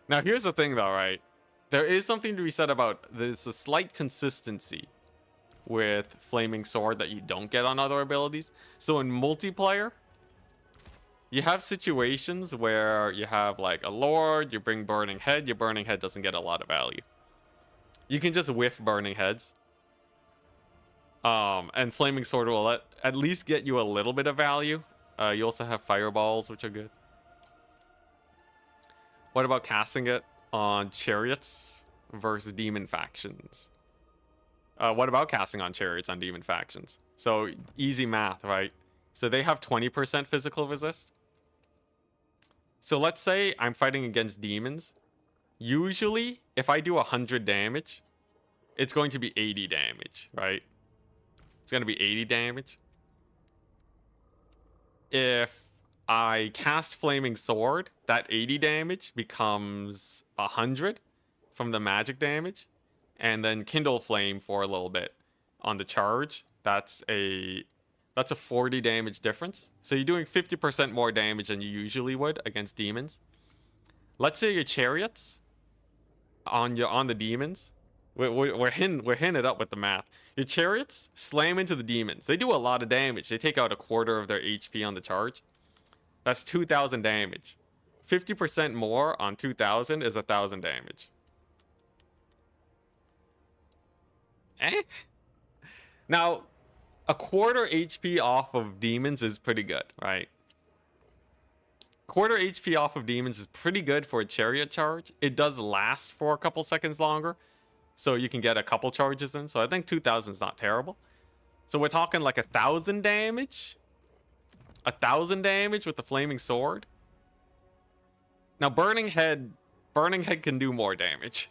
A: Now, here's the thing though, right? There is something to be said about there's a slight consistency with Flaming Sword that you don't get on other abilities. So in multiplayer, you have situations where you have like a Lord, you bring Burning Head, your Burning Head doesn't get a lot of value. You can just whiff Burning Heads. And Flaming Sword will at least get you a little bit of value. You also have Fireballs, which are good. What about casting it on Chariots versus Demon Factions? What about casting on Chariots on Demon Factions? So, easy math, right? So they have 20% physical resist. So let's say I'm fighting against demons. Usually, if I do 100 damage, it's going to be 80 damage, right? It's going to be 80 damage. If I cast Flaming Sword, that 80 damage becomes 100 from the magic damage. And then Kindle Flame for a little bit on the charge. That's a 40 damage difference. So you're doing 50% more damage than you usually would against demons. Let's say your Chariots on the demons. We're hitting it up with the math. Your Chariots slam into the demons. They do a lot of damage. They take out a quarter of their HP on the charge. That's 2,000 damage. 50% more on 2,000 is 1,000 damage. Now, a quarter HP off of demons is pretty good, right? Quarter HP off of demons is pretty good for a Chariot charge. It does last for a couple seconds longer, so you can get a couple charges in. So I think 2,000 is not terrible. So we're talking like 1,000 damage. 1,000 damage with the Flaming Sword. Now Burning Head can do more damage.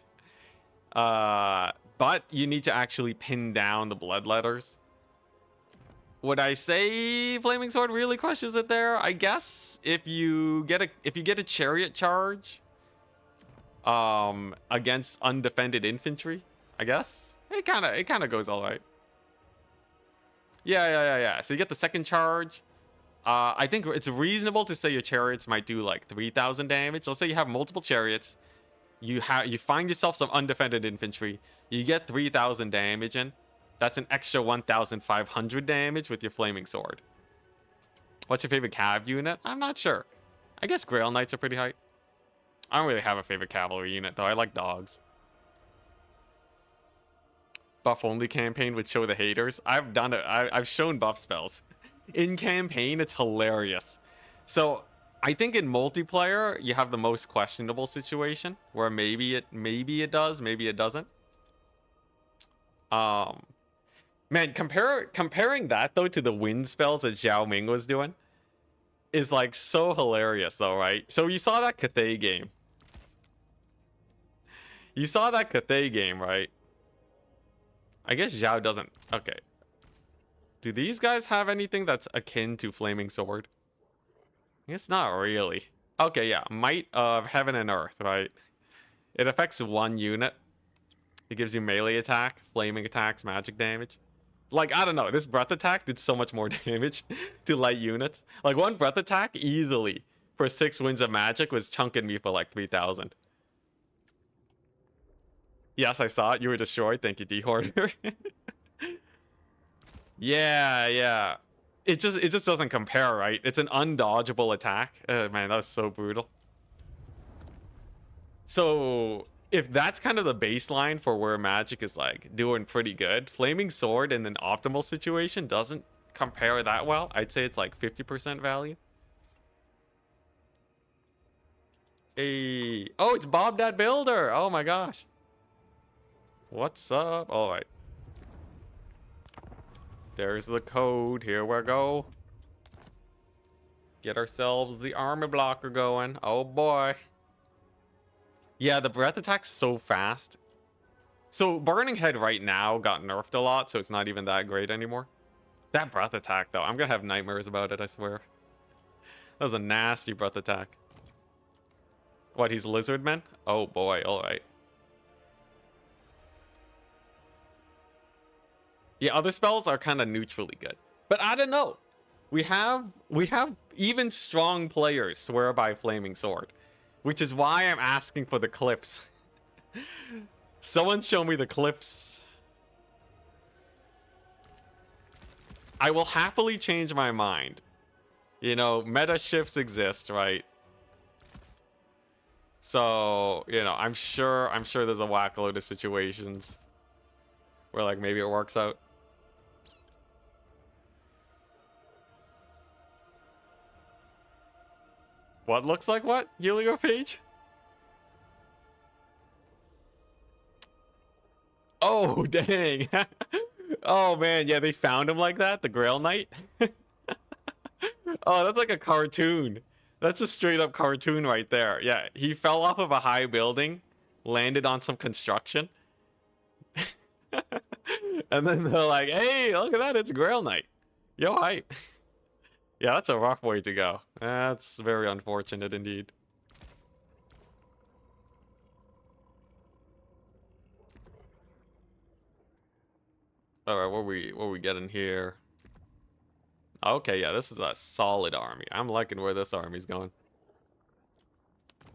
A: But you need to actually pin down the Bloodletters. Would I say Flaming Sword really crushes it there? I guess if you get a Chariot charge against undefended infantry, I guess it kind of goes all right. Yeah. So you get the second charge. I think it's reasonable to say your Chariots might do like 3,000 damage. Let's say you have multiple Chariots. You find yourself some undefended infantry. You get 3,000 damage in. That's an extra 1,500 damage with your Flaming Sword. What's your favorite cav unit? I'm not sure. I guess Grail Knights are pretty hype. I don't really have a favorite cavalry unit though. I like dogs. Buff only campaign would show the haters. I've done it. I've shown buff spells. In campaign, it's hilarious. So I think in multiplayer, you have the most questionable situation where maybe it does, maybe it doesn't. Man, comparing that though to the wind spells that Xiao Ming was doing is like so hilarious though, right? So you saw that Cathay game. Right? I guess Xiao doesn't. Okay. Do these guys have anything that's akin to Flaming Sword? I guess not really. Okay, yeah. Might of Heaven and Earth, right? It affects one unit. It gives you melee attack, flaming attacks, magic damage. Like, I don't know. This breath attack did so much more damage to light units. Like, one breath attack easily for 6 winds of magic was chunking me for like 3,000. Yes, I saw it. You were destroyed. Thank you, D-Hoarder. Yeah. It just doesn't compare, right? It's an undodgeable attack. Man, that was so brutal. So if that's kind of the baseline for where magic is like doing pretty good, Flaming Sword in an optimal situation doesn't compare that well. I'd say it's like 50% value. Hey. Oh, it's Bob that Builder. Oh my gosh. What's up? All right. There's the code. Here we go. Get ourselves the armor blocker going. Oh boy. Yeah, the breath attack's so fast. So Burning Head right now got nerfed a lot, so it's not even that great anymore. That breath attack, though, I'm gonna have nightmares about it, I swear. That was a nasty breath attack. What, he's Lizardmen? Oh boy, alright. Yeah, other spells are kind of neutrally good. But I don't know. We have even strong players swear by Flaming Sword. Which is why I'm asking for the clips. Someone show me the clips. I will happily change my mind. You know, meta shifts exist, right? So, you know, I'm sure there's a whack load of situations where like maybe it works out. What looks like what? Heliopage? Oh, dang. Oh, man. Yeah, they found him like that? The Grail Knight? Oh, that's like a cartoon. That's a straight up cartoon right there. Yeah, he fell off of a high building, landed on some construction. And then they're like, hey, look at that. It's Grail Knight. Yo, hype. Yeah, that's a rough way to go. That's very unfortunate indeed. All right, what we getting here? Okay, yeah, this is a solid army. I'm liking where this army's going.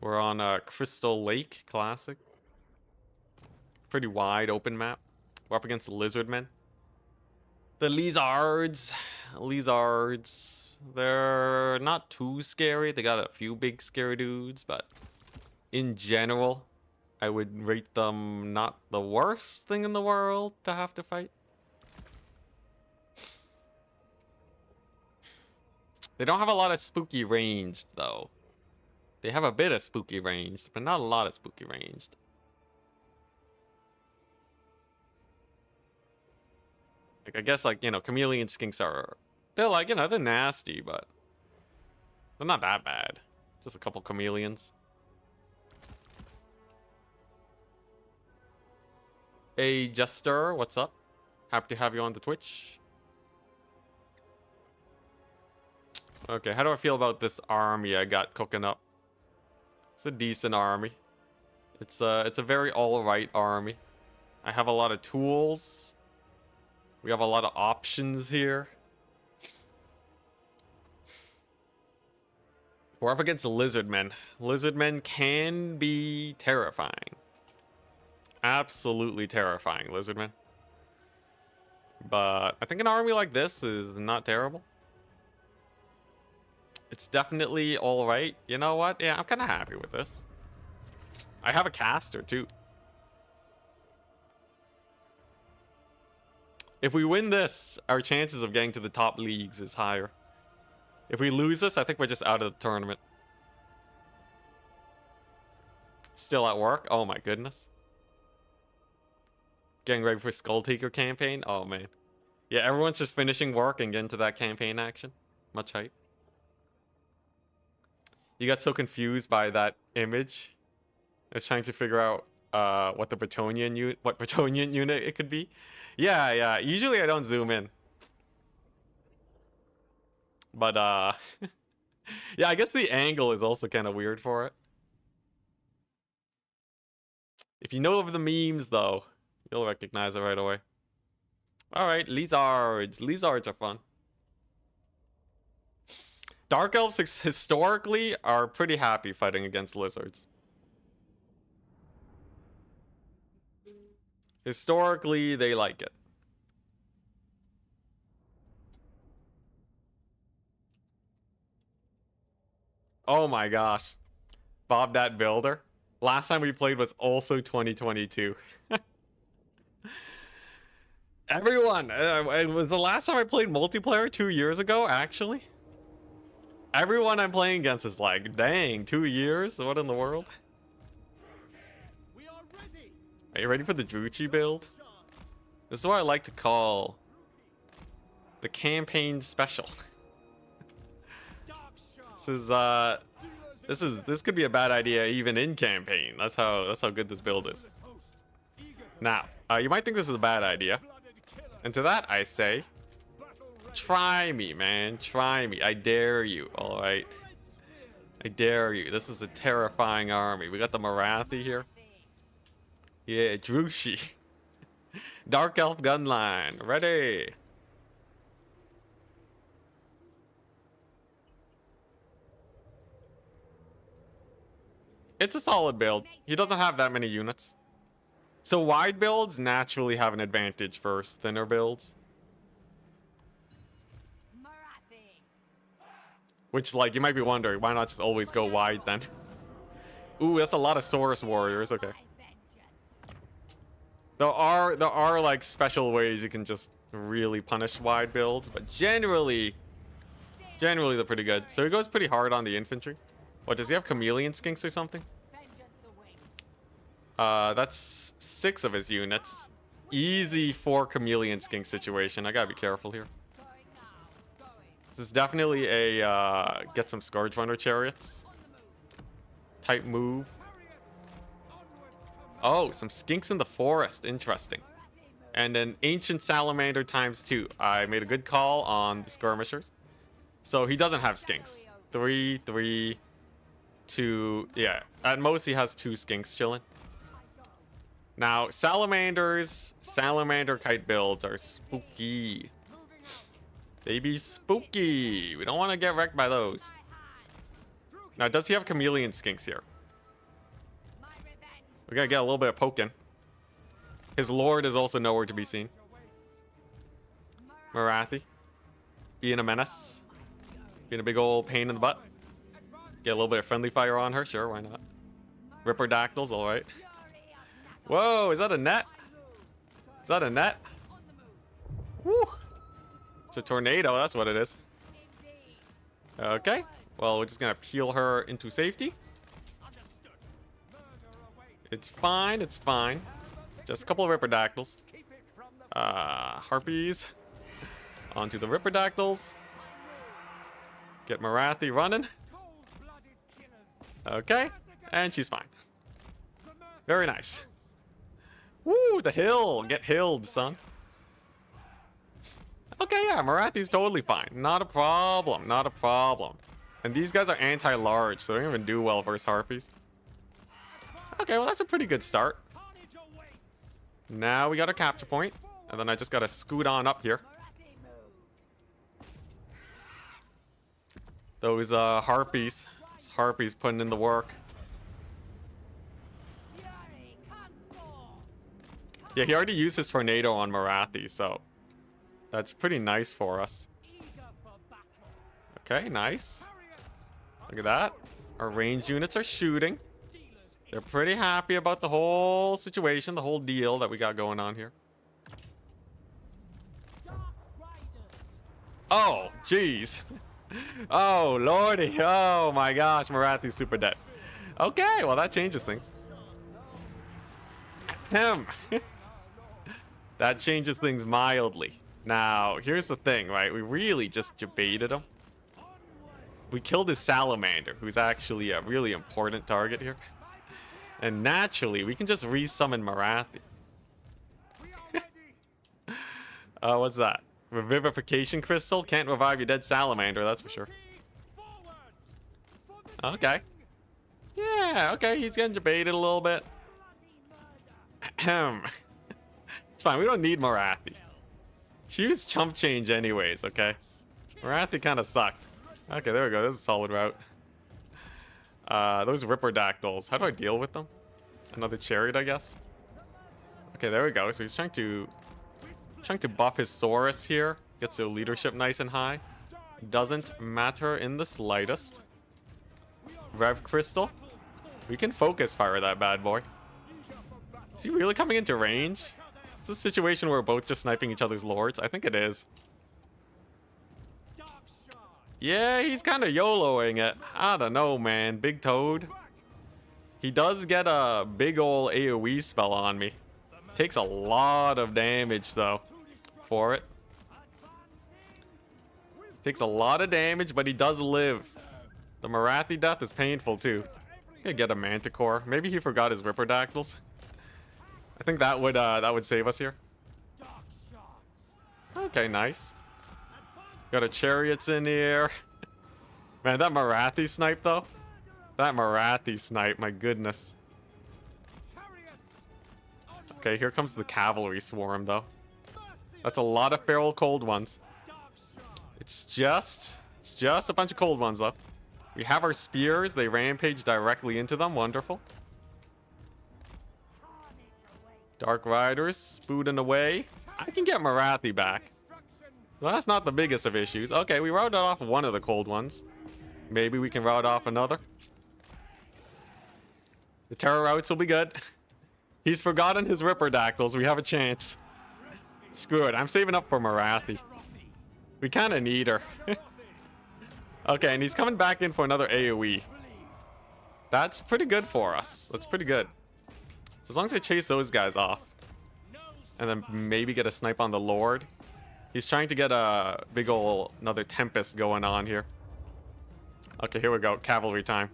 A: We're on Crystal Lake Classic. Pretty wide open map. We're up against the Lizardmen. The Lizards. Lizards. They're not too scary. They got a few big scary dudes, but in general, I would rate them not the worst thing in the world to have to fight. They don't have a lot of spooky ranged, though. They have a bit of spooky ranged, but not a lot of spooky ranged. Like, I guess, like, you know, chameleon skinks are... They're like, you know, they're nasty, but... They're not that bad. Just a couple chameleons. Hey, Jester, what's up? Happy to have you on the Twitch. Okay, how do I feel about this army I got cooking up? It's a decent army. It's a very alright army. I have a lot of tools. We have a lot of options here. We're up against Lizardmen. Lizardmen can be terrifying. Absolutely terrifying, Lizardmen. But I think an army like this is not terrible. It's definitely alright. You know what? Yeah, I'm kind of happy with this. I have a caster, too. If we win this, our chances of getting to the top leagues is higher. If we lose this, I think we're just out of the tournament. Still at work? Oh my goodness. Getting ready for Skull Taker campaign? Oh man. Yeah, everyone's just finishing work and getting to that campaign action. Much hype. You got so confused by that image. I was trying to figure out what Bretonian unit it could be. Yeah. Usually I don't zoom in. But yeah, I guess the angle is also kind of weird for it. If you know of the memes though, you'll recognize it right away. Alright, Lizards. Lizards are fun. Dark Elves historically are pretty happy fighting against Lizards. Historically, they like it. Oh my gosh. Bob that Builder. Last time we played was also 2022. Everyone, it was the last time I played multiplayer 2 years ago, actually. Everyone I'm playing against is like, dang, 2 years? What in the world? Are you ready for the Druchii build? This is what I like to call the campaign special. This could be a bad idea even in campaign. That's how good this build is. Now, you might think this is a bad idea. And to that I say, try me, man. Try me. I dare you, alright? I dare you. This is a terrifying army. We got the Marathi here. Yeah, Druchii. Dark Elf Gunline. Ready. It's a solid build. He doesn't have that many units. So wide builds naturally have an advantage versus thinner builds. Which, like, you might be wondering, why not just always go wide then? Ooh, that's a lot of Saurus warriors. Okay. There are like special ways you can just really punish wide builds, but generally they're pretty good. So he goes pretty hard on the infantry. What, does he have chameleon skinks or something? That's 6 of his units. Easy 4 chameleon skink situation. I gotta be careful here. This is definitely a get some Scourge Runner chariots type move. Oh, some skinks in the forest. Interesting. And an ancient salamander ×2. I made a good call on the skirmishers. So he doesn't have skinks. 3, 3, 2. Yeah, at most he has 2 skinks chilling. Now, salamander kite builds are spooky. They be spooky. We don't want to get wrecked by those. Now, does he have chameleon skinks here? We gotta get a little bit of poking. His lord is also nowhere to be seen. Marathi. Being a menace. Being a big old pain in the butt. Get a little bit of friendly fire on her. Sure, why not? Ripperdactyls, alright. Whoa, is that a net? Is that a net? Woo! It's a tornado, that's what it is. Okay. Well, we're just gonna peel her into safety. It's fine, it's fine. Just a couple of Ripperdactyls. Harpies. Onto the Ripperdactyls. Get Marathi running. Okay. And she's fine. Very nice. Woo, the hill. Get hilled, son. Okay, yeah, Marathi's totally fine. Not a problem. Not a problem. And these guys are anti-large, so they don't even do well versus Harpies. Okay, well, that's a pretty good start. Now we got a capture point. And then I just got to scoot on up here. Those Harpies. Harpies putting in the work. Yeah, he already used his tornado on Marathi, so that's pretty nice for us. Okay, nice. Look at that. Our range units are shooting. They're pretty happy about the whole situation, the whole deal that we got going on here. Oh, jeez. Oh, lordy. Oh, my gosh. Marathi's super dead. Okay, well, that changes things. Ahem. That changes things mildly. Now, here's the thing, right? We really just baited him. We killed his salamander, who's actually a really important target here. And naturally, we can just resummon Marathi. What's that? Revivification crystal? Can't revive your dead salamander, that's for sure. Okay. Yeah, okay, he's getting baited a little bit. Ahem. It's fine, we don't need Marathi. She used chump change anyways, okay? Marathi kind of sucked. Okay, there we go. This is a solid route. Those Ripperdactyls. How do I deal with them? Another chariot, I guess. Okay, there we go. So he's trying to buff his Saurus here. Gets their leadership nice and high. Doesn't matter in the slightest. Rev Crystal. We can focus fire that bad boy. Is he really coming into range? It's a situation where we're both just sniping each other's lords. I think it is. Yeah, he's kind of YOLOing it. I don't know, man. Big Toad. He does get a big ol' AoE spell on me. Takes a lot of damage, though, for it. Takes a lot of damage, but he does live. The Morathi death is painful, too. Gonna get a Manticore. Maybe he forgot his Ripperdactyls. I think that would save us here. Okay, nice. Got a Chariots in here. Man, that Morathi snipe, though. That Morathi snipe, my goodness. Okay, here comes the cavalry swarm, though. That's a lot of feral cold ones. It's just a bunch of cold ones, though. We have our spears. They rampage directly into them. Wonderful. Dark Riders spooting away. I can get Morathi back. Well, that's not the biggest of issues. Okay, we routed off one of the cold ones. Maybe we can route off another. The terror routes will be good. He's forgotten his Ripperdactyls. We have a chance. Screw it. I'm saving up for Morathi. We kind of need her. Okay, and he's coming back in for another AoE. That's pretty good for us. That's pretty good. So as long as I chase those guys off. And then maybe get a snipe on the Lord. He's trying to get a big ol' another Tempest going on here. Okay, here we go. Cavalry time.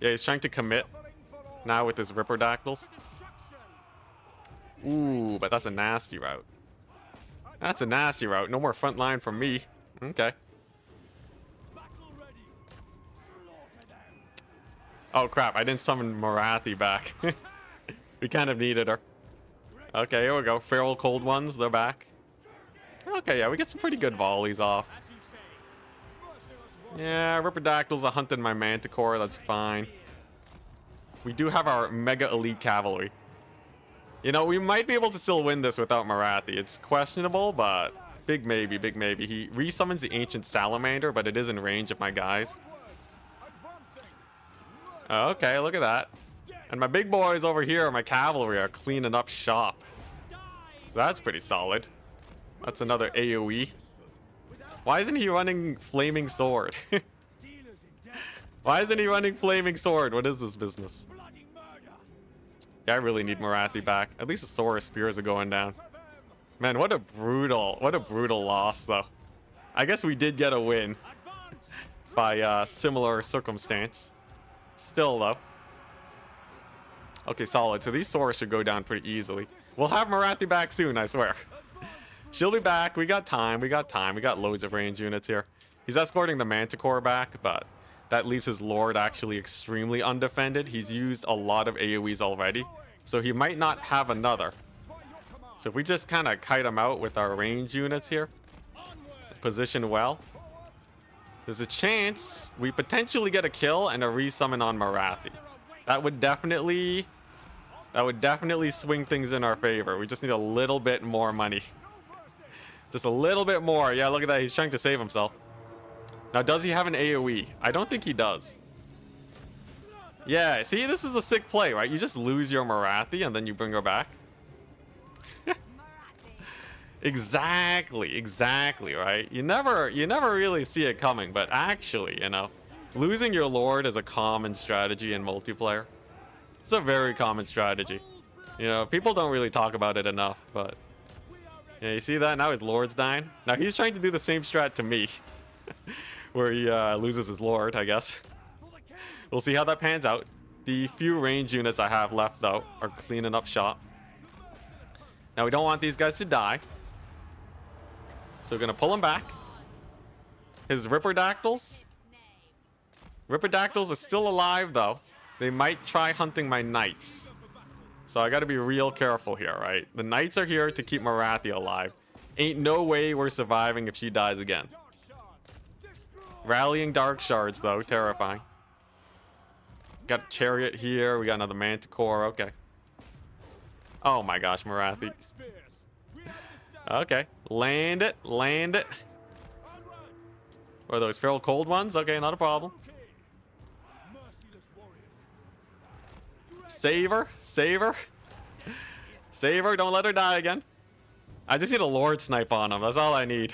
A: Yeah, he's trying to commit now with his Ripperdactyls. Ooh, but that's a nasty route. That's a nasty route. No more front line from me. Okay. Oh, crap. I didn't summon Morathi back. We kind of needed her. Okay, here we go. Feral cold ones. They're back. Okay, yeah, we get some pretty good volleys off. Yeah, Ripperdactyls are hunting my Manticore. That's fine. We do have our Mega Elite Cavalry. You know, we might be able to still win this without Morathi. It's questionable, but big maybe, big maybe. He resummons the Ancient Salamander, but it is in range of my guys. Okay, look at that. And my big boys over here, my cavalry, are cleaning up shop. So that's pretty solid. That's another AoE. Why isn't he running Flaming Sword? Why isn't he running Flaming Sword? What is this business? Yeah, I really need Morathi back. At least the Saurus Spears are going down. Man, what a brutal loss, though. I guess we did get a win by similar circumstance. Still, though. Okay, solid. So these Saurus should go down pretty easily. We'll have Morathi back soon, I swear. She'll be back. We got time. We got time. We got loads of range units here. He's escorting the Manticore back, but that leaves his Lord actually extremely undefended. He's used a lot of AoEs already, so he might not have another. So if we just kind of kite him out with our range units here, position well, there's a chance we potentially get a kill and a resummon on Morathi. That would definitely swing things in our favor. We just need a little bit more money. Just a little bit more. Yeah, look at that. He's trying to save himself. Now, does he have an AoE? I don't think he does. Yeah, see, this is a sick play, right? You just lose your Morathi and then you bring her back. Exactly, right? You never really see it coming, but actually, you know, losing your Lord is a common strategy in multiplayer. It's a very common strategy. You know, people don't really talk about it enough, but yeah, you see that? Now his Lord's dying. Now he's trying to do the same strat to me, where he loses his Lord, I guess. We'll see how that pans out. The few range units I have left, though, are cleaning up shop. Now we don't want these guys to die, so we're gonna pull him back. His Ripperdactyls are still alive, though. They might try hunting my Knights. So I gotta be real careful here, right? The Knights are here to keep Morathi alive. Ain't no way we're surviving if she dies again. Rallying Dark Shards, though. Terrifying. Got a Chariot here. We got another Manticore. Okay. Oh my gosh, Morathi. Okay. Land it. Land it. What are those feral cold ones? Okay, not a problem. Save her. Save her. Save her. Don't let her die again. I just need a Lord snipe on him. That's all I need.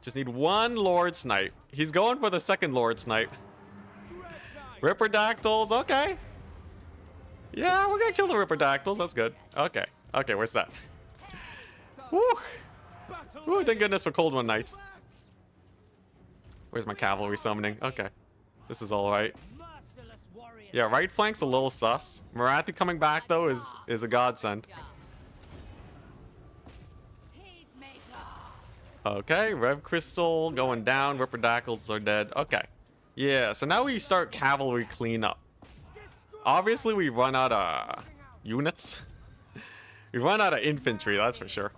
A: Just need one Lord snipe. He's going for the second Lord snipe. Ripperdactyls, okay. Yeah, we're gonna kill the Ripperdactyls. That's good. Okay. Okay, where's that? Woo! Woo, thank goodness for Cold One Knights. Where's my cavalry summoning? Okay. This is alright. Yeah, right flank's a little sus. Marathi coming back, though, is a godsend. Okay, Rev Crystal going down. Ripperdactyls are dead. Okay. Yeah, so now we start cavalry cleanup. Obviously, we run out of units. We run out of infantry, that's for sure.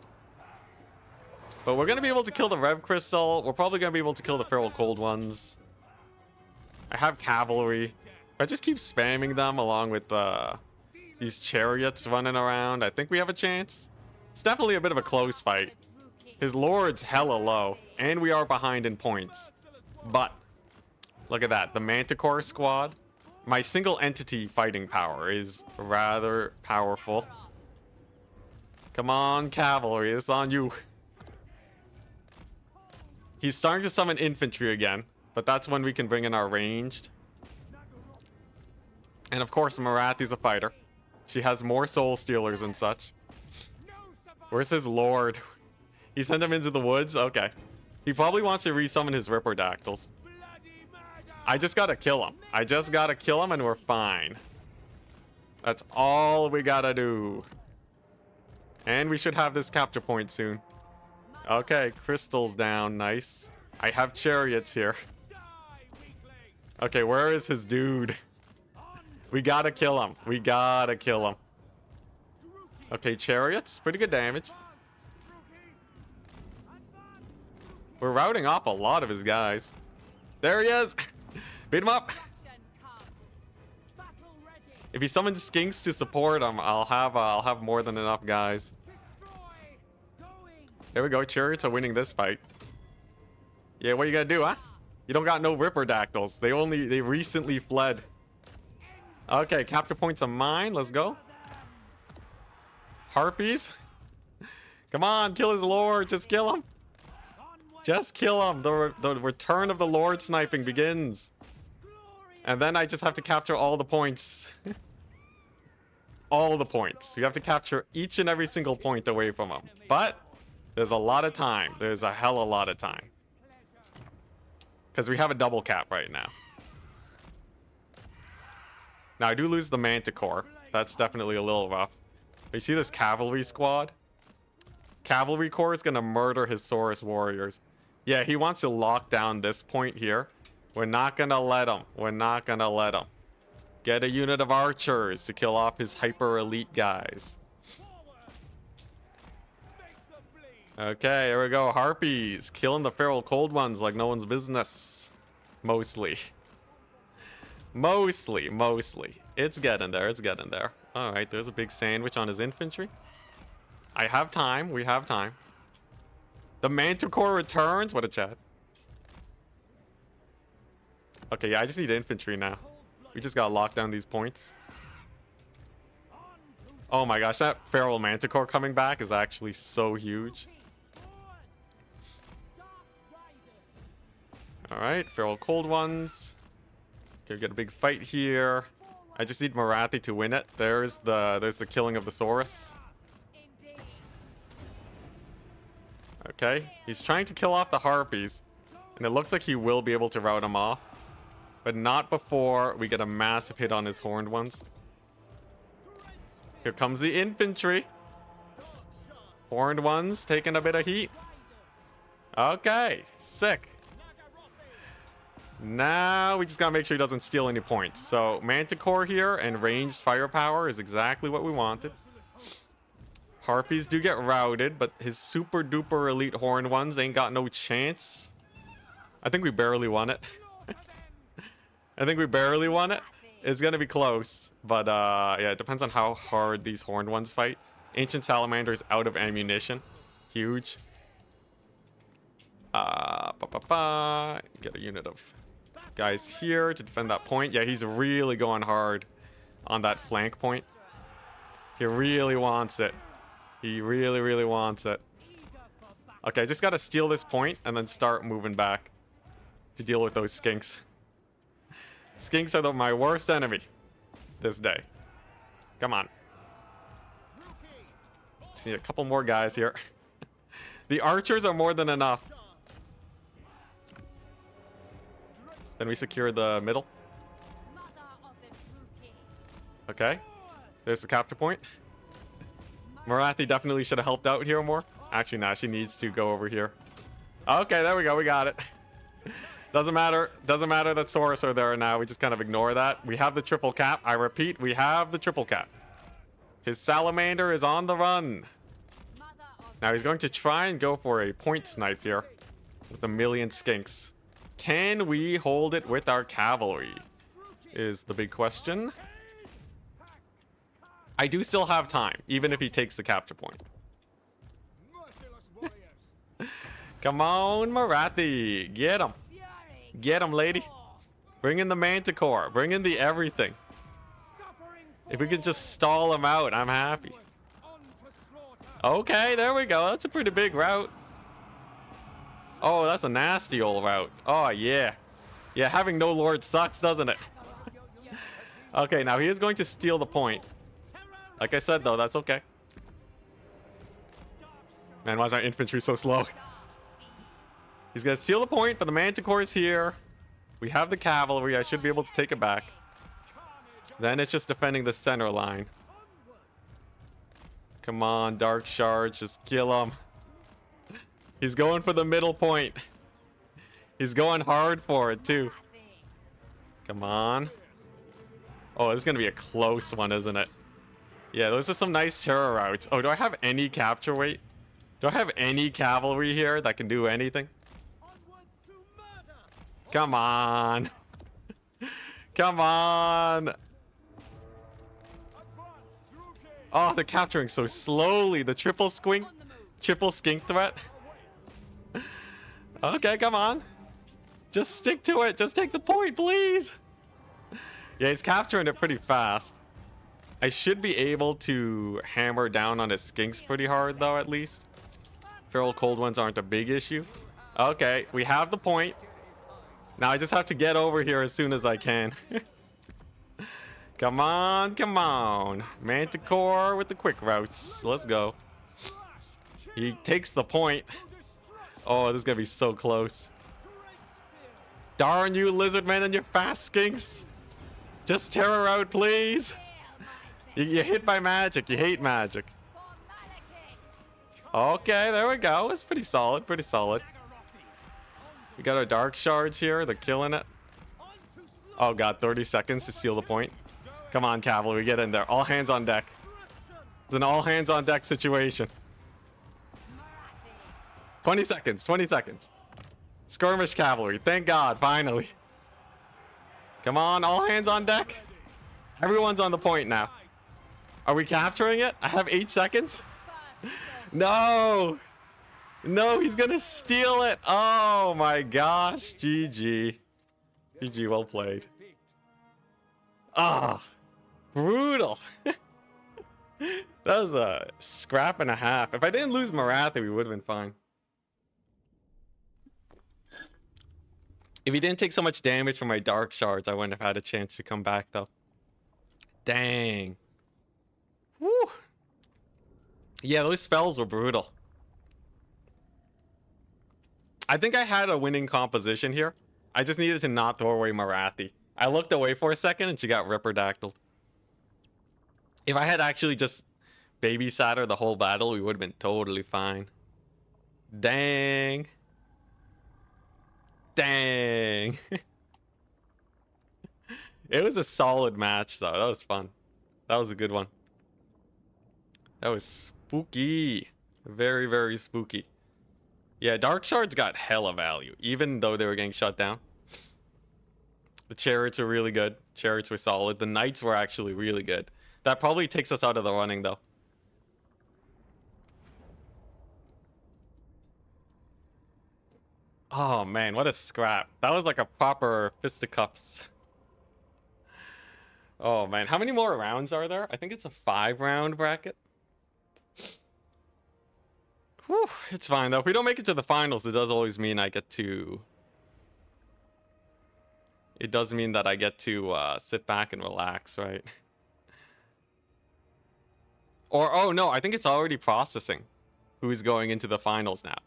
A: But we're going to be able to kill the Rev Crystal. We're probably going to be able to kill the Feral Cold Ones. I have cavalry. If I just keep spamming them along with these chariots running around, I think we have a chance. It's definitely a bit of a close fight. His Lord's hella low, and we are behind in points. But, look at that. The Manticore squad. My single entity fighting power is rather powerful. Come on, cavalry. It's on you. He's starting to summon infantry again, but that's when we can bring in our ranged. And of course, Marathi's a fighter. She has more soul stealers and such. Where's his Lord? He sent him into the woods? Okay. He probably wants to resummon his Ripperdactyls. I just gotta kill him. I just gotta kill him and we're fine. That's all we gotta do. And we should have this capture point soon. Okay, crystal's down. Nice. I have chariots here. Okay, where is his dude? We gotta kill him. We gotta kill him. Okay, chariots. Pretty good damage. We're routing off a lot of his guys. There he is. Beat him up. If he summons skinks to support him, I'll have more than enough guys. There we go. Chariots are winning this fight. Yeah, what you gonna do, huh? You don't got no Ripperdactyls. They recently fled. Okay, capture points are mine. Let's go. Harpies. Come on, kill his Lord. Just kill him. Just kill him. The return of the Lord sniping begins. And then I just have to capture all the points. All the points. You have to capture each and every single point away from him. But there's a lot of time. There's a hell of a lot of time. Because we have a double cap right now. Now, I do lose the Manticore. That's definitely a little rough. But you see this cavalry squad? Cavalry Corps is going to murder his Saurus warriors. Yeah, he wants to lock down this point here. We're not going to let him. We're not going to let him. Get a unit of archers to kill off his hyper elite guys. Okay, here we go. Harpies. Killing the feral cold ones like no one's business. Mostly. Mostly. It's getting there. It's getting there. Alright, there's a big sandwich on his infantry. I have time. We have time. The Manticore returns. What a chat. Okay, yeah, I just need infantry now. We just gotta lock down these points. Oh my gosh, that feral Manticore coming back is actually so huge. Alright, feral cold ones. Okay, we got a big fight here. I just need Marathi to win it. There's the killing of the Saurus. Okay, he's trying to kill off the Harpies. And it looks like he will be able to rout them off. But not before we get a massive hit on his horned ones. Here comes the infantry. Horned ones taking a bit of heat. Okay, sick. Now we just gotta make sure he doesn't steal any points. So Manticore here and ranged firepower is exactly what we wanted. Harpies do get routed, but his super duper elite horned ones ain't got no chance. I think we barely won it. I think we barely won it. It's gonna be close, but yeah, it depends on how hard these horned ones fight. Ancient Salamander's out of ammunition. Huge. Get a unit of guys here to defend that point. Yeah, he's really going hard on that flank point. He really wants it. He really, really wants it. Okay, I just gotta steal this point and then start moving back to deal with those skinks. Skinks are my worst enemy this day. Come on. Just need a couple more guys here. The archers are more than enough. Then we secure the middle. Okay. There's the capture point. Marathi definitely should have helped out here more. Actually, nah, she needs to go over here. Okay, there we go. We got it. Doesn't matter. Doesn't matter that Saurus are there now. We just kind of ignore that. We have the triple cap. I repeat, we have the triple cap. His salamander is on the run. Now he's going to try and go for a point snipe here with a million skinks. Can we hold it with our cavalry? Is the big question. I do still have time, even if he takes the capture point. Come on, Marathi. Get him. Get him, lady. Bring in the manticore. Bring in the everything. If we could just stall him out, I'm happy. Okay, there we go. That's a pretty big route. Oh, that's a nasty old route. Oh, yeah. Yeah, having no lord sucks, doesn't it? Okay, now he is going to steal the point. Like I said, though, that's okay. Man, why is our infantry so slow? He's going to steal the point, but the manticore is here. We have the cavalry. I should be able to take it back. Then it's just defending the center line. Come on, Dark Shards. Just kill him. He's going for the middle point. He's going hard for it, too. Come on. Oh, this is going to be a close one, isn't it? Yeah, those are some nice terror routes. Oh, do I have any capture weight? Do I have any cavalry here that can do anything? Come on. Come on. Oh, they're capturing so slowly. The triple skink threat. Okay, come on. Just stick to it. Just take the point, please. Yeah, he's capturing it pretty fast. I should be able to hammer down on his skinks pretty hard, though, at least. Feral cold ones aren't a big issue. Okay, we have the point. Now I just have to get over here as soon as I can. Come on, come on. Manticore with the quick routes. Let's go. He takes the point. Oh, this is going to be so close. Darn you, Lizardmen, and your fast skinks. Just terror out, please. You hit by magic. You hate magic. Okay, there we go. It's pretty solid. Pretty solid. We got our Dark Shards here. They're killing it. Oh, God. 30 seconds to steal the point. Come on, cavalry. Get in there. All hands on deck. It's an all hands on deck situation. 20 seconds. 20 seconds. Skirmish cavalry. Thank God. Finally. Come on. All hands on deck. Everyone's on the point now. Are we capturing it? I have 8 seconds. No. No, he's going to steal it. Oh, my gosh. GG. GG, well played. Ah, brutal. That was a scrap and a half. If I didn't lose Marathi, we would have been fine. If he didn't take so much damage from my Dark Shards, I wouldn't have had a chance to come back, though. Dang. Woo. Yeah, those spells were brutal. I think I had a winning composition here. I just needed to not throw away Marathi. I looked away for a second and she got ripperdactyled. If I had actually just babysat her the whole battle, we would have been totally fine. Dang. Dang. It was a solid match, though. That was fun. That was a good one. That was spooky. Very, very spooky. Yeah, Dark Shards got hella value, even though they were getting shut down. The chariots are really good. Chariots were solid. The knights were actually really good. That probably takes us out of the running, though. Oh, man, what a scrap. That was like a proper fisticuffs. Oh man, how many more rounds are there? I think it's a 5-round bracket. Whew, it's fine though. If we don't make it to the finals, it does always mean I get to... It does mean that I get to sit back and relax, right? Or, oh no, I think it's already processing who's going into the finals now.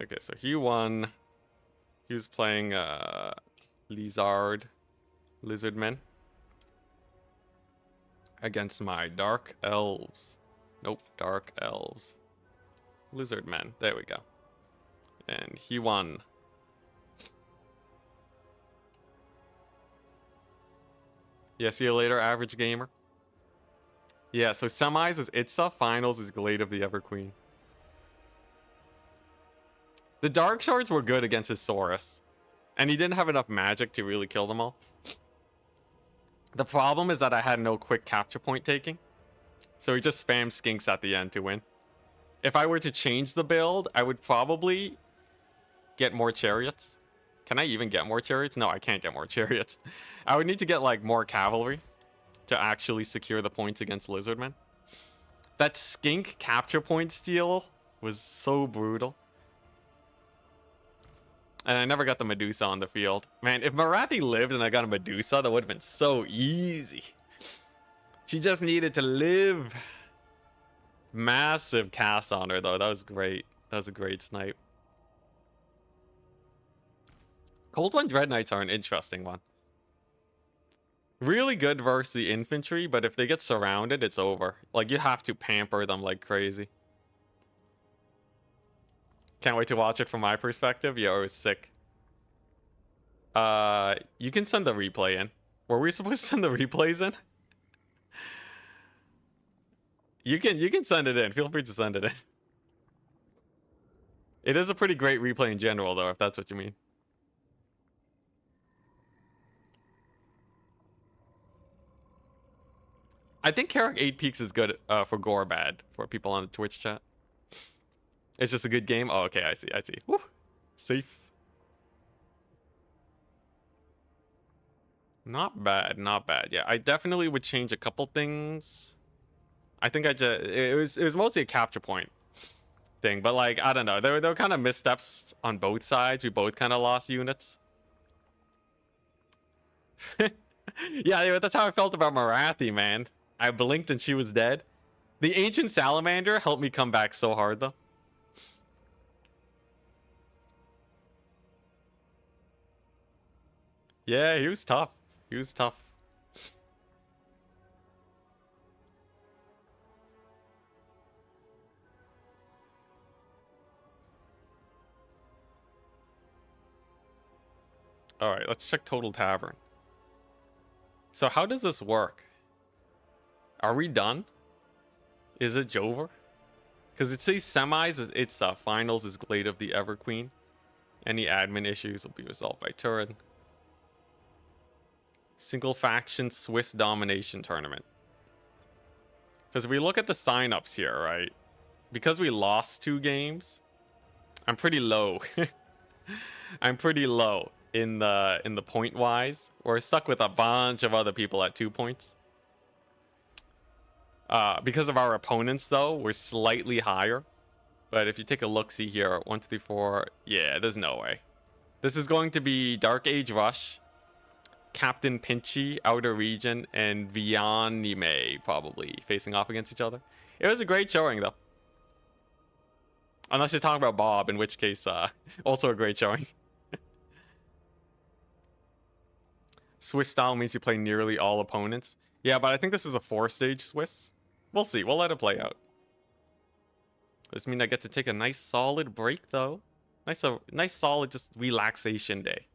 A: Okay, so he won. He was playing Lizardmen against my Dark Elves. Nope, Dark Elves. Lizardmen, there we go. And he won. Yeah, see you later, average gamer. Yeah, so semis is Itza, finals is Glade of the Everqueen. The Dark Shards were good against his Saurus, and he didn't have enough magic to really kill them all. The problem is that I had no quick capture point taking, so he just spammed Skinks at the end to win. If I were to change the build, I would probably get more Chariots. Can I even get more Chariots? No, I can't get more Chariots. I would need to get like more Cavalry to actually secure the points against Lizardmen. That Skink capture point steal was so brutal. And I never got the Medusa on the field. Man, if Marathi lived and I got a Medusa, that would have been so easy. She just needed to live. Massive cast on her, though. That was great. That was a great snipe. Cold One Dread Knights are an interesting one. Really good versus the infantry, but if they get surrounded, it's over. Like, you have to pamper them like crazy. Can't wait to watch it from my perspective. Yeah, it was sick. You can send the replay in. Were we supposed to send the replays in? You can send it in. Feel free to send it in. It is a pretty great replay in general, though, if that's what you mean. I think Carrick 8 Peaks is good for Gorbad, for people on the Twitch chat. It's just a good game? Oh, okay, I see. Woo! Safe. Not bad, not bad. Yeah, I definitely would change a couple things. I think it was mostly a capture point thing, but like, I don't know. There were kind of missteps on both sides. We both kind of lost units. Yeah, that's how I felt about Marathi, man. I blinked and she was dead. The Ancient Salamander helped me come back so hard, though. Yeah, he was tough. He was tough. All right, let's check Total Tavern. So how does this work? Are we done? Is it Jover? Because it says semis, it's finals is Glade of the Everqueen. Any admin issues will be resolved by Turin. Single faction Swiss Domination Tournament. Because we look at the signups here, right? Because we lost 2 games, I'm pretty low. I'm pretty low in the point wise. We're stuck with a bunch of other people at 2 points. Because of our opponents, though, we're slightly higher. But if you take a look, see here, 1, 2, 3, 4. Yeah, there's no way. This is going to be Dark Age Rush, Captain Pinchy, Outer Region, and Vianime probably facing off against each other. It was a great showing, though. Unless you're talking about Bob, in which case, also a great showing. Swiss style means you play nearly all opponents. Yeah, but I think this is a 4-stage Swiss. We'll see. We'll let it play out. Does mean I get to take a nice solid break, though. Nice solid just relaxation day.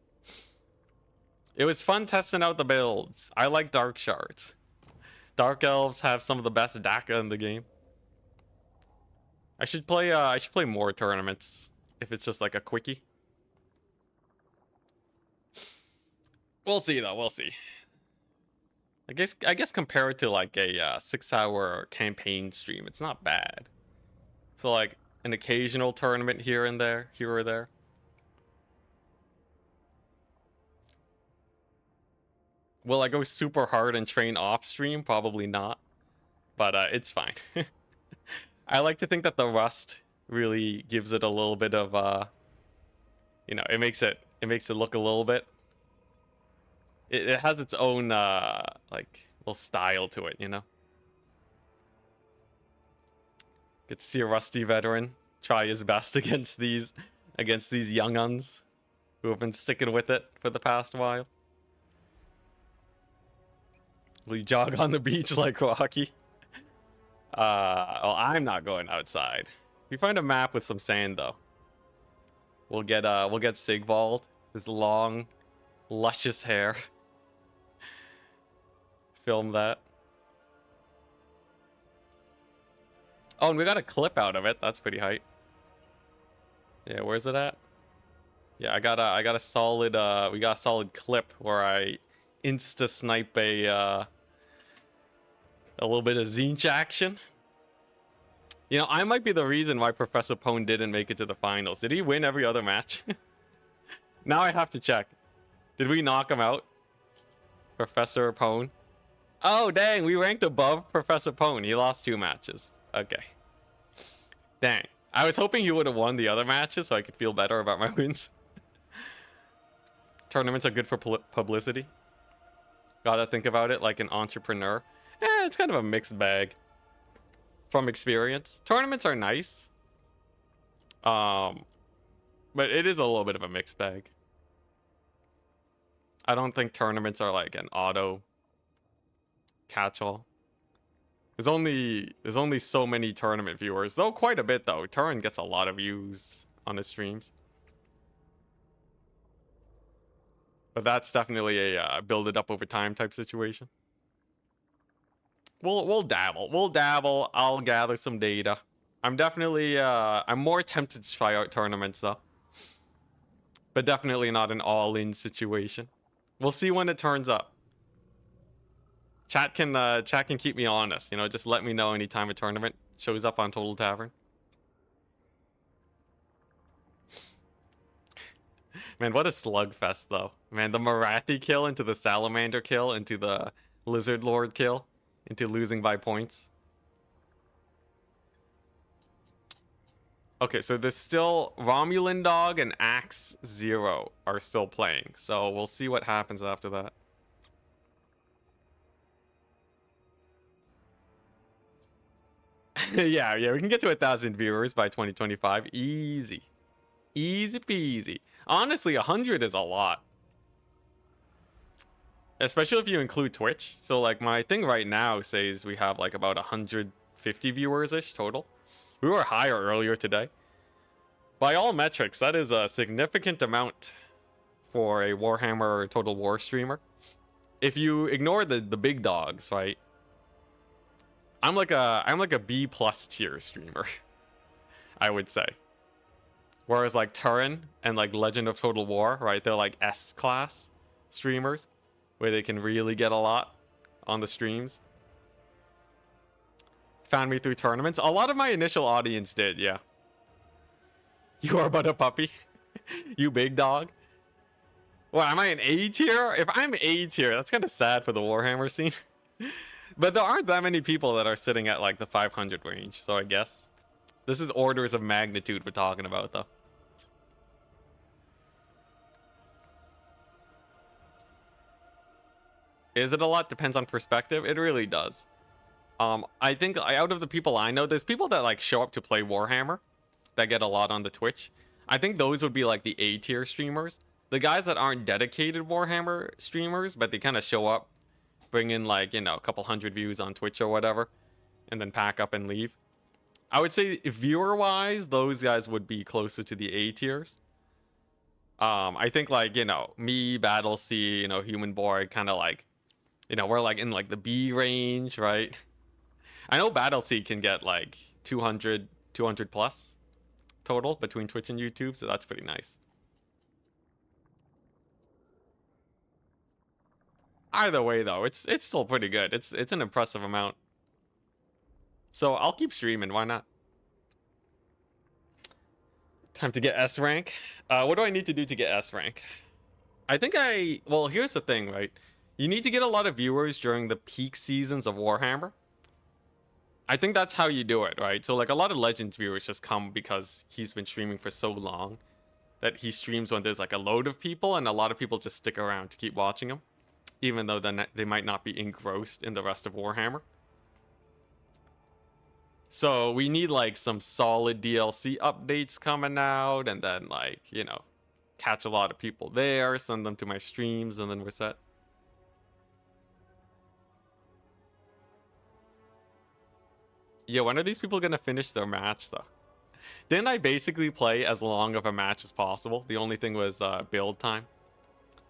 A: It was fun testing out the builds. I like Dark Shards. Dark Elves have some of the best DACA in the game. I should play more tournaments if it's just like a quickie. We'll see though, we'll see. I guess compared to like a 6-hour campaign stream, it's not bad. So like an occasional tournament here or there. Will I go super hard and train off stream? Probably not. But it's fine. I like to think that the rust really gives it a little bit of you know, it makes it look a little bit. It has its own like little style to it, you know. Get to see a rusty veteran try his best against these young uns who have been sticking with it for the past while. Will you jog on the beach like Rocky? Well, I'm not going outside. If you find a map with some sand though, we'll get Sigvald, his long, luscious hair. Film that. Oh, and we got a clip out of it. That's pretty hype. Yeah, where's it at? Yeah, I got a solid we got a solid clip where I insta snipe a little bit of Zinch action. You know, I might be the reason why Professor Pone didn't make it to the finals. Did he win every other match? Now I have to check. Did we knock him out? Professor Pone? Oh, dang, we ranked above Professor Pone. He lost 2 matches. Okay. Dang. I was hoping he would have won the other matches so I could feel better about my wins. Tournaments are good for publicity. Gotta think about it like an entrepreneur. It's kind of a mixed bag. From experience. Tournaments are nice. But it is a little bit of a mixed bag. I don't think tournaments are like an auto catch-all. There's only so many tournament viewers, though quite a bit though. Turin gets a lot of views on his streams. But that's definitely a build it up over time type situation. We'll dabble. We'll dabble. I'll gather some data. I'm definitely I'm more tempted to try out tournaments though. But definitely not an all-in situation. We'll see when it turns up. Chat can keep me honest, you know, just let me know anytime a tournament shows up on Total Tavern. Man, what a slugfest though. Man, the Marathi kill into the Salamander kill into the Lizard Lord kill into losing by points. Okay, so there's still Romulan Dog and Axe Zero are still playing. So we'll see what happens after that. yeah, we can get to 1,000 viewers by 2025. Easy. Easy peasy. Honestly, 100 is a lot. Especially if you include Twitch. So like my thing right now says we have like about 150 viewers-ish total. We were higher earlier today. By all metrics, that is a significant amount for a Warhammer Total War streamer. If you ignore the big dogs, right? I'm like a B+ tier streamer, I would say. Whereas like Turin and like Legend of Total War, right? They're like S class streamers where they can really get a lot on the streams. Found me through tournaments. A lot of my initial audience did, yeah. You are but a puppy. You big dog. What, am I an A tier? If I'm A tier, that's kind of sad for the Warhammer scene. But there aren't that many people that are sitting at like the 500 range, so I guess. This is orders of magnitude we're talking about, though. Is it a lot? Depends on perspective. It really does. I think out of the people I know, there's people that like show up to play Warhammer that get a lot on the Twitch. I think those would be like the A tier streamers. The guys that aren't dedicated Warhammer streamers, but they kind of show up, bring in like, you know, a couple hundred views on Twitch or whatever, and then pack up and leave. I would say viewer-wise, those guys would be closer to the A tiers. I think like, you know, me, Battle C, you know, Human Boy, kind of like, you know, we're like in like the B range, right? I know Battle C can get like 200 plus total between Twitch and YouTube, so that's pretty nice. Either way though, it's still pretty good. It's an impressive amount. So I'll keep streaming, why not? Time to get S rank. What do I need to do to get S rank? I think well, here's the thing, right? You need to get a lot of viewers during the peak seasons of Warhammer. I think that's how you do it, right? So like a lot of Legends viewers just come because he's been streaming for so long that he streams when there's like a load of people, and a lot of people just stick around to keep watching him, even though then they might not be engrossed in the rest of Warhammer. So we need like some solid DLC updates coming out, and then like, you know, catch a lot of people there, send them to my streams, and then we're set. Yeah, when are these people gonna finish their match though? Didn't I basically play as long of a match as possible? The only thing was build time.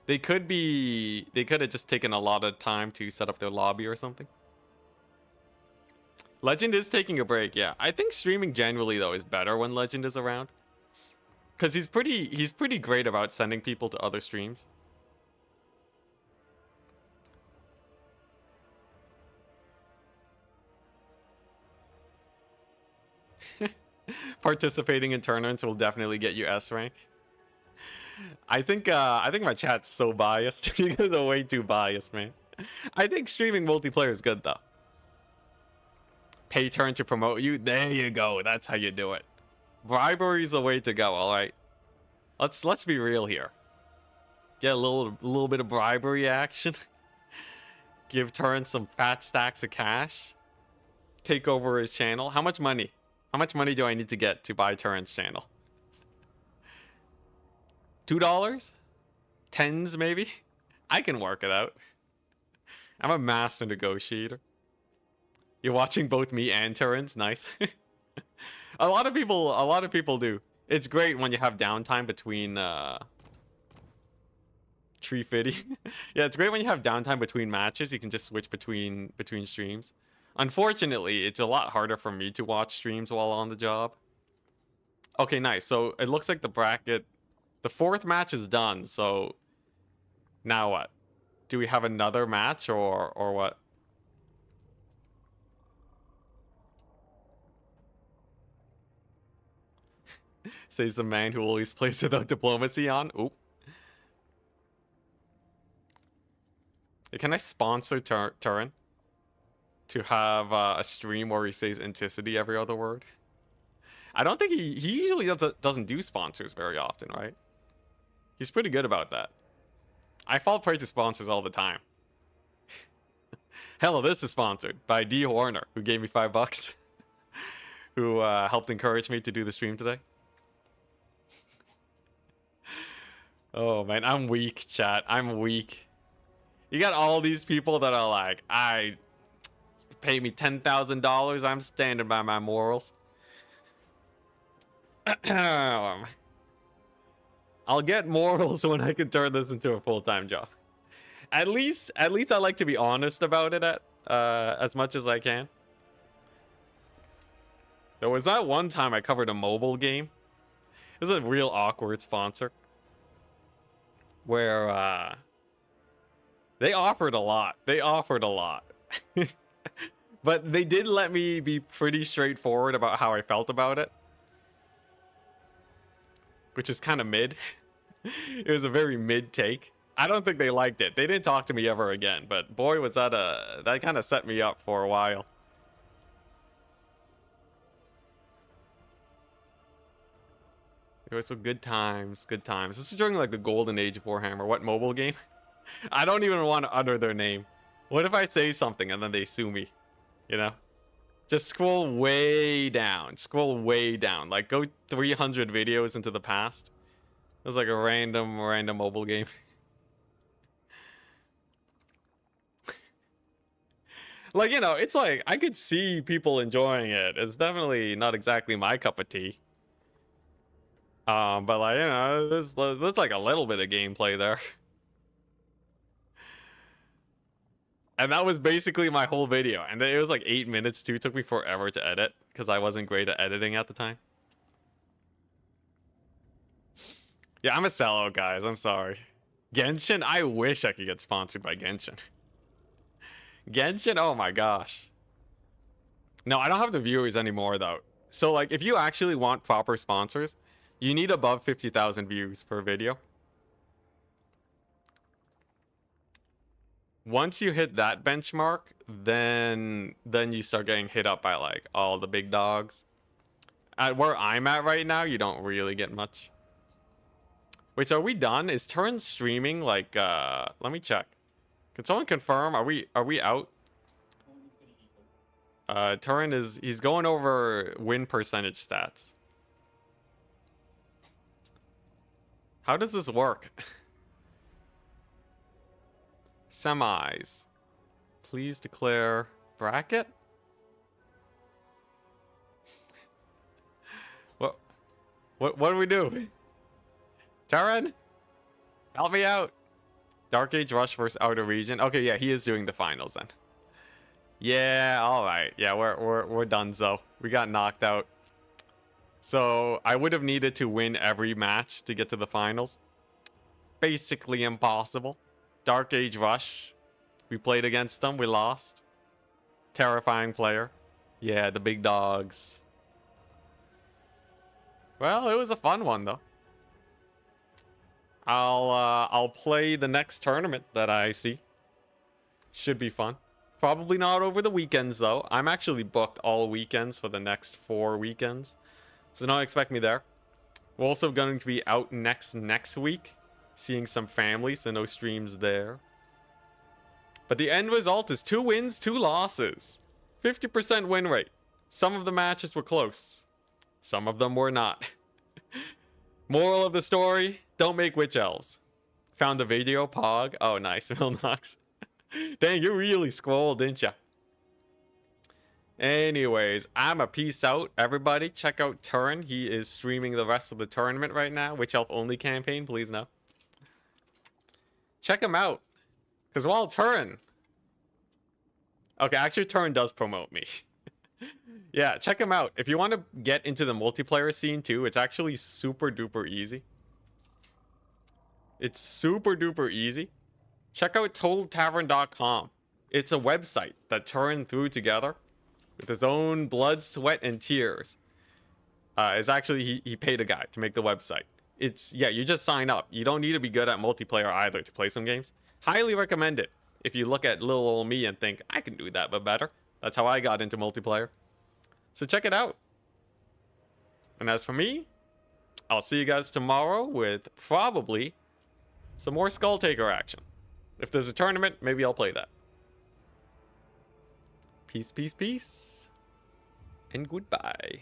A: They could have just taken a lot of time to set up their lobby or something. Legend is taking a break, yeah. I think streaming generally though is better when Legend is around, because he's pretty great about sending people to other streams. Participating in tournaments will definitely get you S rank. I think my chat's so biased. You guys are way too biased, man. I think streaming multiplayer is good though. Pay turn to promote you. There you go. That's how you do it. Bribery is the way to go. All right. Let's be real here. Get a little bit of bribery action. Give Turn some fat stacks of cash. Take over his channel. How much money? How much money do I need to get to buy Turin's channel? $2? Tens maybe? I can work it out. I'm a master negotiator. You're watching both me and Turin's? Nice. A lot of people do. It's great when you have downtime between tree fitting. Yeah, it's great when you have downtime between matches. You can just switch between streams. Unfortunately, it's a lot harder for me to watch streams while on the job. Okay, nice. So it looks like the bracket, the fourth match is done. So now what? Do we have another match or what? Says the man who always plays without diplomacy on. Oop. Can I sponsor Turin to have a stream where he says Enticity every other word? I don't think he usually doesn't do sponsors very often, right? He's pretty good about that. I fall prey to sponsors all the time. Hello, this is sponsored by D Horner, who gave me $5, who helped encourage me to do the stream today. Oh man, I'm weak, chat. I'm weak. You got all these people that are like, I pay me $10,000. I'm standing by my morals. I'll get morals when I can turn this into a full-time job. At least I like to be honest about it as much as I can. There was that one time I covered a mobile game. It was a real awkward sponsor where they offered a lot. But they did let me be pretty straightforward about how I felt about it, which is kind of mid. It was a very mid take. I don't think they liked it. They didn't talk to me ever again, but boy, was that kind of set me up for a while. It was so good times. This is during like the golden age of Warhammer. What mobile game? I don't even want to utter their name. What if I say something and then they sue me? You know? Just scroll way down. Like go 300 videos into the past. It was like a random mobile game. Like, you know, it's like I could see people enjoying it. It's definitely not exactly my cup of tea. But like, you know, there's like a little bit of gameplay there. And that was basically my whole video. And it was like 8 minutes too. It took me forever to edit because I wasn't great at editing at the time. Yeah, I'm a sellout, guys. I'm sorry. Genshin? I wish I could get sponsored by Genshin. Genshin? Oh my gosh. No, I don't have the viewers anymore though. So like, if you actually want proper sponsors, you need above 50,000 views per video. Once you hit that benchmark, then you start getting hit up by like all the big dogs. At where I'm at right now, you don't really get much. Wait, so are we done? Is Turn streaming? Like, let me check. Can someone confirm? Are we out? Turin he's going over win percentage stats. How does this work? Semis. Please declare bracket? What do we do? Turin? Help me out. Dark Age Rush versus Outer Region. Okay, yeah, he is doing the finals then. Yeah, alright. Yeah, we're done, so we got knocked out. So I would have needed to win every match to get to the finals. Basically impossible. Dark Age Rush. We played against them, we lost. Terrifying player. Yeah, the big dogs. Well, it was a fun one though. I'll play the next tournament that I see. Should be fun. Probably not over the weekends though. I'm actually booked all weekends for the next 4 weekends. So don't expect me there. We're also going to be out next week. Seeing some family, so no streams there. But the end result is 2 wins, 2 losses. 50% win rate. Some of the matches were close. Some of them were not. Moral of the story, don't make witch elves. Found the video, Pog. Oh, nice, Milnox. Dang, you really scrolled, didn't ya? Anyways, I'm a peace out, everybody. Check out Turin. He is streaming the rest of the tournament right now. Witch elf only campaign, please no. Check him out. Because while Turin... Okay, actually Turin does promote me. Yeah, check him out. If you want to get into the multiplayer scene too, it's actually super duper easy. It's super duper easy. Check out TotalTavern.com. It's a website that Turin threw together with his own blood, sweat, and tears. It's actually, he paid a guy to make the website. It's, yeah, you just sign up. You don't need to be good at multiplayer either to play some games. Highly recommend it. If you look at little old me and think, I can do that, but better. That's how I got into multiplayer. So check it out. And as for me, I'll see you guys tomorrow with probably some more Skull Taker action. If there's a tournament, maybe I'll play that. Peace, peace, peace. And goodbye.